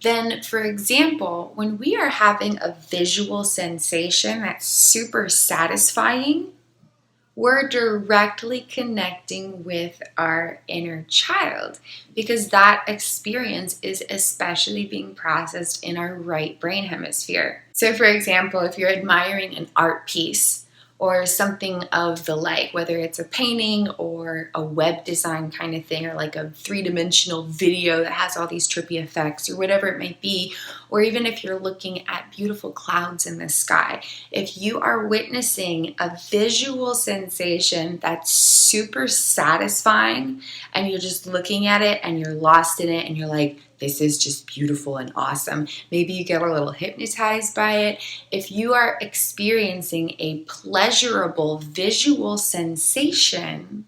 Speaker 1: then, for example, when we are having a visual sensation that's super satisfying, we're directly connecting with our inner child because that experience is especially being processed in our right brain hemisphere. So for example, if you're admiring an art piece or something of the like, whether it's a painting or a web design kind of thing, or like a three-dimensional video that has all these trippy effects or whatever it might be, or even if you're looking at beautiful clouds in the sky, if you are witnessing a visual sensation that's super satisfying and you're just looking at it and you're lost in it and you're like, this is just beautiful and awesome. Maybe you get a little hypnotized by it. If you are experiencing a pleasurable visual sensation,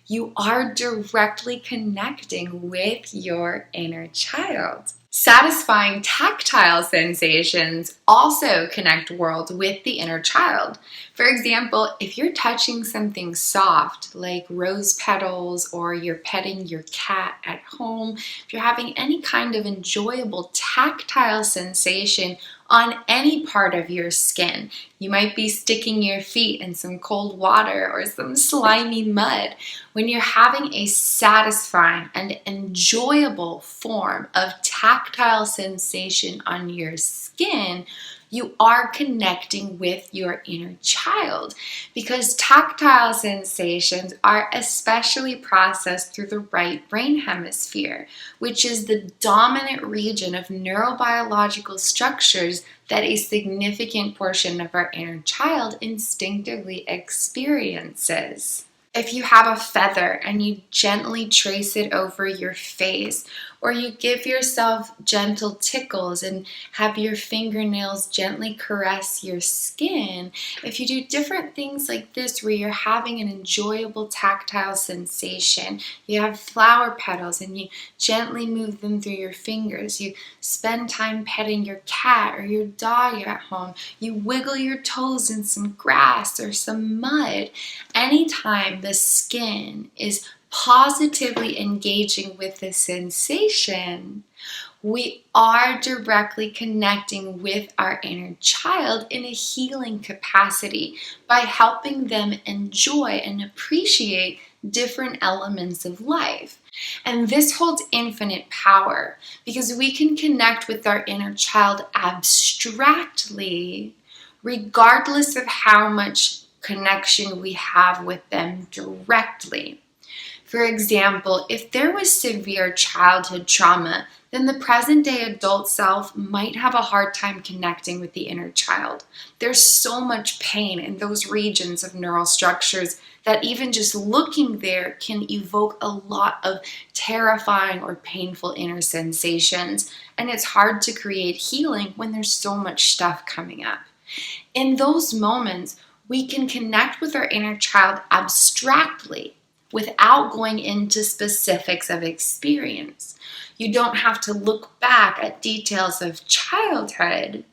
Speaker 1: you are directly connecting with your inner child. Satisfying tactile sensations also connect worlds with the inner child. For example, if you're touching something soft like rose petals or you're petting your cat at home, if you're having any kind of enjoyable tactile sensation on any part of your skin, you might be sticking your feet in some cold water or some slimy mud. When you're having a satisfying and enjoyable form of tactile sensation on your skin, you are connecting with your inner child, because tactile sensations are especially processed through the right brain hemisphere, which is the dominant region of neurobiological structures that a significant portion of our inner child instinctively experiences. If you have a feather and you gently trace it over your face, or you give yourself gentle tickles and have your fingernails gently caress your skin, if you do different things like this where you're having an enjoyable tactile sensation, you have flower petals and you gently move them through your fingers, you spend time petting your cat or your dog at home, you wiggle your toes in some grass or some mud, anytime the skin is positively engaging with the sensation, we are directly connecting with our inner child in a healing capacity by helping them enjoy and appreciate different elements of life. And this holds infinite power because we can connect with our inner child abstractly, regardless of how much connection we have with them directly. For example, if there was severe childhood trauma, then the present day adult self might have a hard time connecting with the inner child. There's so much pain in those regions of neural structures that even just looking there can evoke a lot of terrifying or painful inner sensations, and it's hard to create healing when there's so much stuff coming up. In those moments, we can connect with our inner child abstractly, without going into specifics of experience. You don't have to look back at details of childhood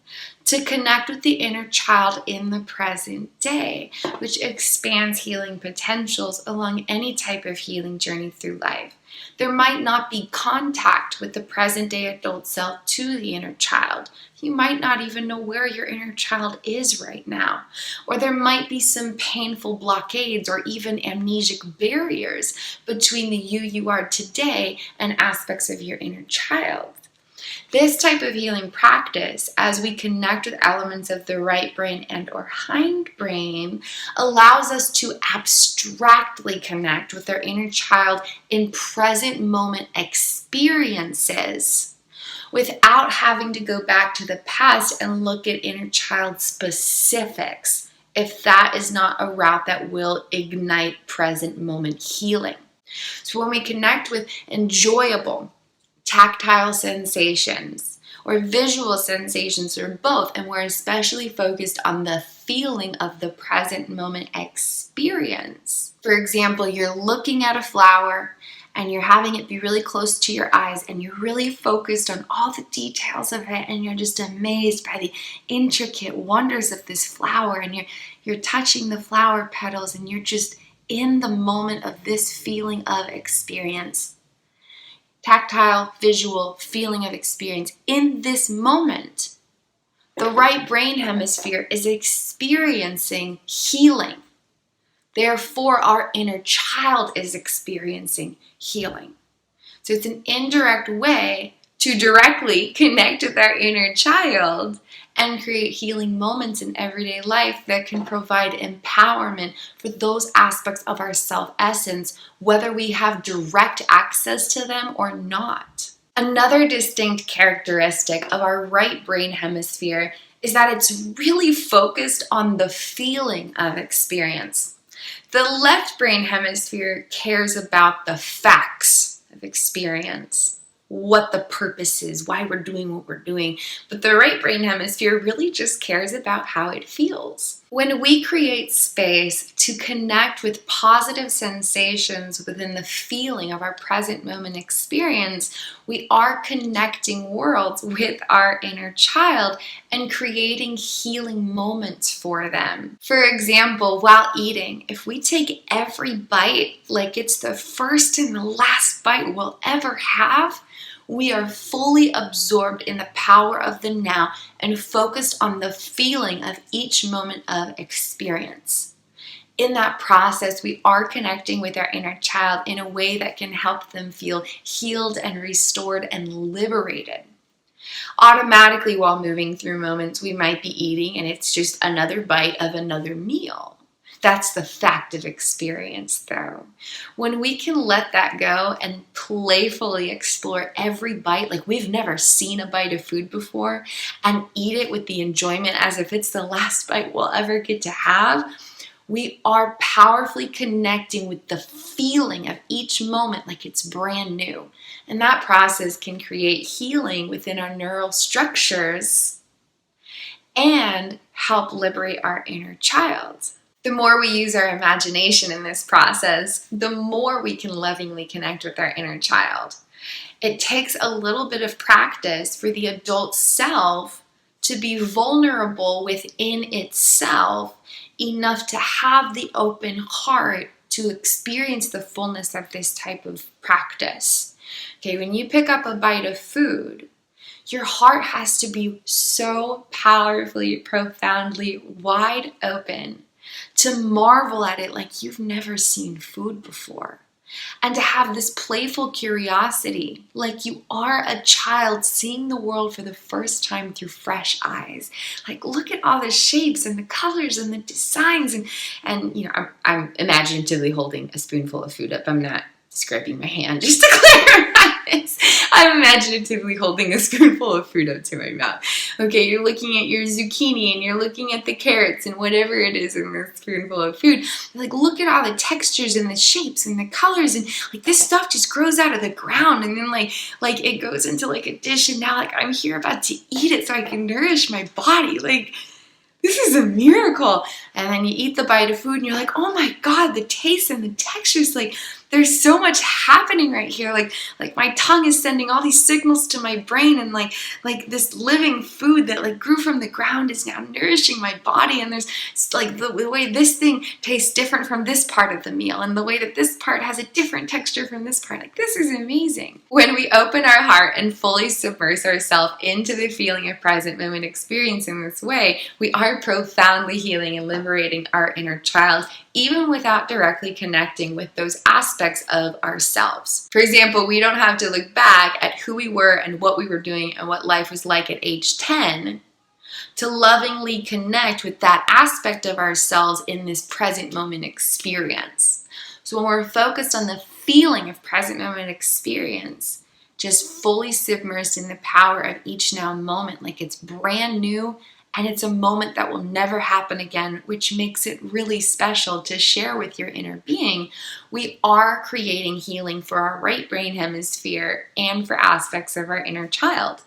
Speaker 1: to connect with the inner child in the present day, which expands healing potentials along any type of healing journey through life. There might not be contact with the present day adult self to the inner child. You might not even know where your inner child is right now. Or there might be some painful blockades or even amnesic barriers between the you are today and aspects of your inner child. This type of healing practice, as we connect with elements of the right brain and or hindbrain, allows us to abstractly connect with our inner child in present moment experiences without having to go back to the past and look at inner child specifics, if that is not a route that will ignite present moment healing. So when we connect with enjoyable tactile sensations or visual sensations or both, and we're especially focused on the feeling of the present moment experience. For example, you're looking at a flower and you're having it be really close to your eyes and you're really focused on all the details of it and you're just amazed by the intricate wonders of this flower, and you're touching the flower petals and you're just in the moment of this feeling of experience. Tactile, visual, feeling of experience. In this moment, the right brain hemisphere is experiencing healing. Therefore, our inner child is experiencing healing. So it's an indirect way to directly connect with our inner child and create healing moments in everyday life that can provide empowerment for those aspects of our self-essence, whether we have direct access to them or not. Another distinct characteristic of our right brain hemisphere is that it's really focused on the feeling of experience. The left brain hemisphere cares about the facts of experience, what the purpose is, why we're doing what we're doing. But the right brain hemisphere really just cares about how it feels. When we create space to connect with positive sensations within the feeling of our present moment experience, we are connecting worlds with our inner child and creating healing moments for them. For example, while eating, if we take every bite like it's the first and the last bite we'll ever have, we are fully absorbed in the power of the now and focused on the feeling of each moment of experience. In that process, we are connecting with our inner child in a way that can help them feel healed and restored and liberated. Automatically, while moving through moments, we might be eating and it's just another bite of another meal. That's the fact of experience, though. When we can let that go and playfully explore every bite like we've never seen a bite of food before and eat it with the enjoyment as if it's the last bite we'll ever get to have, we are powerfully connecting with the feeling of each moment like it's brand new. And that process can create healing within our neural structures and help liberate our inner child. The more we use our imagination in this process, the more we can lovingly connect with our inner child. It takes a little bit of practice for the adult self to be vulnerable within itself enough to have the open heart to experience the fullness of this type of practice. Okay, when you pick up a bite of food, your heart has to be so powerfully, profoundly wide open to marvel at it like you've never seen food before. And to have this playful curiosity, like you are a child seeing the world for the first time through fresh eyes. Like, look at all the shapes and the colors and the designs. And you know, I'm imaginatively holding a spoonful of food up. I'm not scraping my hand, just to clarify this. I'm imaginatively holding a spoonful of fruit up to my mouth. Okay, you're looking at your zucchini and you're looking at the carrots and whatever it is in this spoonful of food. Like, look at all the textures and the shapes and the colors, and like this stuff just grows out of the ground and then like it goes into like a dish, and now like I'm here about to eat it so I can nourish my body. Like, this is a miracle. And then you eat the bite of food and you're like, oh my God, the taste and the textures, like there's so much happening right here. Like my tongue is sending all these signals to my brain, and like this living food that like grew from the ground is now nourishing my body. And there's like the way this thing tastes different from this part of the meal, and the way that this part has a different texture from this part. Like, this is amazing. When we open our heart and fully submerge ourselves into the feeling of present moment experience in this way, we are profoundly healing and liberating our inner child, even without directly connecting with those aspects of ourselves. For example, we don't have to look back at who we were and what we were doing and what life was like at age 10 to lovingly connect with that aspect of ourselves in this present moment experience. So when we're focused on the feeling of present moment experience, just fully submersed in the power of each now moment like it's brand new, and it's a moment that will never happen again, which makes it really special to share with your inner being, we are creating healing for our right brain hemisphere and for aspects of our inner child.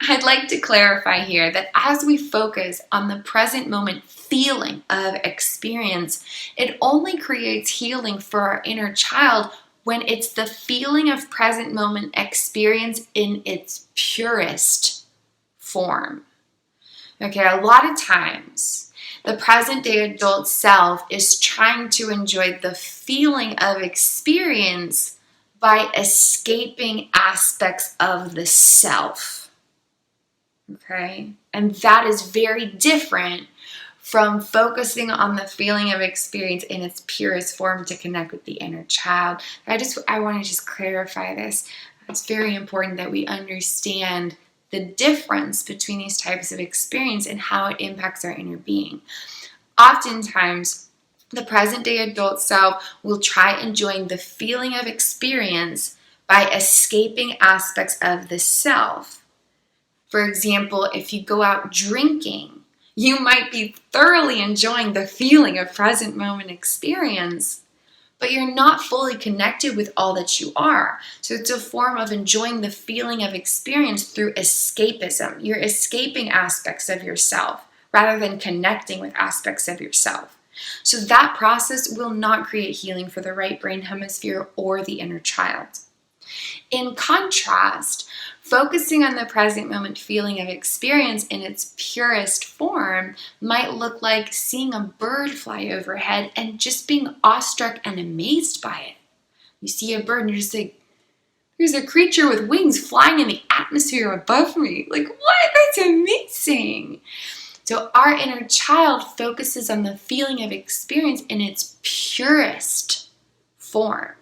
Speaker 1: I'd like to clarify here that as we focus on the present moment feeling of experience, it only creates healing for our inner child when it's the feeling of present moment experience in its purest form. Okay, a lot of times, the present day adult self is trying to enjoy the feeling of experience by escaping aspects of the self. Okay, and that is very different from focusing on the feeling of experience in its purest form to connect with the inner child. I want to just clarify this. It's very important that we understand the difference between these types of experience and how it impacts our inner being. Oftentimes, the present day adult self will try enjoying the feeling of experience by escaping aspects of the self. For example, if you go out drinking, you might be thoroughly enjoying the feeling of present moment experience, but you're not fully connected with all that you are. So it's a form of enjoying the feeling of experience through escapism. You're escaping aspects of yourself rather than connecting with aspects of yourself. So that process will not create healing for the right brain hemisphere or the inner child. In contrast, focusing on the present moment feeling of experience in its purest form might look like seeing a bird fly overhead and just being awestruck and amazed by it. You see a bird and you're just like, there's a creature with wings flying in the atmosphere above me. Like, what? That's amazing. So our inner child focuses on the feeling of experience in its purest form.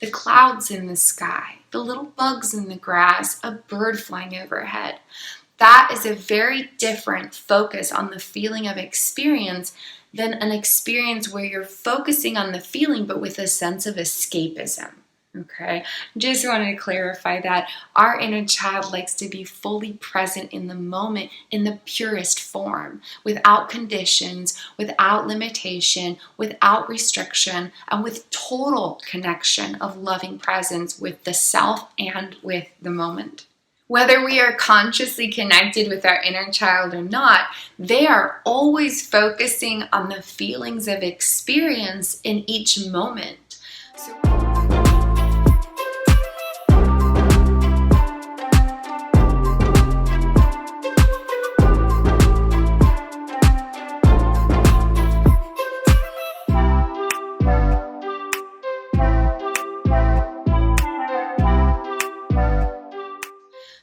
Speaker 1: The clouds in the sky, the little bugs in the grass, a bird flying overhead. That is a very different focus on the feeling of experience than an experience where you're focusing on the feeling but with a sense of escapism. Okay, just wanted to clarify that our inner child likes to be fully present in the moment in the purest form, without conditions, without limitation, without restriction, and with total connection of loving presence with the self and with the moment. Whether we are consciously connected with our inner child or not, they are always focusing on the feelings of experience in each moment.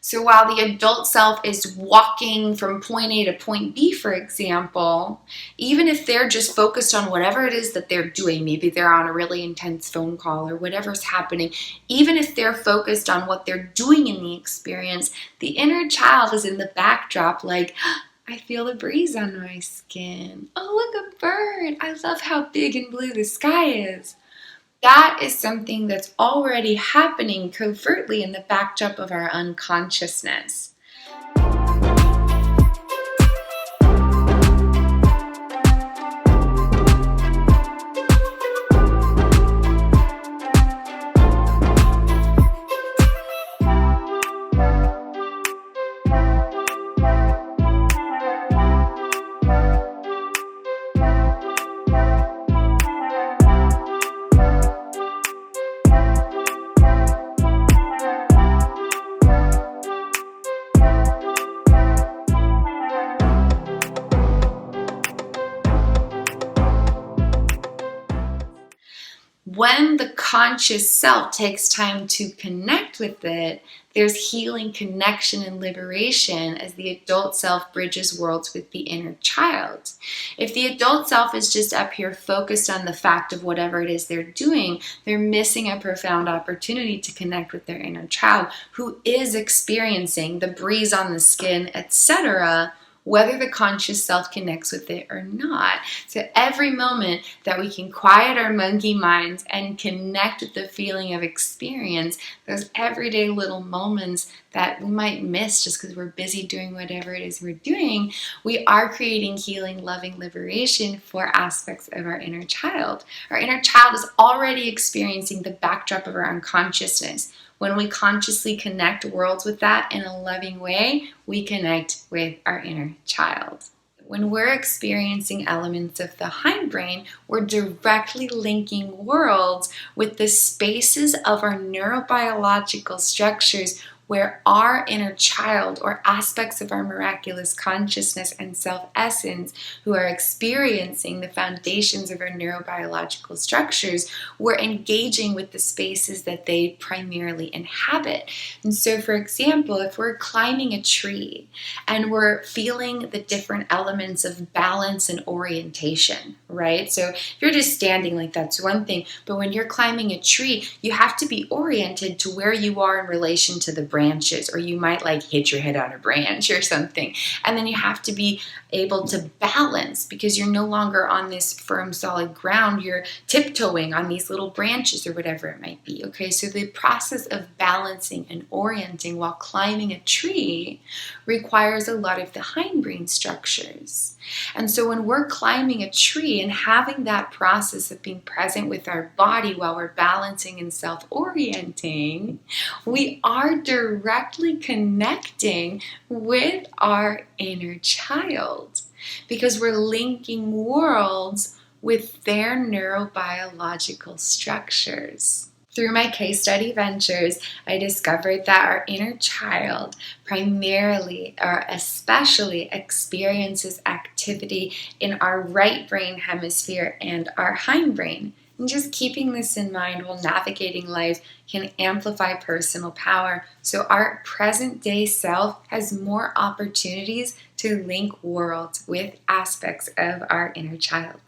Speaker 1: So while the adult self is walking from point A to point B, for example, even if they're just focused on whatever it is that they're doing, maybe they're on a really intense phone call or whatever's happening, even if they're focused on what they're doing in the experience, the inner child is in the backdrop like, I feel a breeze on my skin. Oh, look, a bird. I love how big and blue the sky is. That is something that's already happening covertly in the backdrop of our unconsciousness. When the conscious self takes time to connect with it, there's healing, connection, and liberation as the adult self bridges worlds with the inner child. If the adult self is just up here focused on the fact of whatever it is they're doing, they're missing a profound opportunity to connect with their inner child who is experiencing the breeze on the skin, etc., whether the conscious self connects with it or not. So every moment that we can quiet our monkey minds and connect with the feeling of experience, those everyday little moments that we might miss just because we're busy doing whatever it is we're doing, we are creating healing, loving liberation for aspects of our inner child. Our inner child is already experiencing the backdrop of our unconsciousness. When we consciously connect worlds with that in a loving way, we connect with our inner child. When we're experiencing elements of the hindbrain, we're directly linking worlds with the spaces of our neurobiological structures where our inner child or aspects of our miraculous consciousness and self-essence who are experiencing the foundations of our neurobiological structures, we're engaging with the spaces that they primarily inhabit. And so, for example, if we're climbing a tree and we're feeling the different elements of balance and orientation, right? So if you're just standing, like, that's one thing, but when you're climbing a tree, you have to be oriented to where you are in relation to the branches, or you might like hit your head on a branch or something. And then you have to be able to balance because you're no longer on this firm, solid ground. You're tiptoeing on these little branches or whatever it might be. Okay, so the process of balancing and orienting while climbing a tree requires a lot of the hindbrain structures. And so when we're climbing a tree body and having that process of being present with our body while we're balancing and self-orienting, we are directly connecting with our inner child because we're linking worlds with their neurobiological structures. Through my case study ventures, I discovered that our inner child primarily or especially experiences activity in our right brain hemisphere and our hindbrain. And just keeping this in mind while navigating life can amplify personal power, so our present day self has more opportunities to link worlds with aspects of our inner child.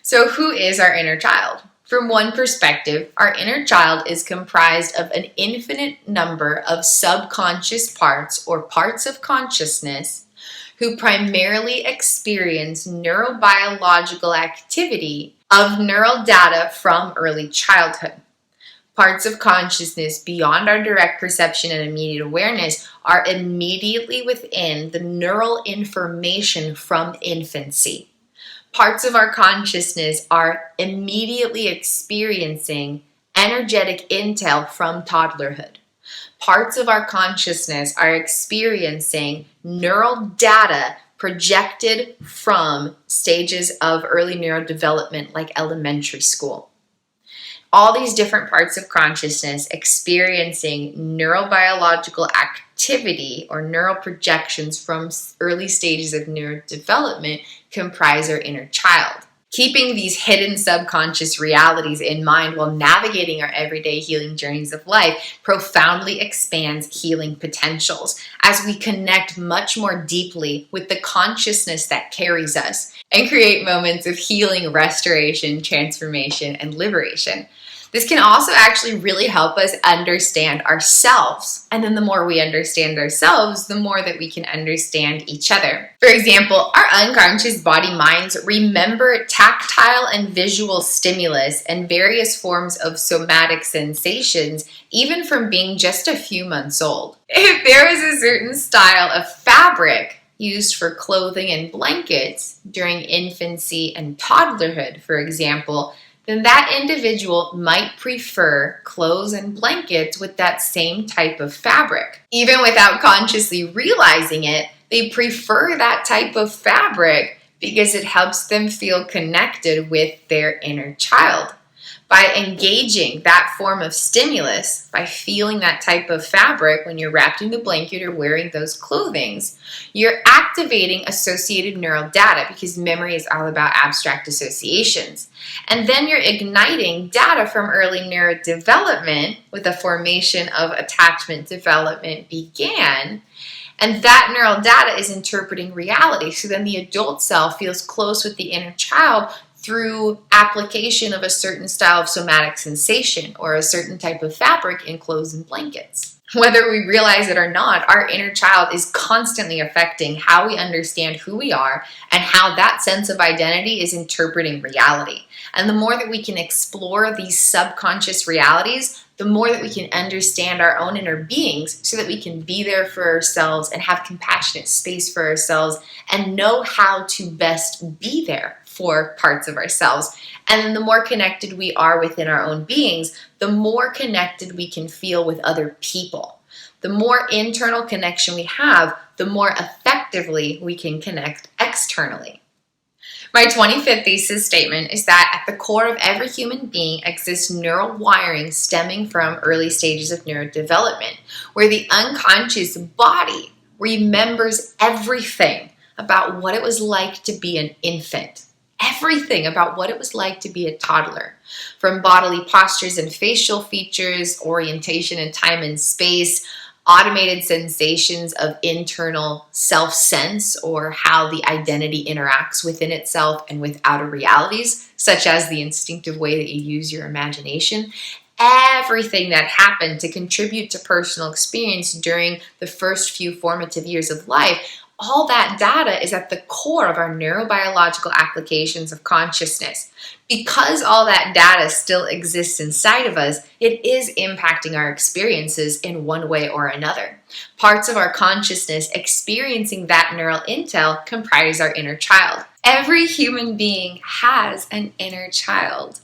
Speaker 1: So who is our inner child? From one perspective, our inner child is comprised of an infinite number of subconscious parts or parts of consciousness who primarily experience neurobiological activity of neural data from early childhood. Parts of consciousness beyond our direct perception and immediate awareness are immediately within the neural information from infancy. Parts of our consciousness are immediately experiencing energetic intel from toddlerhood. Parts of our consciousness are experiencing neural data projected from stages of early neurodevelopment like elementary school. All these different parts of consciousness experiencing neurobiological activity or neural projections from early stages of neurodevelopment comprise our inner child. Keeping these hidden subconscious realities in mind while navigating our everyday healing journeys of life profoundly expands healing potentials as we connect much more deeply with the consciousness that carries us and create moments of healing, restoration, transformation, and liberation. This can also actually really help us understand ourselves. And then the more we understand ourselves, the more that we can understand each other. For example, our unconscious body minds remember tactile and visual stimulus and various forms of somatic sensations, even from being just a few months old. If there was a certain style of fabric used for clothing and blankets during infancy and toddlerhood, for example, then that individual might prefer clothes and blankets with that same type of fabric. Even without consciously realizing it, they prefer that type of fabric because it helps them feel connected with their inner child. By engaging that form of stimulus, by feeling that type of fabric when you're wrapped in the blanket or wearing those clothings, you're activating associated neural data because memory is all about abstract associations. And then you're igniting data from early neurodevelopment with the formation of attachment development began. And that neural data is interpreting reality. So then the adult self feels close with the inner child through application of a certain style of somatic sensation or a certain type of fabric in clothes and blankets. Whether we realize it or not, our inner child is constantly affecting how we understand who we are and how that sense of identity is interpreting reality. And the more that we can explore these subconscious realities, the more that we can understand our own inner beings so that we can be there for ourselves and have compassionate space for ourselves and know how to best be there for parts of ourselves. And then the more connected we are within our own beings, the more connected we can feel with other people. The more internal connection we have, the more effectively we can connect externally. My 25th thesis statement is that at the core of every human being exists neural wiring stemming from early stages of neurodevelopment, where the unconscious body remembers everything about what it was like to be an infant. Everything about what it was like to be a toddler, from bodily postures and facial features, orientation in time and space, automated sensations of internal self-sense or how the identity interacts within itself and with outer realities, such as the instinctive way that you use your imagination. Everything that happened to contribute to personal experience during the first few formative years of life, All that data is at the core of our neurobiological applications of consciousness. Because all that data still exists inside of us, it is impacting our experiences in one way or another. Parts of our consciousness experiencing that neural intel comprise our inner child. Every human being has an inner child.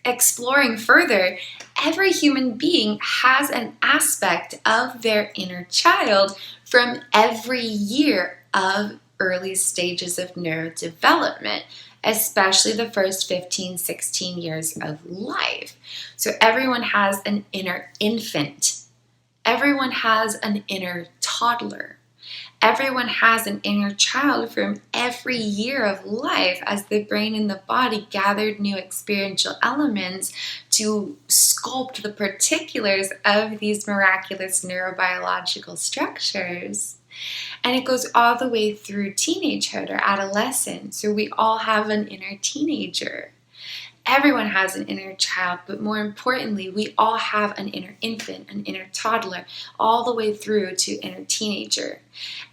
Speaker 1: Exploring further, every human being has an aspect of their inner child from every year of early stages of neurodevelopment, especially the first 15, 16 years of life. So everyone has an inner infant. Everyone has an inner toddler. Everyone has an inner child from every year of life as the brain and the body gathered new experiential elements to sculpt the particulars of these miraculous neurobiological structures. And it goes all the way through teenagehood or adolescence. So we all have an inner teenager. Everyone has an inner child, but more importantly, we all have an inner infant, an inner toddler, all the way through to inner teenager.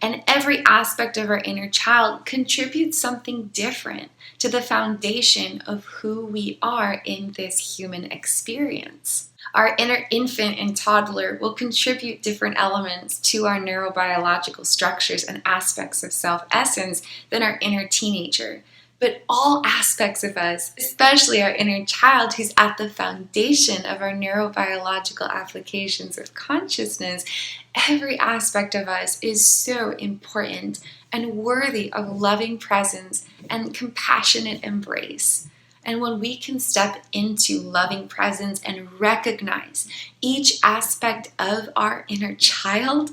Speaker 1: And every aspect of our inner child contributes something different to the foundation of who we are in this human experience. Our inner infant and toddler will contribute different elements to our neurobiological structures and aspects of self-essence than our inner teenager. But all aspects of us, especially our inner child, who's at the foundation of our neurobiological applications of consciousness, every aspect of us is so important and worthy of loving presence and compassionate embrace. And when we can step into loving presence and recognize each aspect of our inner child,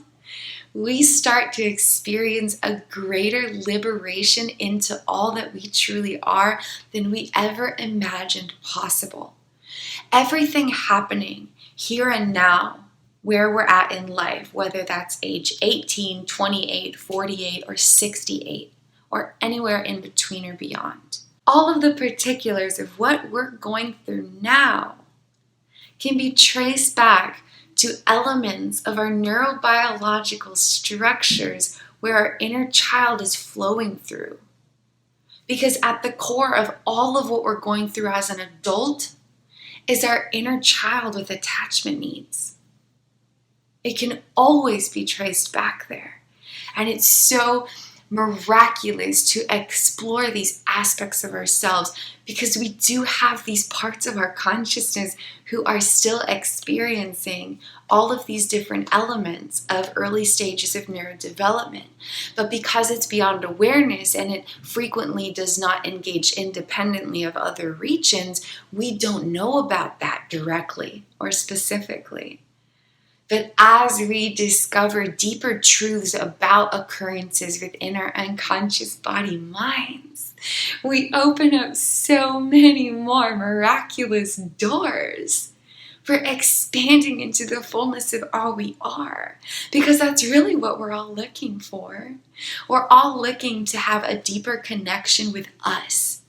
Speaker 1: we start to experience a greater liberation into all that we truly are than we ever imagined possible. Everything happening here and now, where we're at in life, whether that's age 18, 28, 48, or 68, or anywhere in between or beyond. All of the particulars of what we're going through now can be traced back to elements of our neurobiological structures where our inner child is flowing through. Because at the core of all of what we're going through as an adult is our inner child with attachment needs. It can always be traced back there. And it's so miraculous to explore these aspects of ourselves because we do have these parts of our consciousness who are still experiencing all of these different elements of early stages of neurodevelopment. But because it's beyond awareness and it frequently does not engage independently of other regions, we don't know about that directly or specifically. But as we discover deeper truths about occurrences within our unconscious body minds, we open up so many more miraculous doors for expanding into the fullness of all we are. Because that's really what we're all looking for. We're all looking to have a deeper connection with us.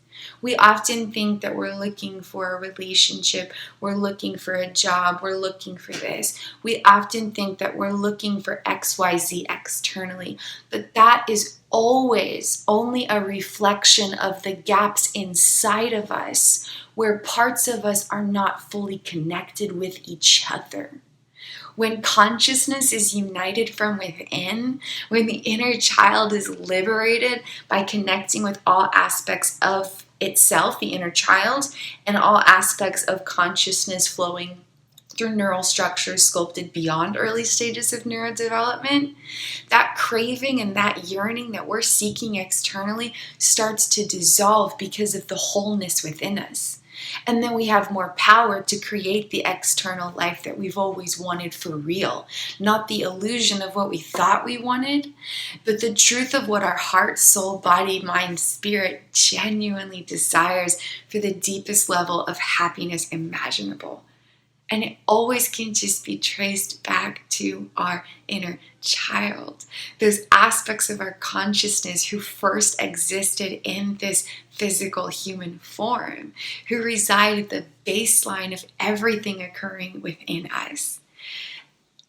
Speaker 1: We often think that we're looking for a relationship, we're looking for a job, we're looking for this. We often think that we're looking for XYZ externally, but that is always only a reflection of the gaps inside of us where parts of us are not fully connected with each other. When consciousness is united from within, when the inner child is liberated by connecting with all aspects of itself, the inner child, and all aspects of consciousness flowing through neural structures sculpted beyond early stages of neurodevelopment, that craving and that yearning that we're seeking externally starts to dissolve because of the wholeness within us. And then we have more power to create the external life that we've always wanted for real. Not the illusion of what we thought we wanted, but the truth of what our heart, soul, body, mind, spirit genuinely desires for the deepest level of happiness imaginable. And it always can just be traced back to our inner child. Those aspects of our consciousness who first existed in this physical human form, who reside at the baseline of everything occurring within us.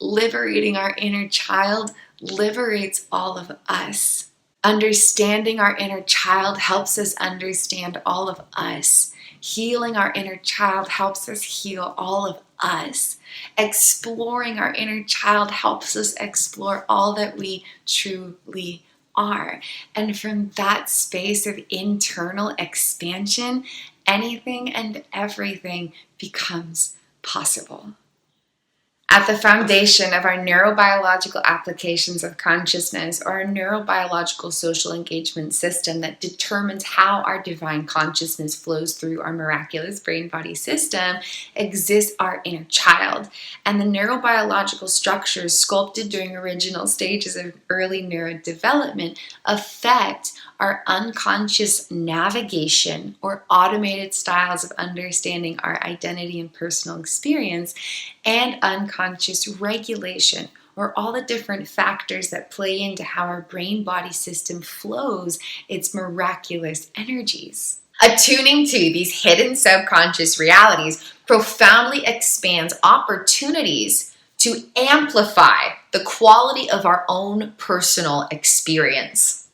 Speaker 1: Liberating our inner child liberates all of us. Understanding our inner child helps us understand all of us. Healing our inner child helps us heal all of us. Exploring our inner child helps us explore all that we truly are. And from that space of internal expansion, anything and everything becomes possible. At the foundation of our neurobiological applications of consciousness, or our neurobiological social engagement system that determines how our divine consciousness flows through our miraculous brain-body system, exists our inner child. And the neurobiological structures sculpted during original stages of early neurodevelopment affect our unconscious navigation, or automated styles of understanding our identity and personal experience, and unconscious regulation, or all the different factors that play into how our brain-body system flows its miraculous energies. Attuning to these hidden subconscious realities profoundly expands opportunities to amplify the quality of our own personal experience.